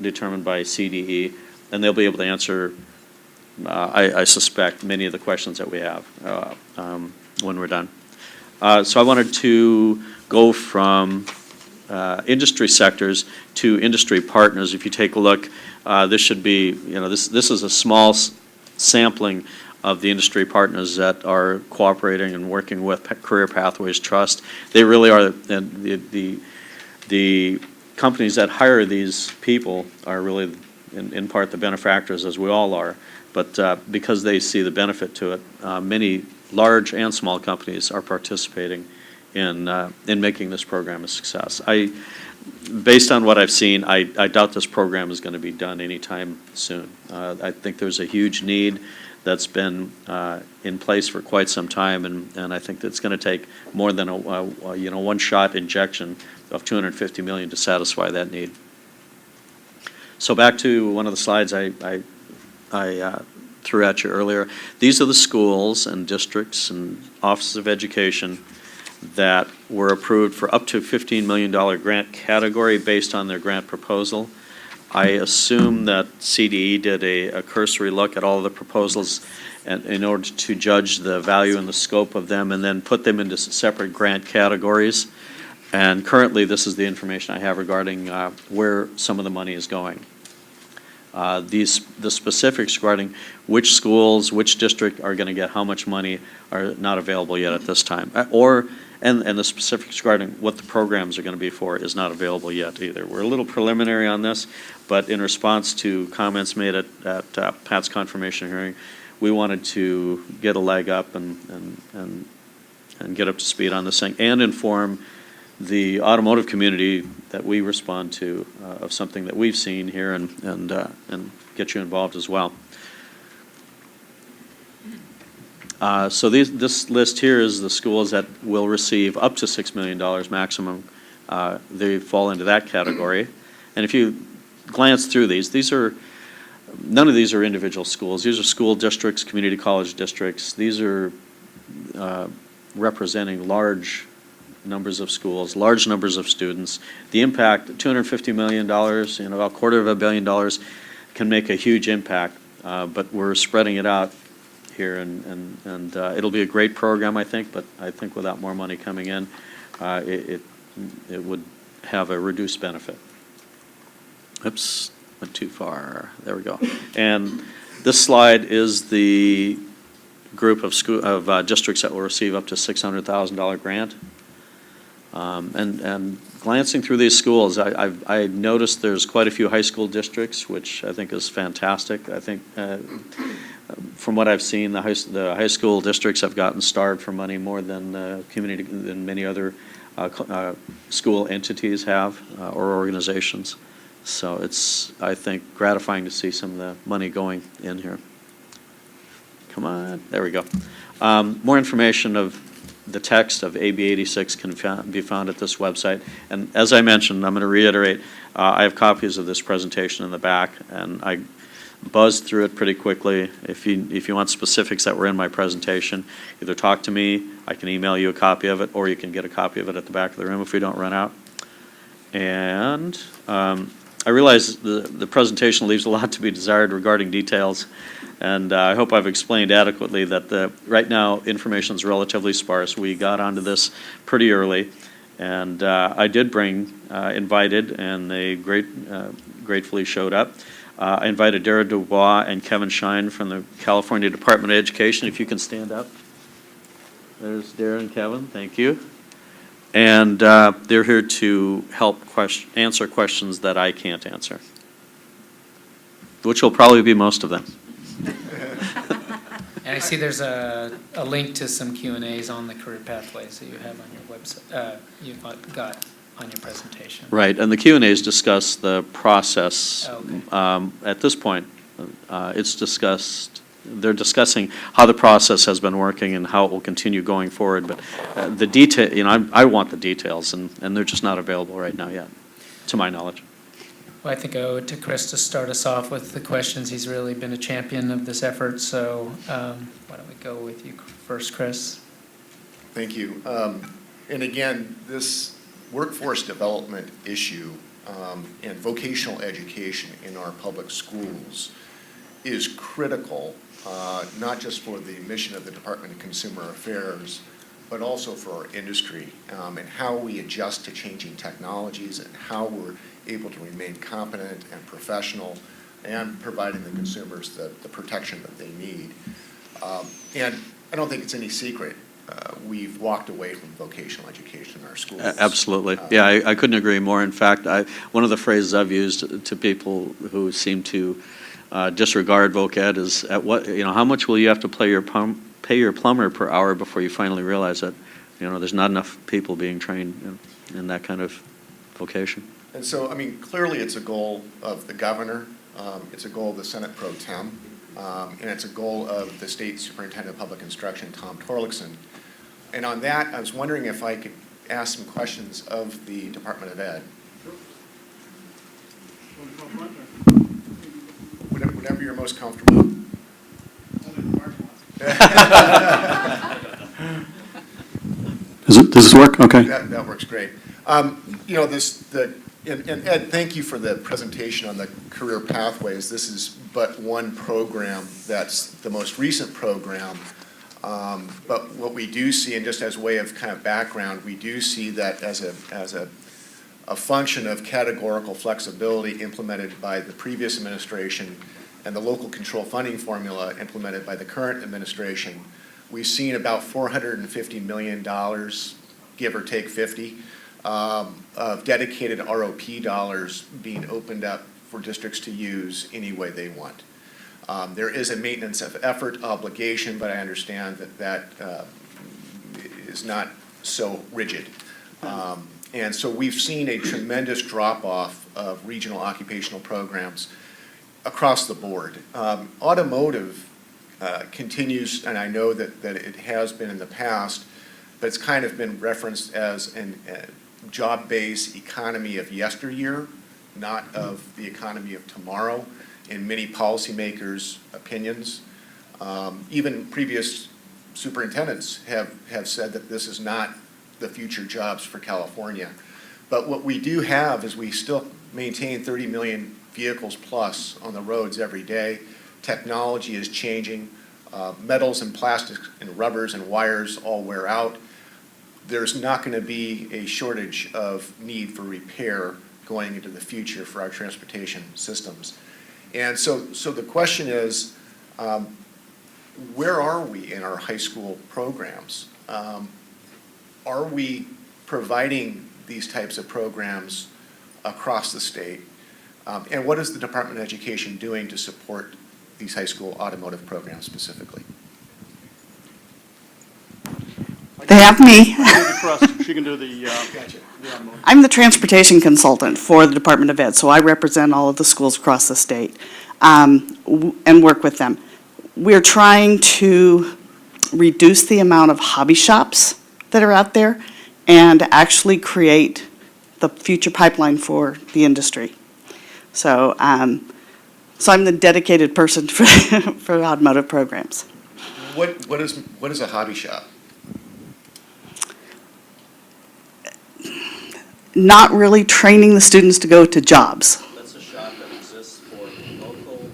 determined by CDE, and they'll be able to answer, I suspect, many of the questions that we have when we're done. So I wanted to go from industry sectors to industry partners. If you take a look, this should be, this is a small sampling of the industry partners that are cooperating and working with Career Pathways Trust. They really are, the companies that hire these people are really in part the benefactors, as we all are, but because they see the benefit to it, many large and small companies are participating in making this program a success. Based on what I've seen, I doubt this program is going to be done anytime soon. I think there's a huge need that's been in place for quite some time, and I think it's going to take more than a one-shot injection of $250 million to satisfy that need. So back to one of the slides I threw at you earlier. These are the schools and districts and offices of education that were approved for up to $15 million grant category based on their grant proposal. I assume that CDE did a cursory look at all of the proposals in order to judge the value and the scope of them, and then put them into separate grant categories. And currently, this is the information I have regarding where some of the money is going. The specifics regarding which schools, which district are going to get how much money are not available yet at this time. And the specifics regarding what the programs are going to be for is not available yet either. We're a little preliminary on this, but in response to comments made at Pat's confirmation hearing, we wanted to get a leg up and get up to speed on this thing and inform the automotive community that we respond to of something that we've seen here and get you involved as well. So this list here is the schools that will receive up to $6 million maximum. They fall into that category. And if you glance through these are, none of these are individual schools. These are school districts, community college districts. These are representing large numbers of schools, large numbers of students. The impact, $250 million, about $250 million can make a huge impact, but we're spreading it out here, and it'll be a great program, I think, but I think without more money coming in, it would have a reduced benefit. Oops, went too far. There we go. And this slide is the group of districts that will receive up to $600,000 grant. And glancing through these schools, I noticed there's quite a few high school districts, which I think is fantastic. I think from what I've seen, the high school districts have gotten starved for money more than than many other school entities have or organizations. So it's, I think, gratifying to see some of the money going in here. Come on, there we go. More information of the text of AB 86 can be found at this website. And as I mentioned, I'm going to reiterate, I have copies of this presentation in the back, and I buzzed through it pretty quickly. If you want specifics that were in my presentation, either talk to me, I can email you a copy of it, or you can get a copy of it at the back of the room if we don't run out. And I realize the presentation leaves a lot to be desired regarding details, and I hope I've explained adequately that right now information is relatively sparse. We got onto this pretty early, and I did bring invited, and they gratefully showed up. I invited Dara Dubois and Kevin Shine from the California Department of Education. If you can stand up. There's Dara and Kevin. Thank you. And they're here to help answer questions that I can't answer, which will probably be most of them. And I see there's a link to some Q&As on the career pathways that you have on your website, you've got on your presentation. Right, and the Q&As discuss the process. Okay. At this point, they're discussing how the process has been working and how it will continue going forward. But the detail, I want the details, and they're just not available right now yet, to my knowledge. Well, I think I owe it to Chris to start us off with the questions. He's really been a champion of this effort, so why don't we go with you first, Chris? Thank you. And again, this workforce development issue and vocational education in our public schools is critical, not just for the mission of the Department of Consumer Affairs, but also for our industry and how we adjust to changing technologies and how we're able to remain competent and professional and providing the consumers the protection that they need. And I don't think it's any secret. We've walked away from vocational education in our schools. Absolutely. Yeah, I couldn't agree more. In fact, one of the phrases I've used to people who seem to disregard voc ed is, how much will you have to pay your plumber per hour before you finally realize that, there's not enough people being trained in that kind of vocation. And so, clearly it's a goal of the governor, it's a goal of the Senate Pro Tem, and it's a goal of the State Superintendent of Public Instruction, Tom Torlakson. And on that, I was wondering if I could ask some questions of the Department of Ed. Whatever you're most comfortable. Does this work? Okay. That works great. And Ed, thank you for the presentation on the career pathways. This is but one program that's the most recent program. But what we do see, and just as a way of kind of background, we do see that as a function of categorical flexibility implemented by the previous administration and the local control funding formula implemented by the current administration, we've seen about $450 million, give or take 50, of dedicated ROP dollars being opened up for districts to use any way they want. There is a maintenance of effort obligation, but I understand that is not so rigid. And so we've seen a tremendous drop-off of regional occupational programs across the board. Automotive continues, and I know that it has been in the past, but it's kind of been referenced as a job-based economy of yesteryear, not of the economy of tomorrow, in many policymakers' opinions. Even previous superintendents have said that this is not the future jobs for California. But what we do have is we still maintain 30 million vehicles plus on the roads every day. Technology is changing. Metals and plastics and rubbers and wires all wear out. There's not going to be a shortage of need for repair going into the future for our transportation systems. And so the question is, where are we in our high school programs? Are we providing these types of programs across the state? And what is the Department of Education doing to support these high school automotive programs specifically? They have me. She can do the, Gotcha. I'm the transportation consultant for the Department of Ed, so I represent all of the schools across the state and work with them. We're trying to reduce the amount of hobby shops that are out there and actually create the future pipeline for the industry. So, so I'm the dedicated person for automotive programs. What is a hobby shop? Not really training the students to go to jobs. That's a shop that exists for local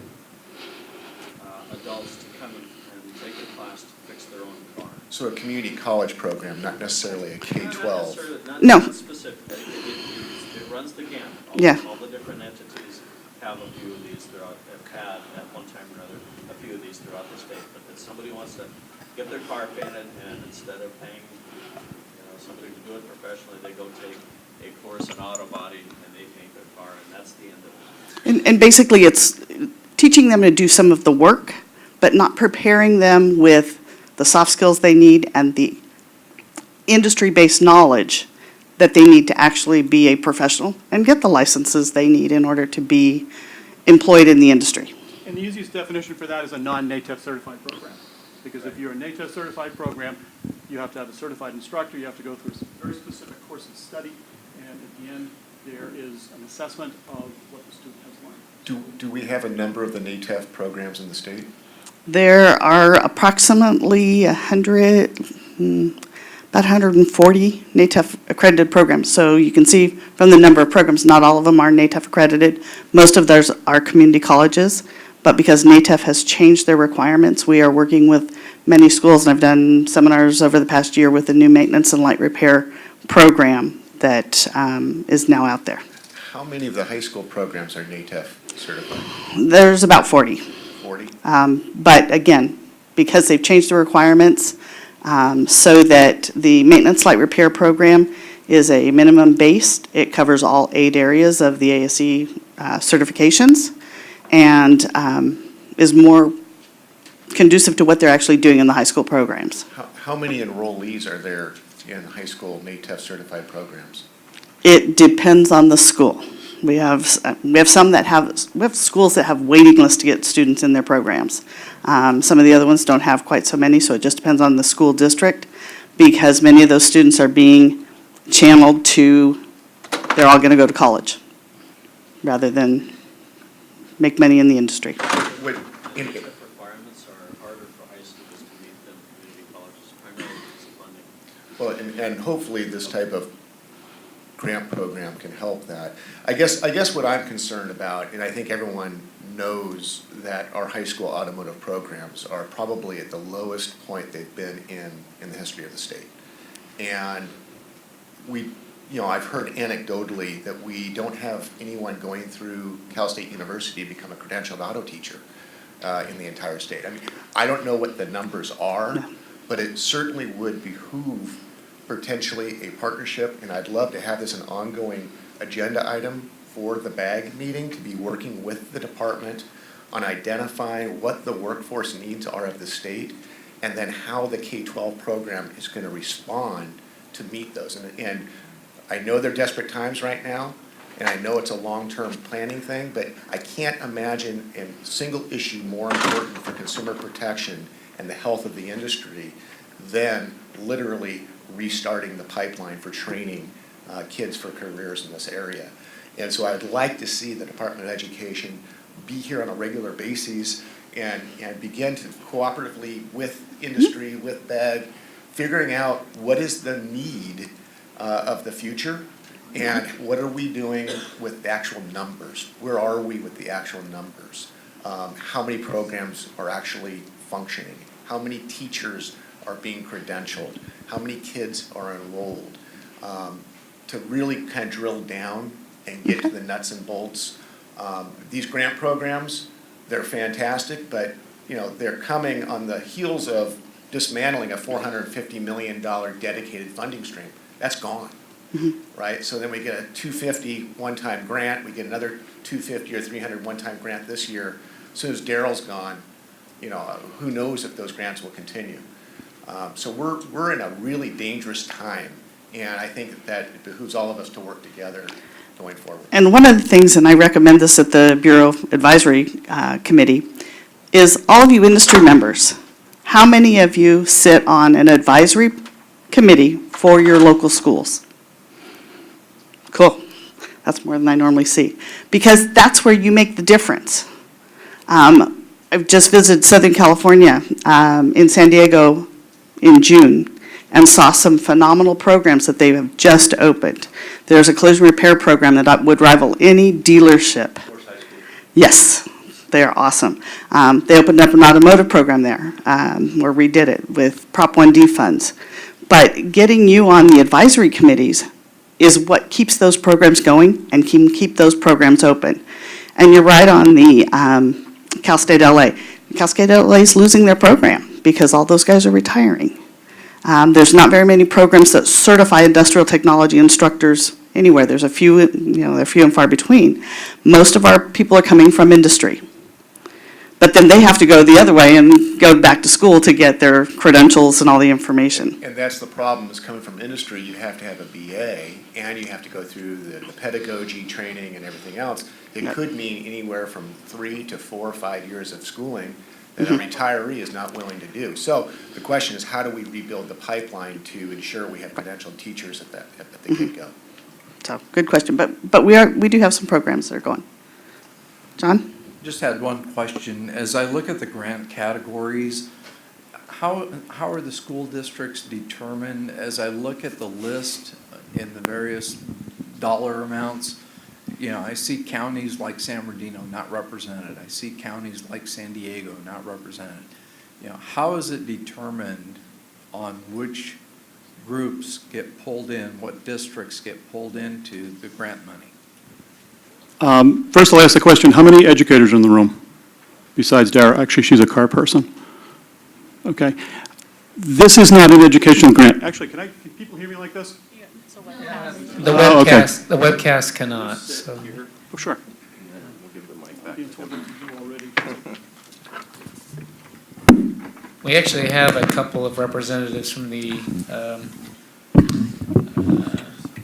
adults to come and take a class to fix their own car. So a community college program, not necessarily a K-12. No. Not specifically. It runs the gamut. Yeah. All the different entities have a few of these throughout, have had at one time or another, a few of these throughout the state. But if somebody wants to get their car painted and instead of paying, somebody to do it professionally, they go take a course in auto body and they paint their car, and that's the end of it. And basically, it's teaching them to do some of the work, but not preparing them with the soft skills they need and the industry-based knowledge that they need to actually be a professional and get the licenses they need in order to be employed in the industry. and the easiest definition for that is a non-NATEF certified program. Because if you're a NATEF certified program, you have to have a certified instructor, you have to go through a very specific course of study, and at the end, there is an assessment of what the student has learned. Do we have a number of the NATEF programs in the state? There are approximately 100, about 140 NATEF accredited programs. So you can see from the number of programs, not all of them are NATEF accredited. Most of those are community colleges. But because NATEF has changed their requirements, we are working with many schools, and I've done seminars over the past year with the new maintenance and light repair program that is now out there. How many of the high school programs are NATEF certified? There's about 40. 40? But again, because they've changed the requirements so that the maintenance light repair program is a minimum based, it covers all 8 areas of the ASE certifications, and is more conducive to what they're actually doing in the high school programs. How many enrollees are there in high school NATEF certified programs? It depends on the school. We have some that we have schools that have waiting lists to get students in their programs. Some of the other ones don't have quite so many, so it just depends on the school district, because many of those students are being channeled to, they're all going to go to college rather than make money in the industry. Requirements are harder for high schools to meet than community colleges, primarily because of funding. Well, and hopefully this type of grant program can help that. I guess what I'm concerned about, and I think everyone knows that our high school automotive programs are probably at the lowest point they've been in the history of the state. And I've heard anecdotally that we don't have anyone going through Cal State University to become a credentialed auto teacher in the entire state. I mean, I don't know what the numbers are, but it certainly would behoove potentially a partnership, and I'd love to have this an ongoing agenda item for the BAG meeting, to be working with the department on identifying what the workforce needs are of the state, and then how the K-12 program is going to respond to meet those. And I know they're desperate times right now, and I know it's a long-term planning thing, but I can't imagine a single issue more important for consumer protection and the health of the industry than literally restarting the pipeline for training kids for careers in this area. And so I'd like to see the Department of Education be here on a regular basis and begin to cooperatively with industry, with BEG, figuring out what is the need of the future and what are we doing with the actual numbers. Where are we with the actual numbers? How many programs are actually functioning? How many teachers are being credentialed? How many kids are enrolled? To really kind of drill down and get to the nuts and bolts. These grant programs, they're fantastic, but they're coming on the heels of dismantling a $450 million dedicated funding stream. That's gone. right? So then we get a 250 one-time grant, we get another 250 or 300 one-time grant this year. As soon as Daryl's gone, you know, who knows if those grants will continue. So we're in a really dangerous time, and I think that it behooves all of us to work together going forward. And one of the things, and I recommend this at the Bureau Advisory Committee, is all of you industry members, how many of you sit on an advisory committee for your local schools? Cool. That's more than I normally see. Because that's where you make the difference. I've just visited Southern California in San Diego in June and saw some phenomenal programs that they have just opened. There's a collision repair program that would rival any dealership. Yes, they are awesome. They opened up an automotive program there where we did it with Prop 1D funds. But getting you on the advisory committees is what keeps those programs going and can keep those programs open. And you're right on the Cal State LA. Cal State LA is losing their program because all those guys are retiring. There's not very many programs that certify industrial technology instructors anywhere. There's a few, you know, they're few and far between. Most of our people are coming from industry. But then they have to go the other way and go back to school to get their credentials and all the information. And that's the problem, is coming from industry, you have to have a BA, and you have to go through the pedagogy training and everything else. It could mean anywhere from 3 to 4 or 5 years of schooling that a retiree is not willing to do. So the question is, how do we rebuild the pipeline to ensure we have credentialed teachers at the get-go? So, good question. But we do have some programs that are going. John? Just had one question. As I look at the grant categories, how are the school districts determined? As I look at the list in the various dollar amounts, you know, I see counties like San Bernardino not represented. I see counties like San Diego not represented. You know, how is it determined on which groups get pulled in, what districts get pulled into the grant money? First, I'll ask the question, how many educators are in the room besides Dara? Actually, she's a car person. Okay. This is not an educational grant. Actually, can people hear me like this? The webcast, the webcast cannot, so. Oh, sure. We actually have a couple of representatives from the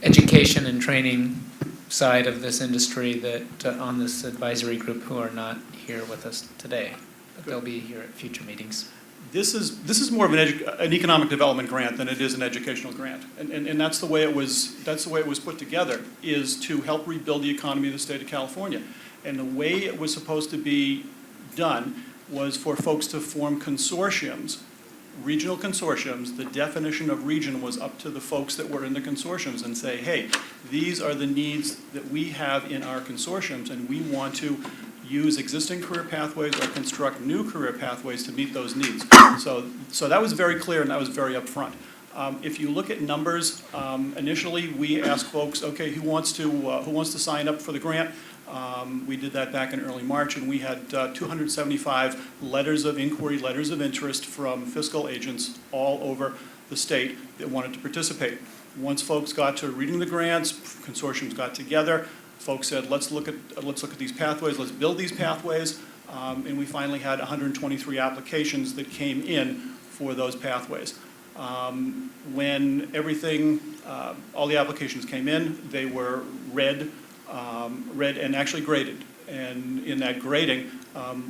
education and training side of this industry that, on this advisory group, who are not here with us today, but they'll be here at future meetings. This is more of an economic development grant than it is an educational grant, and that's the way it was put together, is to help rebuild the economy of the state of California. And the way it was supposed to be done was for folks to form consortiums, regional consortiums. The definition of region was up to the folks that were in the consortiums and say, hey, these are the needs that we have in our consortiums, and we want to use existing career pathways or construct new career pathways to meet those needs. So that was very clear and that was very upfront. If you look at numbers, initially we asked folks, okay, who wants to sign up for the grant? We did that back in early March, and we had 275 letters of inquiry, letters of interest from fiscal agents all over the state that wanted to participate. Once folks got to reading the grants, consortiums got together. Folks said, let's look at these pathways, let's build these pathways, and we finally had 123 applications that came in for those pathways. When everything, all the applications came in, they were read and actually graded. And in that grading,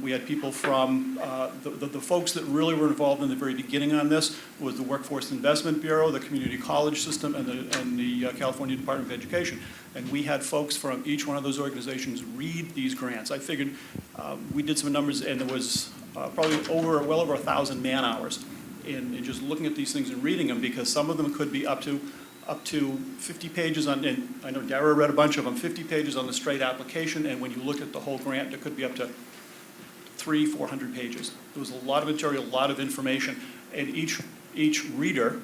we had people from, the folks that really were involved in the very beginning on this was the Workforce Investment Bureau, the Community College System, and the California Department of Education. And we had folks from each one of those organizations read these grants. I figured we did some numbers, and there was probably well over 1,000 man-hours in just looking at these things and reading them, because some of them could be up to 50 pages on, and I know Dara read a bunch of them, 50 pages on the straight application, and when you look at the whole grant, it could be up to 300-400 pages. There was a lot of material, a lot of information, and each reader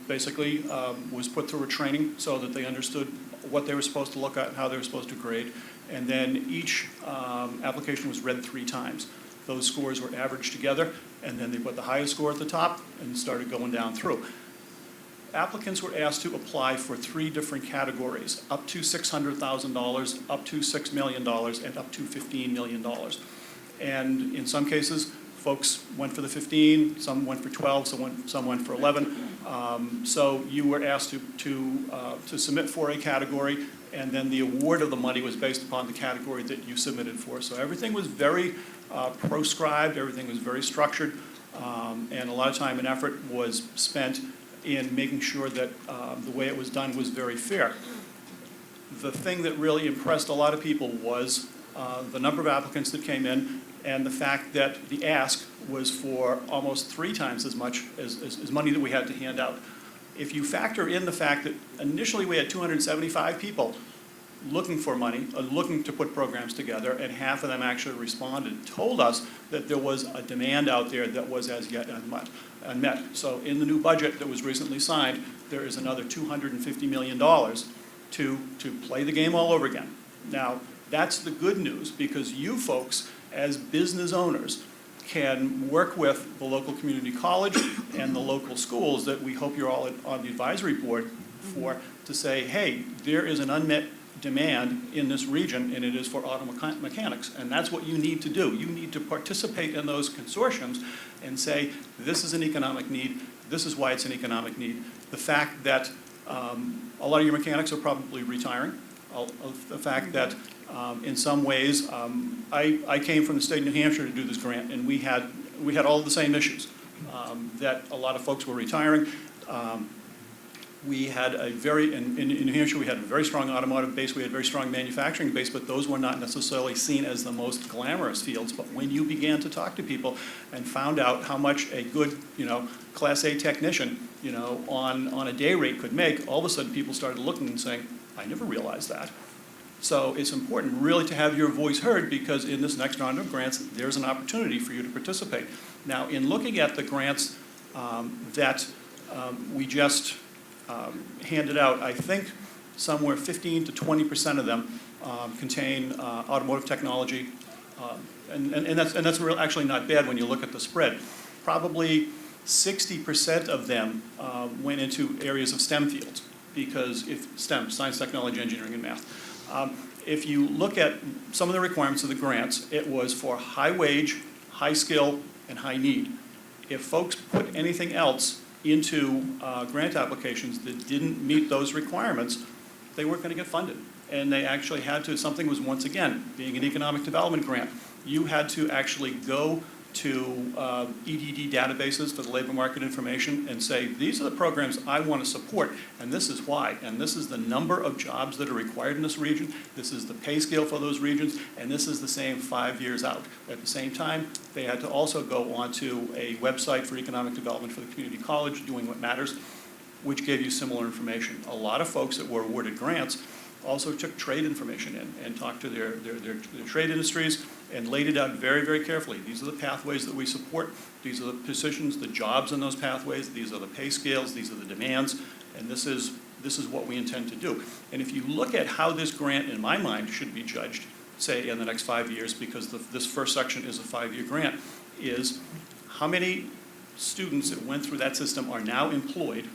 basically was put through a training so that they understood what they were supposed to look at and how they were supposed to grade, and then each application was read 3 times. Those scores were averaged together, and then they put the highest score at the top and started going down through. applicants were asked to apply for 3 different categories, up to $600,000, up to $6 million, and up to $15 million. And in some cases, folks went for the 15, some went for 12, some went for 11. So you were asked to submit for a category, and then the award of the money was based upon the category that you submitted for. So everything was very proscribed, everything was very structured, and a lot of time and effort was spent in making sure that the way it was done was very fair. The thing that really impressed a lot of people was the number of applicants that came in, and the fact that the ask was for almost 3 times as much as money that we had to hand out. If you factor in the fact that initially we had 275 people looking for money, looking to put programs together, and half of them actually responded, told us that there was a demand out there that was as yet unmet. So in the new budget that was recently signed, there is another $250 million to play the game all over again. Now, that's the good news, because you folks, as business owners, can work with the local community college and the local schools that we hope you're all on the advisory board for, to say, hey, there is an unmet demand in this region, and it is for auto mechanics. And that's what you need to do. You need to participate in those consortiums and say, this is an economic need, this is why it's an economic need. The fact that a lot of your mechanics are probably retiring, the fact that in some ways, I came from the state of New Hampshire to do this grant, and we had all the same issues, that a lot of folks were retiring. We had a very, in New Hampshire, we had a very strong automotive base, we had a very strong manufacturing base, but those were not necessarily seen as the most glamorous fields. But when you began to talk to people and found out how much a good, Class A technician, on a day rate could make, all of a sudden people started looking and saying, I never realized that. So it's important really to have your voice heard, because in this next round of grants, there's an opportunity for you to participate. Now, in looking at the grants that we just handed out, I think somewhere 15 to 20% of them contain automotive technology, and that's actually not bad when you look at the spread. Probably 60% of them went into areas of STEM fields, because if STEM, science, technology, engineering, and math. If you look at some of the requirements of the grants, it was for high wage, high skill, and high need. If folks put anything else into grant applications that didn't meet those requirements, they weren't going to get funded. And they actually had to, something was, once again, being an economic development grant, you had to actually go to EDD databases for the labor market information and say, these are the programs I want to support, and this is why. And this is the number of jobs that are required in this region, this is the pay scale for those regions, and this is the same 5 years out. At the same time, they had to also go onto a website for economic development for the community college, Doing What Matters, which gave you similar information. A lot of folks that were awarded grants also took trade information in and talked to their trade industries and laid it out very, very carefully. These are the pathways that we support. These are the positions, the jobs in those pathways. These are the pay scales. These are the demands. And this is what we intend to do. And if you look at how this grant, in my mind, should be judged, say, in the next 5 years, because this first section is a 5-year grant, is how many students that went through that system are now employed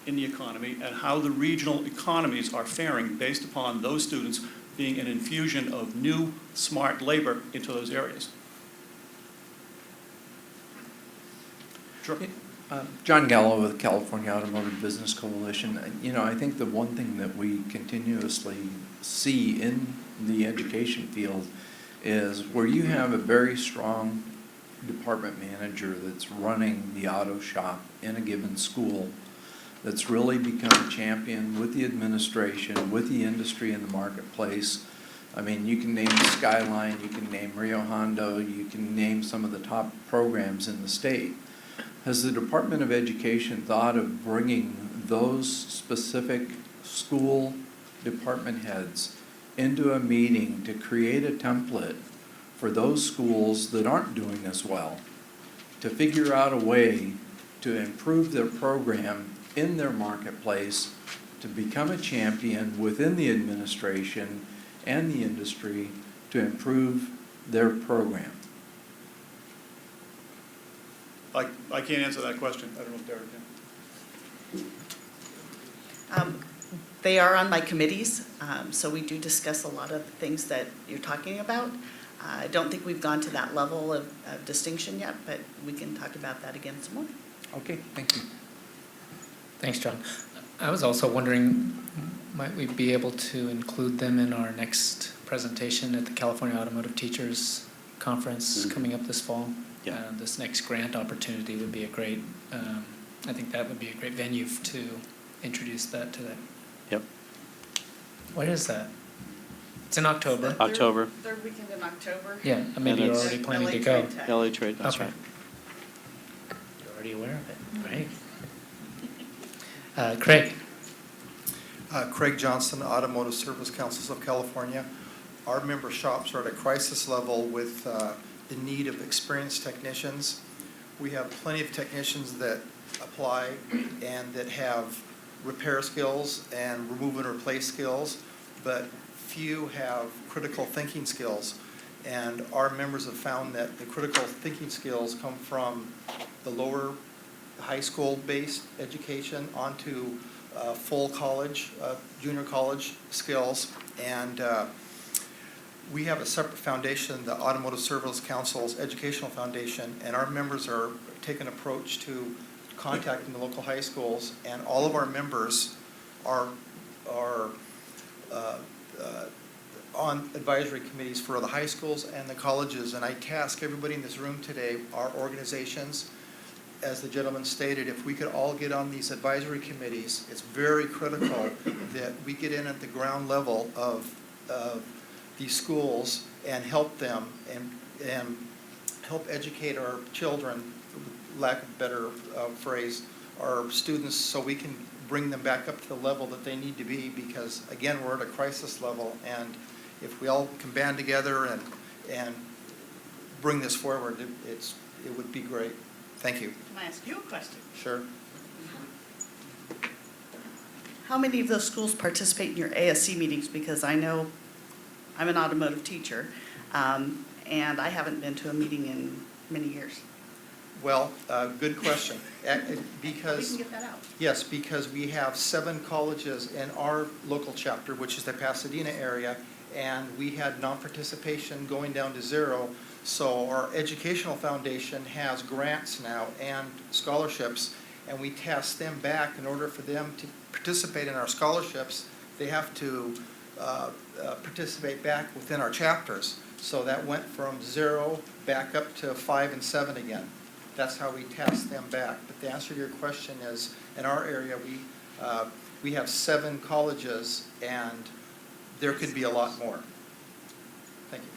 in the economy, and how the regional economies are faring based upon those students being an infusion of new, smart labor into those areas. Sure. John Gallo with California Automotive Business Coalition. I think the one thing that we continuously see in the education field is where you have a very strong department manager that's running the auto shop in a given school, that's really become a champion with the administration, with the industry in the marketplace. I mean, you can name Skyline, you can name Rio Hondo, you can name some of the top programs in the state. Has the Department of Education thought of bringing those specific school department heads into a meeting to create a template for those schools that aren't doing as well, to figure out a way to improve their program in their marketplace, to become a champion within the administration and the industry to improve their program? I can't answer that question. I don't know if Derek can. They are on my committees, so we do discuss a lot of the things that you're talking about. I don't think we've gone to that level of distinction yet, but we can talk about that again some more. Okay, thank you. Thanks, John. I was also wondering, might we be able to include them in our next presentation at the California Automotive Teachers Conference coming up this fall? Yeah. This next grant opportunity would be a great, I think that would be a great venue to introduce that to that. Yep. When is that? It's in October. October. Third weekend in October. Yeah, maybe you're it's already planning to LA go. Trade Tech. LA Trade, that's Okay. right. You're already aware of it. Great. Craig? Craig Johnson, Automotive Service Councils of California. Our member shops are at a crisis level with the need of experienced technicians. We have plenty of technicians that apply and that have repair skills and remove and replace skills, but few have critical thinking skills. And our members have found that the critical thinking skills come from the lower high school-based education onto full college, junior college skills. And we have a separate foundation, the Automotive Service Council's Educational Foundation, and our members are taking an approach to contacting the local high schools, and all of our members are on advisory committees for the high schools and the colleges. And I task everybody in this room today, our organizations, as the gentleman stated, if we could all get on these advisory committees, it's very critical that we get in at the ground level of these schools and help them and help educate our children, lack of a better phrase, our students, so we can bring them back up to the level that they need to be, because again, we're at a crisis level, and if we all can band together and bring this forward, it would be great. Thank you. Can I ask you a question? Sure. How many of those schools participate in your ASC meetings? Because I know I'm an automotive teacher, and I haven't been to a meeting in many years. Well, good question. Because We can get that out. yes, because we have 7 colleges in our local chapter, which is the Pasadena area, and we had non-participation going down to 0. So our educational foundation has grants now and scholarships, and we task them back. In order for them to participate in our scholarships, they have to participate back within our chapters. So that went from 0 back up to 5 and 7 again. That's how we task them back. But the answer to your question is, in our area, we have 7 colleges, and there could be a lot more. Thank you.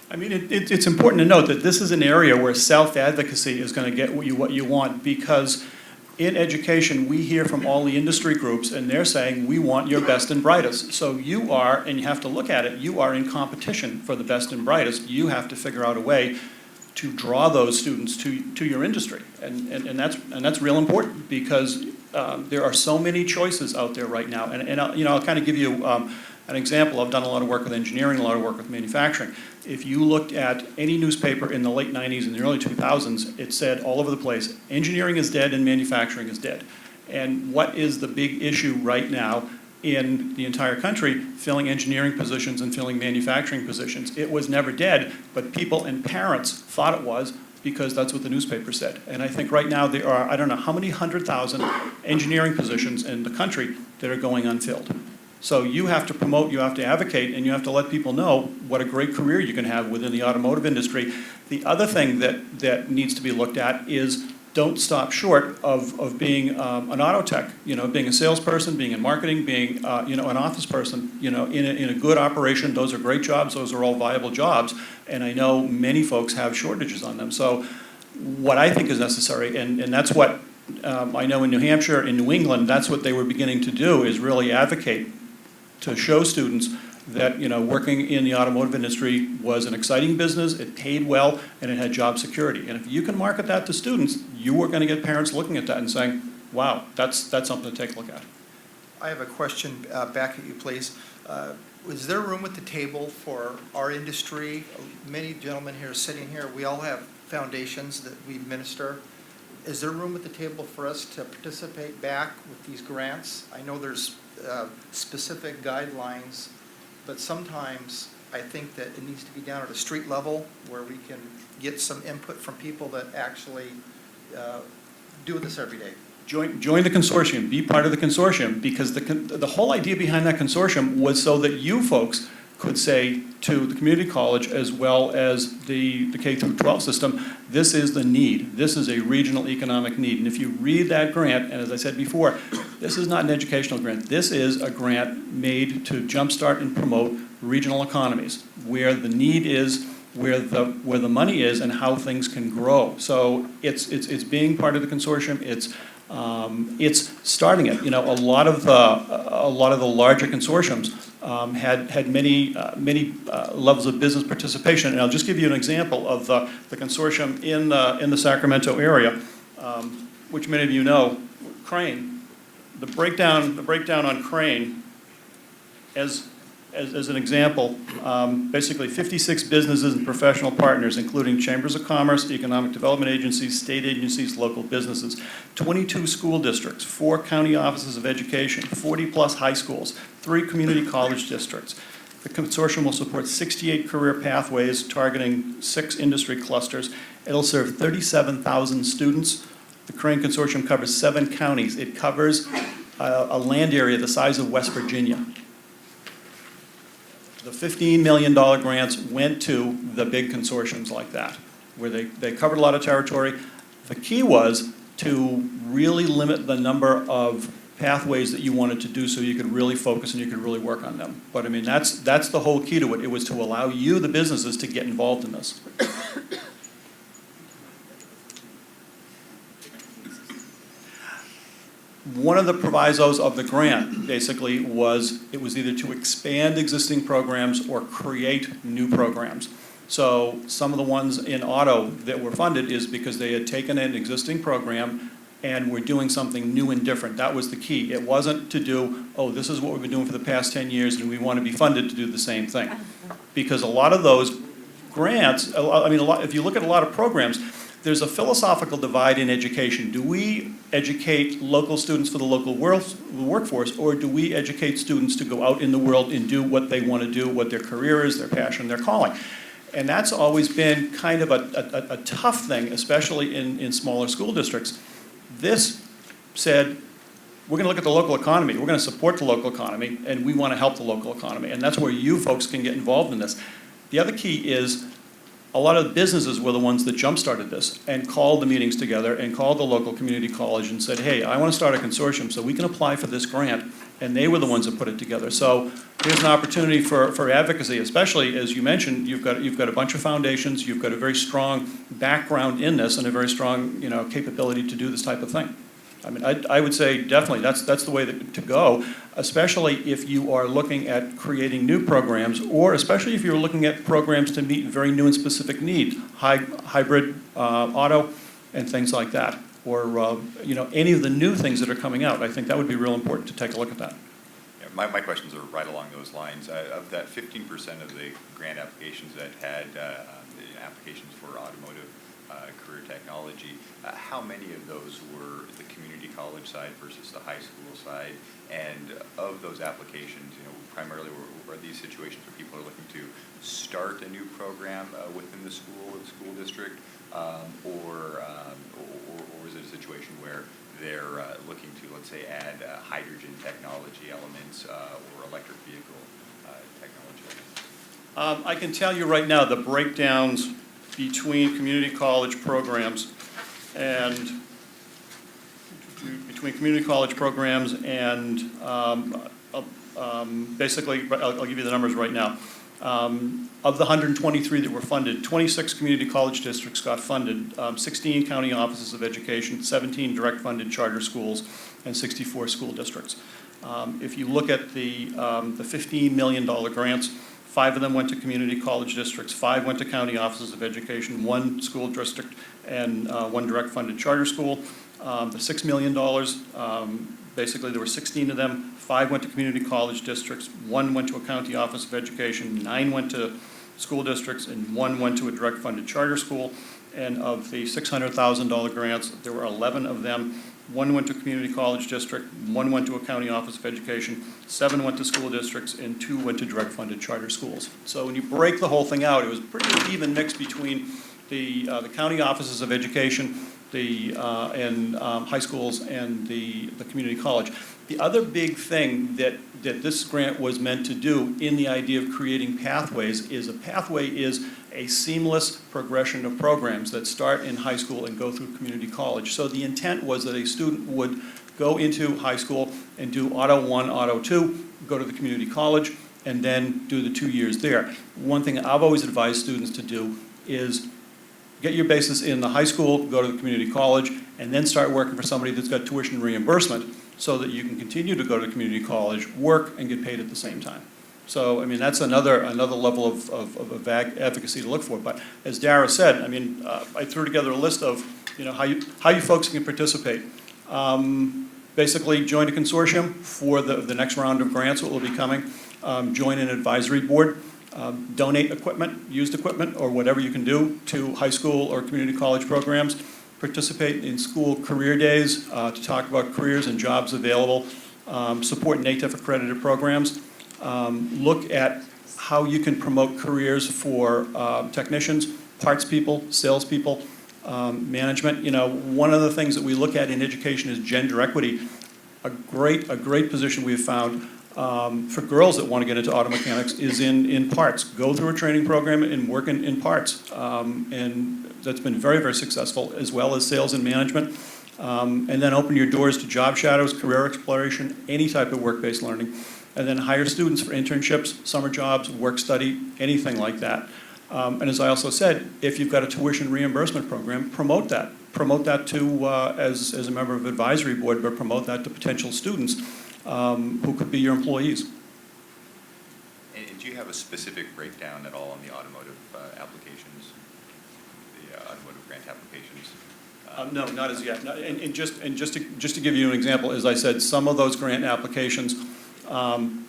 I mean, it's important to note that this is an area where self-advocacy is going to get what you want, because in education, we hear from all the industry groups, and they're saying, we want your best and brightest. So you are, and you have to look at it, you are in competition for the best and brightest. You have to figure out a way to draw those students to your industry. And that's real important, because there are so many choices out there right now. And I'll kind of give you an example. I've done a lot of work with engineering, a lot of work with manufacturing. If you looked at any newspaper in the late 90s and the early 2000s, it said all over the place, engineering is dead and manufacturing is dead. And what is the big issue right now in the entire country? Filling engineering positions and filling manufacturing positions. It was never dead, but people and parents thought it was, because that's what the newspaper said. And I think right now there are, I don't know how many 100,000 engineering positions in the country that are going unfilled. So you have to promote, you have to advocate, and you have to let people know what a great career you can have within the automotive industry. The other thing that needs to be looked at is, don't stop short of being an auto tech, being a salesperson, being in marketing, being an office person, in a good operation. Those are great jobs. Those are all viable jobs. And I know many folks have shortages on them. So what I think is necessary, and that's what I know in New Hampshire, in New England, that's what they were beginning to do, is really advocate to show students that working in the automotive industry was an exciting business, it paid well, and it had job security. And if you can market that to students, you are going to get parents looking at that and saying, wow, that's something to take a look at. I have a question back at you, please. Is there room at the table for our industry? Many gentlemen here sitting here, we all have foundations that we administer. is there room at the table for us to participate back with these grants? I know there's specific guidelines, but sometimes I think that it needs to be down at a street level where we can get some input from people that actually do this every day. Join the consortium, be part of the consortium, because the whole idea behind that consortium was so that you folks could say to the community college as well as the K through 12 system, this is the need. This is a regional economic need. And if you read that grant, and as I said before, this is not an educational grant. This is a grant made to jumpstart and promote regional economies, where the need is, where the money is, and how things can grow. So it's being part of the consortium. It's starting it. You know, a lot of the larger consortiums had many levels of business participation. And I'll just give you an example of the consortium in the Sacramento area, which many of you know, Crane. The breakdown on Crane, as an example, basically 56 businesses and professional partners, including chambers of commerce, economic development agencies, state agencies, local businesses, 22 school districts, 4 county offices of education, 40-plus high schools, 3 community college districts. The consortium will support 68 career pathways targeting 6 industry clusters. It'll serve 37,000 students. The Crane Consortium covers 7 counties. It covers a land area the size of West Virginia. The $15 million grants went to the big consortiums like that, where they covered a lot of territory. The key was to really limit the number of pathways that you wanted to do so you could really focus and you could really work on them. But I mean, that's the whole key to it. It was to allow you, the businesses, to get involved in this. One of the provisos of the grant basically was it was either to expand existing programs or create new programs. So some of the ones in auto that were funded is because they had taken an existing program and were doing something new and different. That was the key. It wasn't to do, oh, this is what we've been doing for the past 10 years and we want to be funded to do the same thing. Because a lot of those grants, if you look at a lot of programs, there's a philosophical divide in education. Do we educate local students for the local workforce, or do we educate students to go out in the world and do what they want to do, what their career is, their passion, their calling? And that's always been kind of a tough thing, especially in smaller school districts. This said, we're going to look at the local economy, we're going to support the local economy, and we want to help the local economy. And that's where you folks can get involved in this. The other key is, a lot of the businesses were the ones that jump-started this and called the meetings together and called the local community college and said, hey, I want to start a consortium so we can apply for this grant. And they were the ones that put it together. So here's an opportunity for advocacy, especially as you mentioned, you've got a bunch of foundations, you've got a very strong background in this and a very strong capability to do this type of thing. I mean, I would say definitely that's the way to go, especially if you are looking at creating new programs, or especially if you're looking at programs to meet very new and specific needs, hybrid auto and things like that, or any of the new things that are coming out. I think that would be real important to take a look at that. Yeah, my questions are right along those lines. Of that 15% of the grant applications that had applications for automotive career technology, how many of those were the community college side versus the high school side? And of those applications, primarily were these situations where people are looking to start a new program within the school district, or is it a situation where they're looking to, let's say, add hydrogen technology elements or electric vehicle technology? I can tell you right now the breakdowns between community college programs and basically, I'll give you the numbers right now. Of the 123 that were funded, 26 community college districts got funded, 16 county offices of education, 17 direct funded charter schools, and 64 school districts. If you look at the $15 million grants, 5 of them went to community college districts, 5 went to county offices of education, 1 school district, and 1 direct funded charter school. The $6 million, basically there were 16 of them, 5 went to community college districts, 1 went to a county office of education, 9 went to school districts, and 1 went to a direct funded charter school. And of the $600,000 grants, there were 11 of them. 1 went to a community college district, 1 went to a county office of education, 7 went to school districts, and 2 went to direct funded charter schools. So when you break the whole thing out, it was a pretty even mix between the county offices of education, and high schools, and the community college. The other big thing that this grant was meant to do in the idea of creating pathways is a pathway is a seamless progression of programs that start in high school and go through community college. So the intent was that a student would go into high school and do Auto 1, Auto 2, go to the community college, and then do the 2 years there. One thing I've always advised students to do is get your basis in the high school, go to the community college, and then start working for somebody that's got tuition reimbursement so that you can continue to go to community college, work, and get paid at the same time. So, I mean, that's another level of advocacy to look for. But as Dara said, I mean, I threw together a list of, you know, how you folks can participate. Basically, join a consortium for the next round of grants that will be coming. Join an advisory board. Donate equipment, used equipment, or whatever you can do to high school or community college programs. Participate in school career days to talk about careers and jobs available. Support NATEF accredited programs. Look at how you can promote careers for technicians, parts people, salespeople, management. You know, one of the things that we look at in education is gender equity. A great position we've found for girls that want to get into auto mechanics is in parts. Go through a training program and work in parts. And that's been very, very successful, as well as sales and management. And then open your doors to job shadows, career exploration, any type of work-based learning. And then hire students for internships, summer jobs, work study, anything like that. And as I also said, if you've got a tuition reimbursement program, promote that. Promote that to, as a member of advisory board, but promote that to potential students who could be your employees. And do you have a specific breakdown at all on the automotive applications, the automotive grant applications? No, not as yet. No, and just to give you an example, as I said, some of those grant applications, none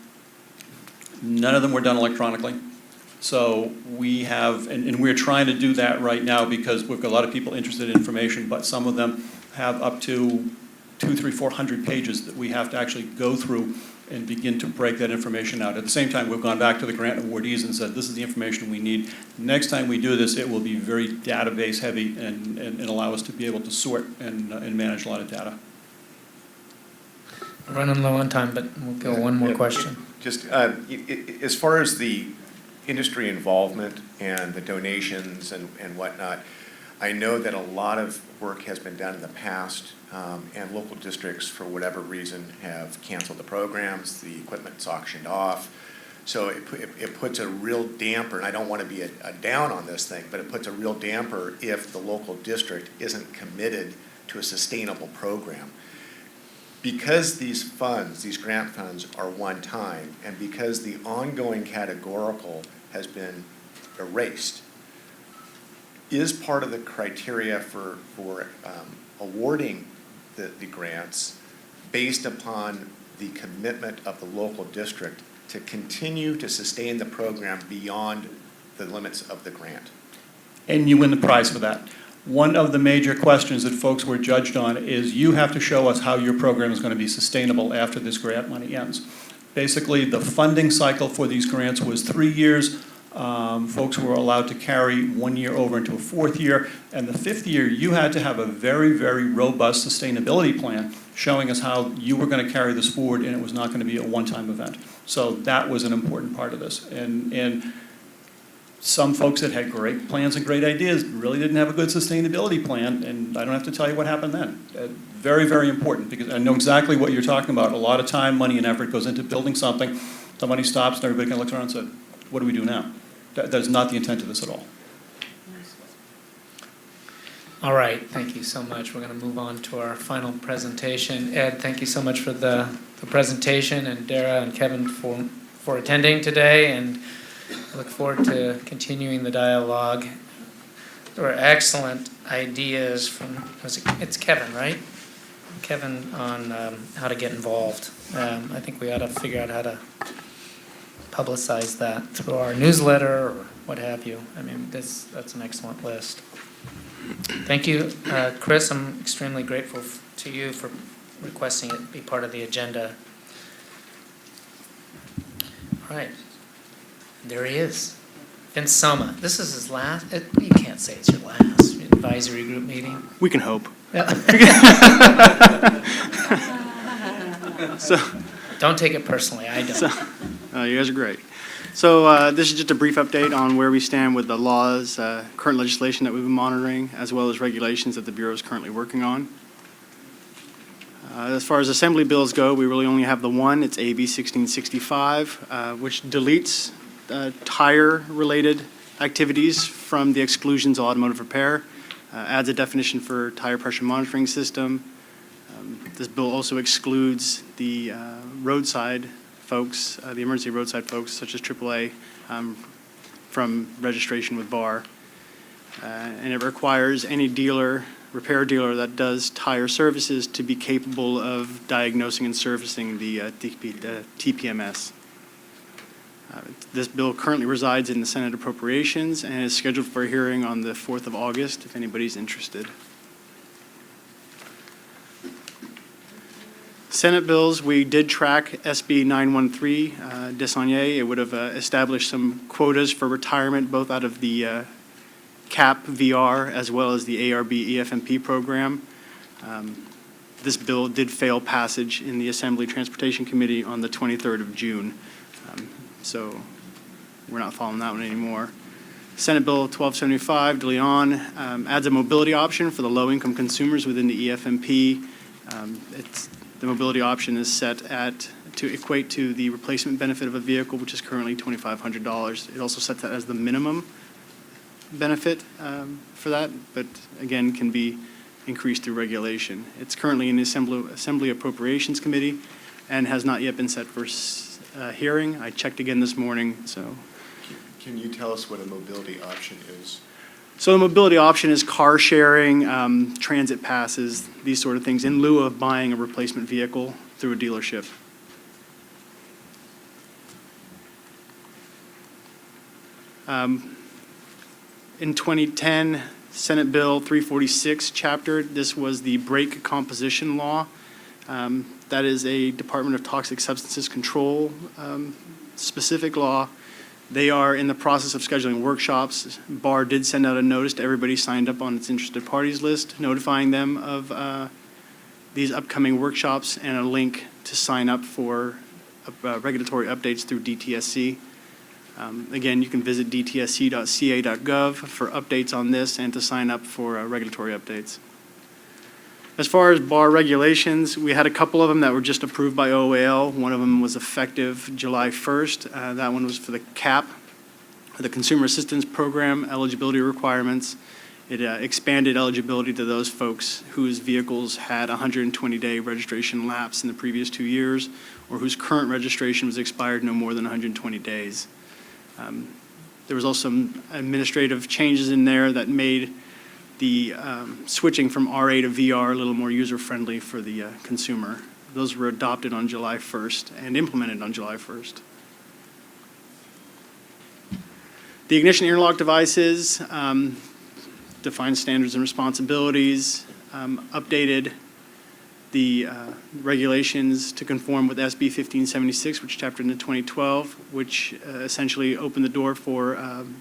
of them were done electronically. So we have, and we're trying to do that right now because we've got a lot of people interested in information, but some of them have up to 200, 300, 400 pages that we have to actually go through and begin to break that information out. At the same time, we've gone back to the grant awardees and said, this is the information we need. Next time we do this, it will be very database heavy and allow us to be able to sort and manage a lot of data. Running low on time, but we'll go one more question. Just as far as the industry involvement and the donations and whatnot, I know that a lot of work has been done in the past, and local districts, for whatever reason, have canceled the programs, the equipment's auctioned off. So it puts a real damper, and I don't want to be a down on this thing, but it puts a real damper if the local district isn't committed to a sustainable program. Because these funds, these grant funds, are one time, and because the ongoing categorical has been erased, is part of the criteria for awarding the grants based upon the commitment of the local district to continue to sustain the program beyond the limits of the grant. And you win the prize for that. One of the major questions that folks were judged on is you have to show us how your program is going to be sustainable after this grant money ends. Basically, the funding cycle for these grants was 3 years. Folks were allowed to carry 1 year over into a 4th year, and the 5th year, you had to have a very, very robust sustainability plan showing us how you were going to carry this forward, and it was not going to be a one-time event. So that was an important part of this. And some folks that had great plans and great ideas really didn't have a good sustainability plan, and I don't have to tell you what happened then. Very, very important, because I know exactly what you're talking about. A lot of time, money, and effort goes into building something. The money stops, and everybody kind of looks around and says, what do we do now? That is not the intent of this at all. All right, thank you so much. We're going to move on to our final presentation. Ed, thank you so much for the presentation, and Dara and Kevin for attending today, and I look forward to continuing the dialogue. There were excellent ideas from, it's Kevin, right? Kevin on how to get involved. I think we ought to figure out how to publicize that through our newsletter or what have you. I mean, that's an excellent list. Thank you, Chris. I'm extremely grateful to you for requesting it be part of the agenda. All right. There he is. Vince Soma. This is his last, you can't say it's your last advisory group meeting. We can hope. So, don't take it personally, I don't. So, you guys are great. So this is just a brief update on where we stand with the laws, current legislation that we've been monitoring, as well as regulations that the Bureau is currently working on. As far as assembly bills go, we really only have the one. It's AB 1665, which deletes tire-related activities from the exclusions of automotive repair, adds a definition for tire pressure monitoring system. This bill also excludes the roadside folks, the emergency roadside folks, such as AAA, from registration with BAR. And it requires any dealer, repair dealer that does tire services to be capable of diagnosing and servicing the TPMS. This bill currently resides in the Senate Appropriations and is scheduled for a hearing on the 4th of August, if anybody's interested. Senate bills, we did track SB 913, Dessagne. It would have established some quotas for retirement, both out of the CAP VR as well as the ARB EFMP program. This bill did fail passage in the Assembly Transportation Committee on the 23rd of June. So we're not following that one anymore. Senate Bill 1275, De Leon, adds a mobility option for the low-income consumers within the EFMP. The mobility option is set to equate to the replacement benefit of a vehicle, which is currently $2,500. It also sets that as the minimum benefit for that, but again, can be increased through regulation. It's currently in the Assembly Appropriations Committee and has not yet been set for hearing. I checked again this morning, so. Can you tell us what a mobility option is? So the mobility option is car sharing, transit passes, these sort of things, in lieu of buying a replacement vehicle through a dealership. In 2010, Senate Bill 346 chapter, this was the brake composition law. That is a Department of Toxic Substances Control specific law. They are in the process of scheduling workshops. BAR did send out a notice to everybody signed up on its interested parties list, notifying them of these upcoming workshops and a link to sign up for regulatory updates through DTSC. Again, you can visit dtsc.ca.gov for updates on this and to sign up for regulatory updates. As far as BAR regulations, we had a couple of them that were just approved by OAL. One of them was effective July 1st. That one was for the CAP, the Consumer Assistance Program eligibility requirements. It expanded eligibility to those folks whose vehicles had 120-day registration lapse in the previous 2 years, or whose current registration was expired no more than 120 days. There was also some administrative changes in there that made the switching from RA to VR a little more user-friendly for the consumer. Those were adopted on July 1st and implemented on July 1st. The ignition interlock devices defined standards and responsibilities, updated the regulations to conform with SB 1576, which chaptered into 2012, which essentially opened the door for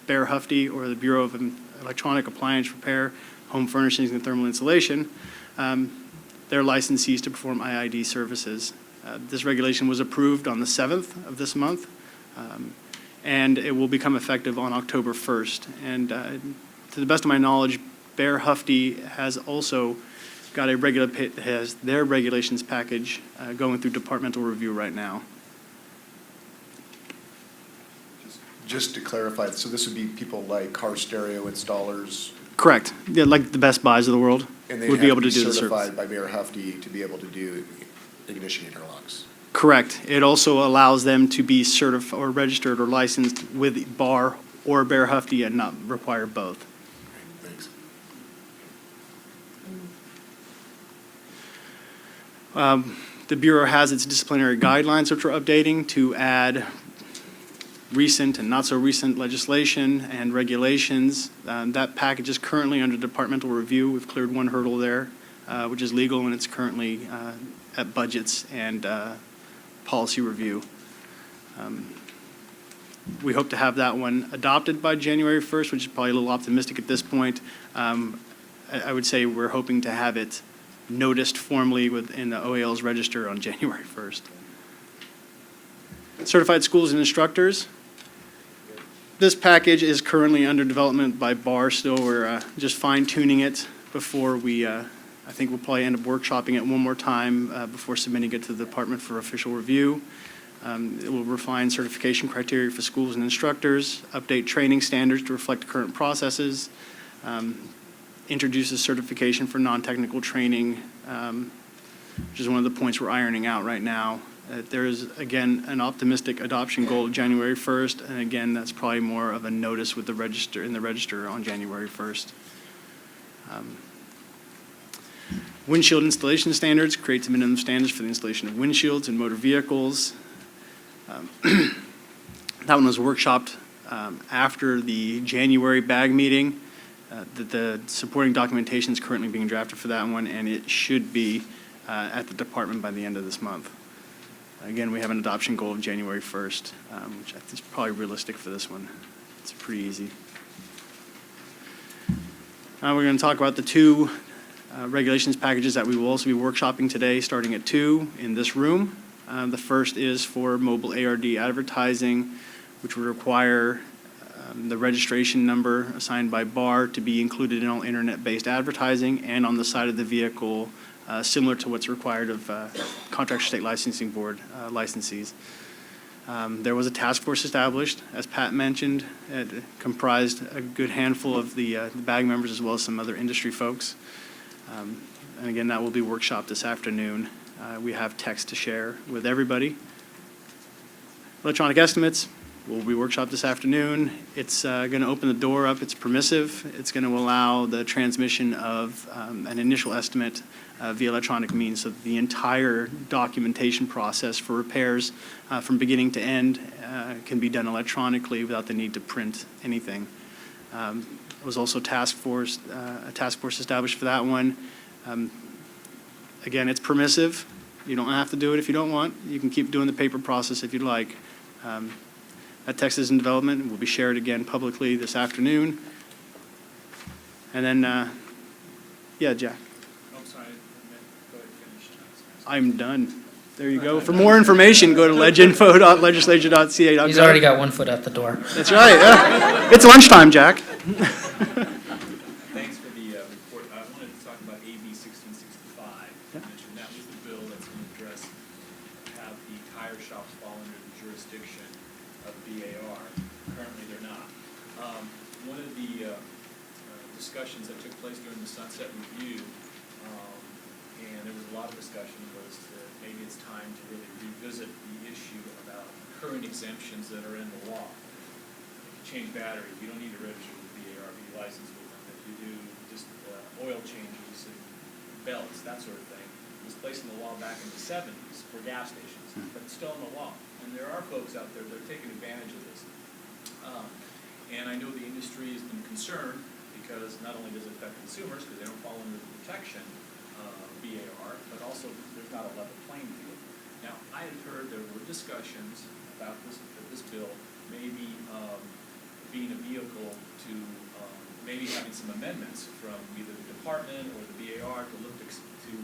Bear Hufty, or the Bureau of Electronic Appliance Repair, Home Furnishings and Thermal Insulation, their licensees to perform IID services. This regulation was approved on the 7th of this month, and it will become effective on October 1st. And to the best of my knowledge, Bear Hufty has also got has their regulations package going through departmental review right now. Just to clarify, so this would be people like car stereo installers? Correct. Yeah, like the Best Buys of the world would be able to do the service. And they have to be certified by Bear Hufty to be able to do ignition interlocks? Correct. It also allows them to be certified or registered or licensed with BAR or Bear Hufty and not require both. Thanks. The Bureau has its disciplinary guidelines, which we're updating to add recent and not-so-recent legislation and regulations. That package is currently under departmental review. We've cleared one hurdle there, which is legal, and it's currently at budgets and policy review. We hope to have that one adopted by January 1st, which is probably a little optimistic at this point. I would say we're hoping to have it noticed formally in the OAL's register on January 1st. Certified schools and instructors. This package is currently under development by BAR still. We're just fine-tuning it before we, I think we'll probably end up workshopping it one more time before submitting it to the department for official review. It will refine certification criteria for schools and instructors, update training standards to reflect current processes, introduces certification for non-technical training, which is one of the points we're ironing out right now. There is, again, an optimistic adoption goal of January 1st, and again, that's probably more of a notice with the register, in the register on January 1st. Windshield installation standards creates minimum standards for the installation of windshields in motor vehicles. That one was workshopped after the January BAG meeting. The supporting documentation is currently being drafted for that one, and it should be at the department by the end of this month. Again, we have an adoption goal of January 1st, which I think is probably realistic for this one. It's pretty easy. We're going to talk about the two regulations packages that we will also be workshopping today, starting at 2 in this room. The first is for mobile ARD advertising, which would require the registration number assigned by BAR to be included in all internet-based advertising and on the side of the vehicle, similar to what's required of Contractor State Licensing Board licensees. There was a task force established, as Pat mentioned. It comprised a good handful of the BAG members as well as some other industry folks. And again, that will be workshopped this afternoon. We have text to share with everybody. Electronic estimates will be workshopped this afternoon. It's going to open the door up. It's permissive. It's going to allow the transmission of an initial estimate via electronic means, so that the entire documentation process for repairs from beginning to end can be done electronically without the need to print anything. There was also a task force established for that one. Again, it's permissive. You don't have to do it if you don't want. You can keep doing the paper process if you'd like. That text is in development and will be shared again publicly this afternoon. And then, yeah, Jack. I'm sorry, go ahead and finish. I'm done. There you go. For more information, go to leginfo.legislature.ca. He's already got one foot out the door. That's right. Yeah. It's lunchtime, Jack. Thanks for the report. I wanted to talk about AB 1665. You mentioned that was the bill that's going to address, have the tire shops fall under the jurisdiction of BAR. Currently, they're not. One of the discussions that took place during the sunset review, and there was a lot of discussion, was that maybe it's time to really revisit the issue about current exemptions that are in the law. If you change batteries, you don't need to register with the ARB license with them. If you do just oil changes and belts, that sort of thing, it was placed in the law back in the 70s for gas stations, but it's still in the law. And there are folks out there that are taking advantage of this. And I know the industry has been concerned because not only does it affect consumers because they don't fall under the protection of BAR, but also there's not a level playing field. Now, I had heard there were discussions about this bill maybe being a vehicle to maybe having some amendments from either the department or the BAR to look to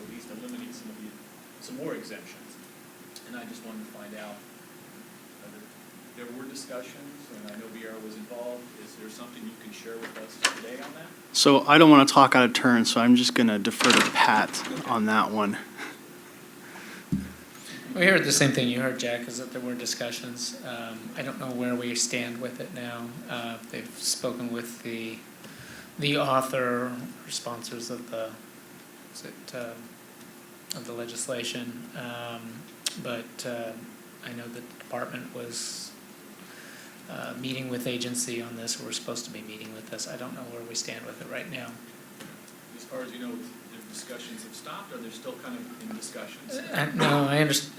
at least eliminate some more exemptions. And I just wanted to find out. There were discussions, and I know BR was involved. Is there something you can share with us today on that? So I don't want to talk out of turn, so I'm just going to defer to Pat on that one. We heard the same thing you heard, Jack, is that there were discussions. I don't know where we stand with it now. They've spoken with the author or sponsors of the legislation, but I know the department was meeting with agency on this. We're supposed to be meeting with this. I don't know where we stand with it right now. As far as you know, the discussions have stopped, or they're still kind of in discussions? No,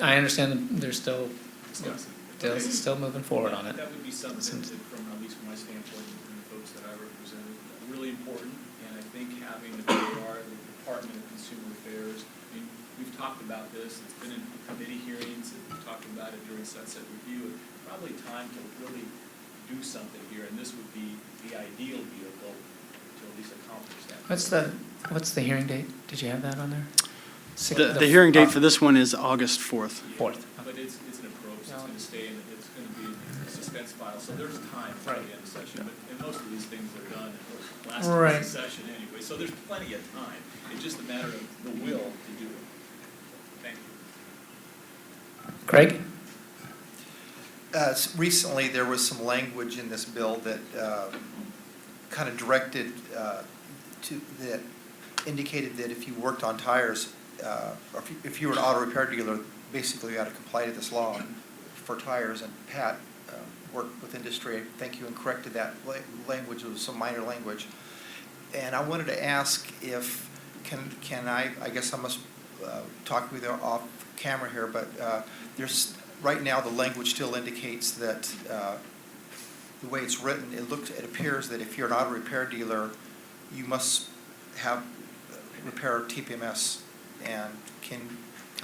I understand they're still Still moving forward on it. That would be something that, from, at least from my standpoint, and the folks that I represented, really important. And I think having the DAR, the Department of Consumer Affairs, I mean, we've talked about this, it's been in committee hearings, and we've talked about it during sunset review. Probably time to really do something here, and this would be the ideal vehicle to at least accomplish that. What's the hearing date? Did you have that on there? The hearing date for this one is August 4th. 4th. But it's an approach, it's going to stay in, it's going to be a suspense file, so there's time for the end of session, but, and most of these things are done at the last Right. session anyway, so there's plenty of time. It's just a matter of the will to do it. Thank you. Craig? Recently, there was some language in this bill that kind of directed that indicated that if you worked on tires, or if you were an auto repair dealer, basically you had to comply to this law for tires. And Pat worked with industry, I think you, and corrected that language. It was some minor language. And I wanted to ask if, can I guess I must talk with you off camera here, but there's, right now the language still indicates that the way it's written, it appears that if you're an auto repair dealer, you must have repair TPMS. And can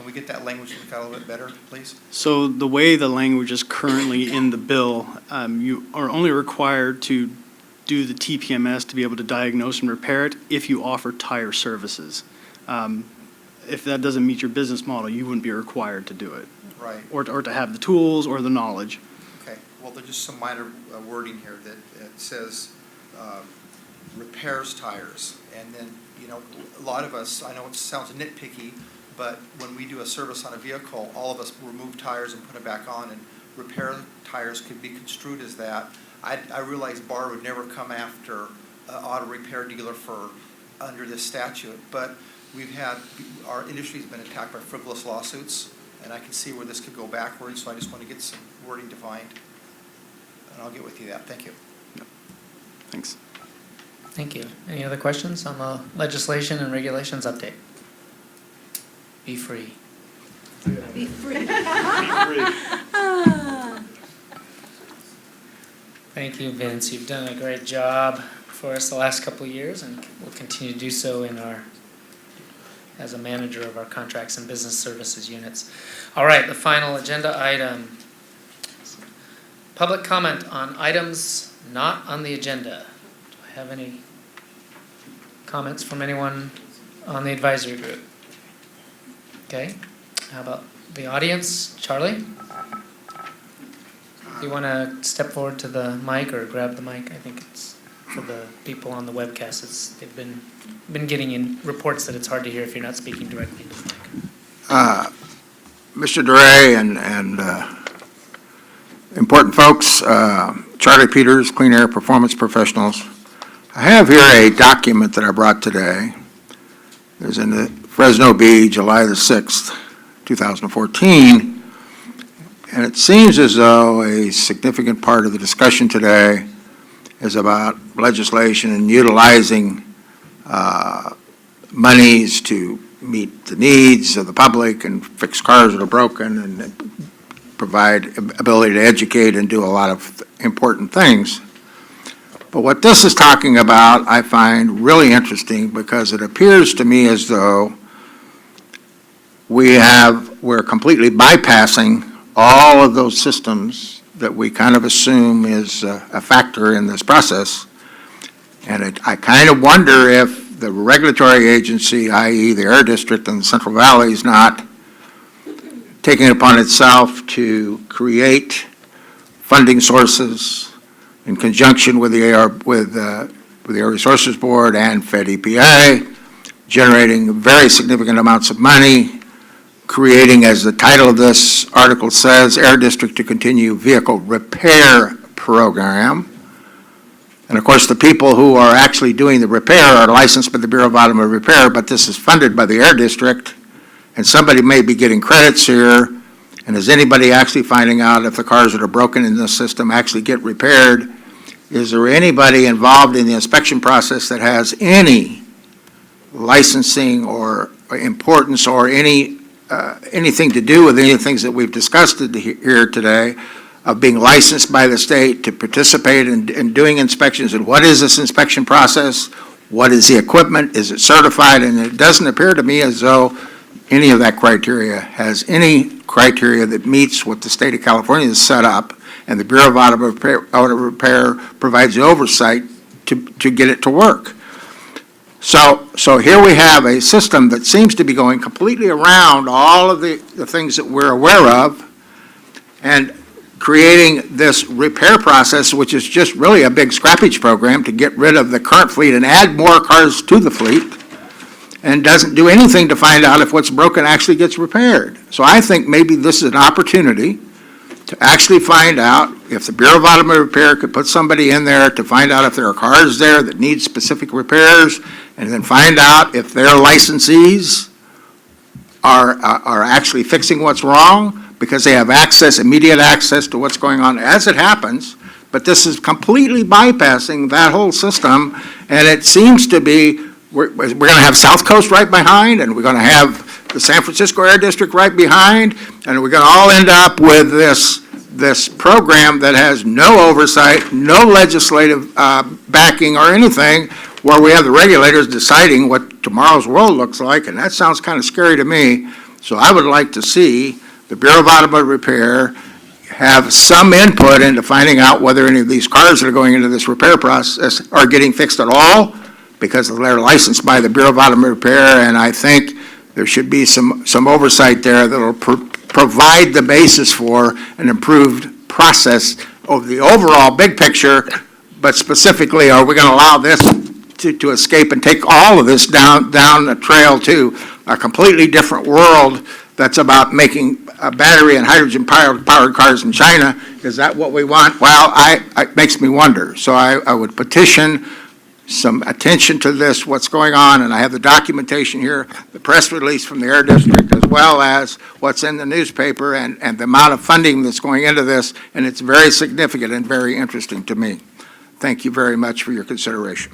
we get that language to look out a little bit better, please? So the way the language is currently in the bill, you are only required to do the TPMS to be able to diagnose and repair it if you offer tire services. If that doesn't meet your business model, you wouldn't be required to do it. Right. Or to have the tools or the knowledge. Okay, well, there's just some minor wording here that it says repairs tires. And then, you know, a lot of us, I know it sounds nitpicky, but when we do a service on a vehicle, all of us remove tires and put them back on, and repair tires could be construed as that. I realize BAR would never come after an auto repair dealer under this statute, but our industry's been attacked by frivolous lawsuits, and I can see where this could go backwards, so I just want to get some wording defined. And I'll get with you that. Thank you. Thanks. Thank you. Any other questions on the legislation and regulations update? Be free. Be free. Thank you, Vince. You've done a great job for us the last couple of years, and will continue to do so as a manager of our contracts and business services units. All right, the final agenda item. Public comment on items not on the agenda. Do I have any comments from anyone on the advisory group? Okay, how about the audience? Charlie? Do you want to step forward to the mic or grab the mic? I think it's for the people on the webcast. They've been getting in reports that it's hard to hear if you're not speaking directly into the mic. Mr. DeRay and important folks, Charlie Peters, Clean Air Performance Professionals. I have here a document that I brought today. It was in the Fresno Bee, July the 6th, 2014. And it seems as though a significant part of the discussion today is about legislation and utilizing monies to meet the needs of the public and fix cars that are broken and provide ability to educate and do a lot of important things. But what this is talking about, I find really interesting, because it appears to me as though we're completely bypassing all of those systems that we kind of assume is a factor in this process. And I kind of wonder if the regulatory agency, i.e. the Air District and the Central Valley, is not taking it upon itself to create funding sources in conjunction with the Air Resources Board and Fed EPA, generating very significant amounts of money, creating, as the title of this article says, Air District to continue vehicle repair program. And of course, the people who are actually doing the repair are licensed by the Bureau of Automotive Repair, but this is funded by the Air District, and somebody may be getting credits here. And is anybody actually finding out if the cars that are broken in this system actually get repaired? Is there anybody involved in the inspection process that has any licensing or importance or anything to do with any of the things that we've discussed here today? of being licensed by the state to participate in doing inspections. And what is this inspection process? What is the equipment? Is it certified? And it doesn't appear to me as though any of that criteria has any criteria that meets what the state of California has set up, and the Bureau of Auto Repair provides the oversight to get it to work. So here we have a system that seems to be going completely around all of the things that we're aware of, and creating this repair process, which is just really a big scrappage program to get rid of the current fleet and add more cars to the fleet, and doesn't do anything to find out if what's broken actually gets repaired. So I think maybe this is an opportunity to actually find out if the Bureau of Automotive Repair could put somebody in there to find out if there are cars there that need specific repairs, and then find out if their licensees are actually fixing what's wrong, because they have immediate access to what's going on as it happens. But this is completely bypassing that whole system, and it seems to be, we're going to have South Coast right behind, and we're going to have the San Francisco Air District right behind, and we're going to all end up with this program that has no oversight, no legislative backing or anything, where we have the regulators deciding what tomorrow's world looks like, and that sounds kind of scary to me. So I would like to see the Bureau of Automotive Repair have some input into finding out whether any of these cars that are going into this repair process are getting fixed at all, because they're licensed by the Bureau of Automotive Repair, and I think there should be some oversight there that will provide the basis for an improved process of the overall big picture, but specifically, are we going to allow this to escape and take all of this down the trail to a completely different world that's about making battery and hydrogen-powered cars in China? Is that what we want? Well, it makes me wonder. So I would petition some attention to this, what's going on, and I have the documentation here, the press release from the Air District, as well as what's in the newspaper and the amount of funding that's going into this, and it's very significant and very interesting to me. Thank you very much for your consideration.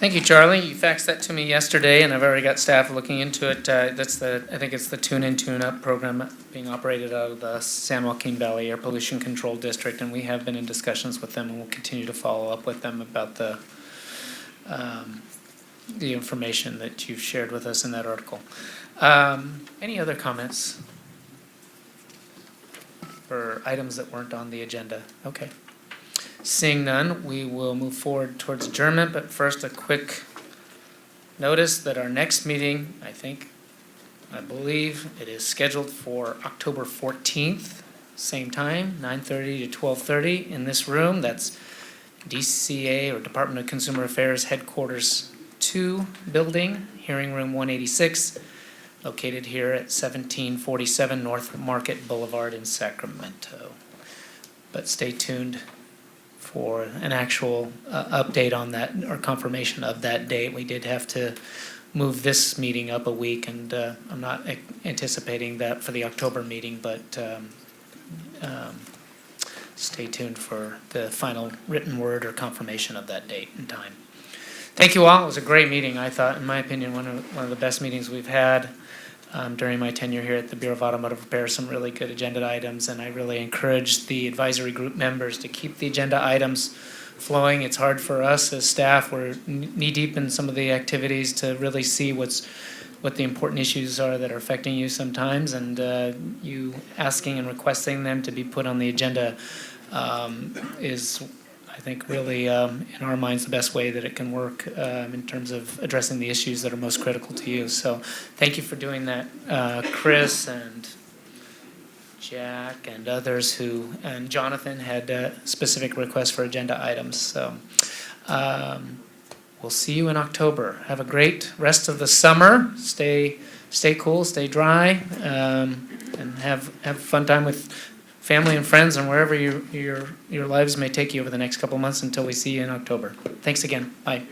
Thank you, Charlie. You faxed that to me yesterday, and I've already got staff looking into it. I think it's the Tune-In, Tune-Up program being operated out of the San Joaquin Valley Air Pollution Control District, and we have been in discussions with them, and we'll continue to follow up with them about the information that you've shared with us in that article. Any other comments for items that weren't on the agenda? Okay. Seeing none, we will move forward towards adjournment, but first a quick notice that our next meeting, I believe it is scheduled for October 14th, same time, 9:30 to 12:30 in this room. That's DCA, or Department of Consumer Affairs Headquarters 2 building, hearing room 186, located here at 1747 North Market Boulevard in Sacramento. But stay tuned for an actual update on that, or confirmation of that date. We did have to move this meeting up a week, and I'm not anticipating that for the October meeting, but stay tuned for the final written word or confirmation of that date and time. Thank you all. It was a great meeting. I thought, in my opinion, one of the best meetings we've had during my tenure here at the Bureau of Automotive Repair. Some really good agenda items, and I really encourage the advisory group members to keep the agenda items flowing. It's hard for us as staff. We're knee-deep in some of the activities to really see what the important issues are that are affecting you sometimes, and you asking and requesting them to be put on the agenda is, I think, really, in our minds, the best way that it can work in terms of addressing the issues that are most critical to you. So thank you for doing that, Chris and Jack and others and Jonathan had specific requests for agenda items. So we'll see you in October. Have a great rest of the summer. Stay cool, stay dry, and have a fun time with family and friends, and wherever your lives may take you over the next couple months until we see you in October. Thanks again. Bye.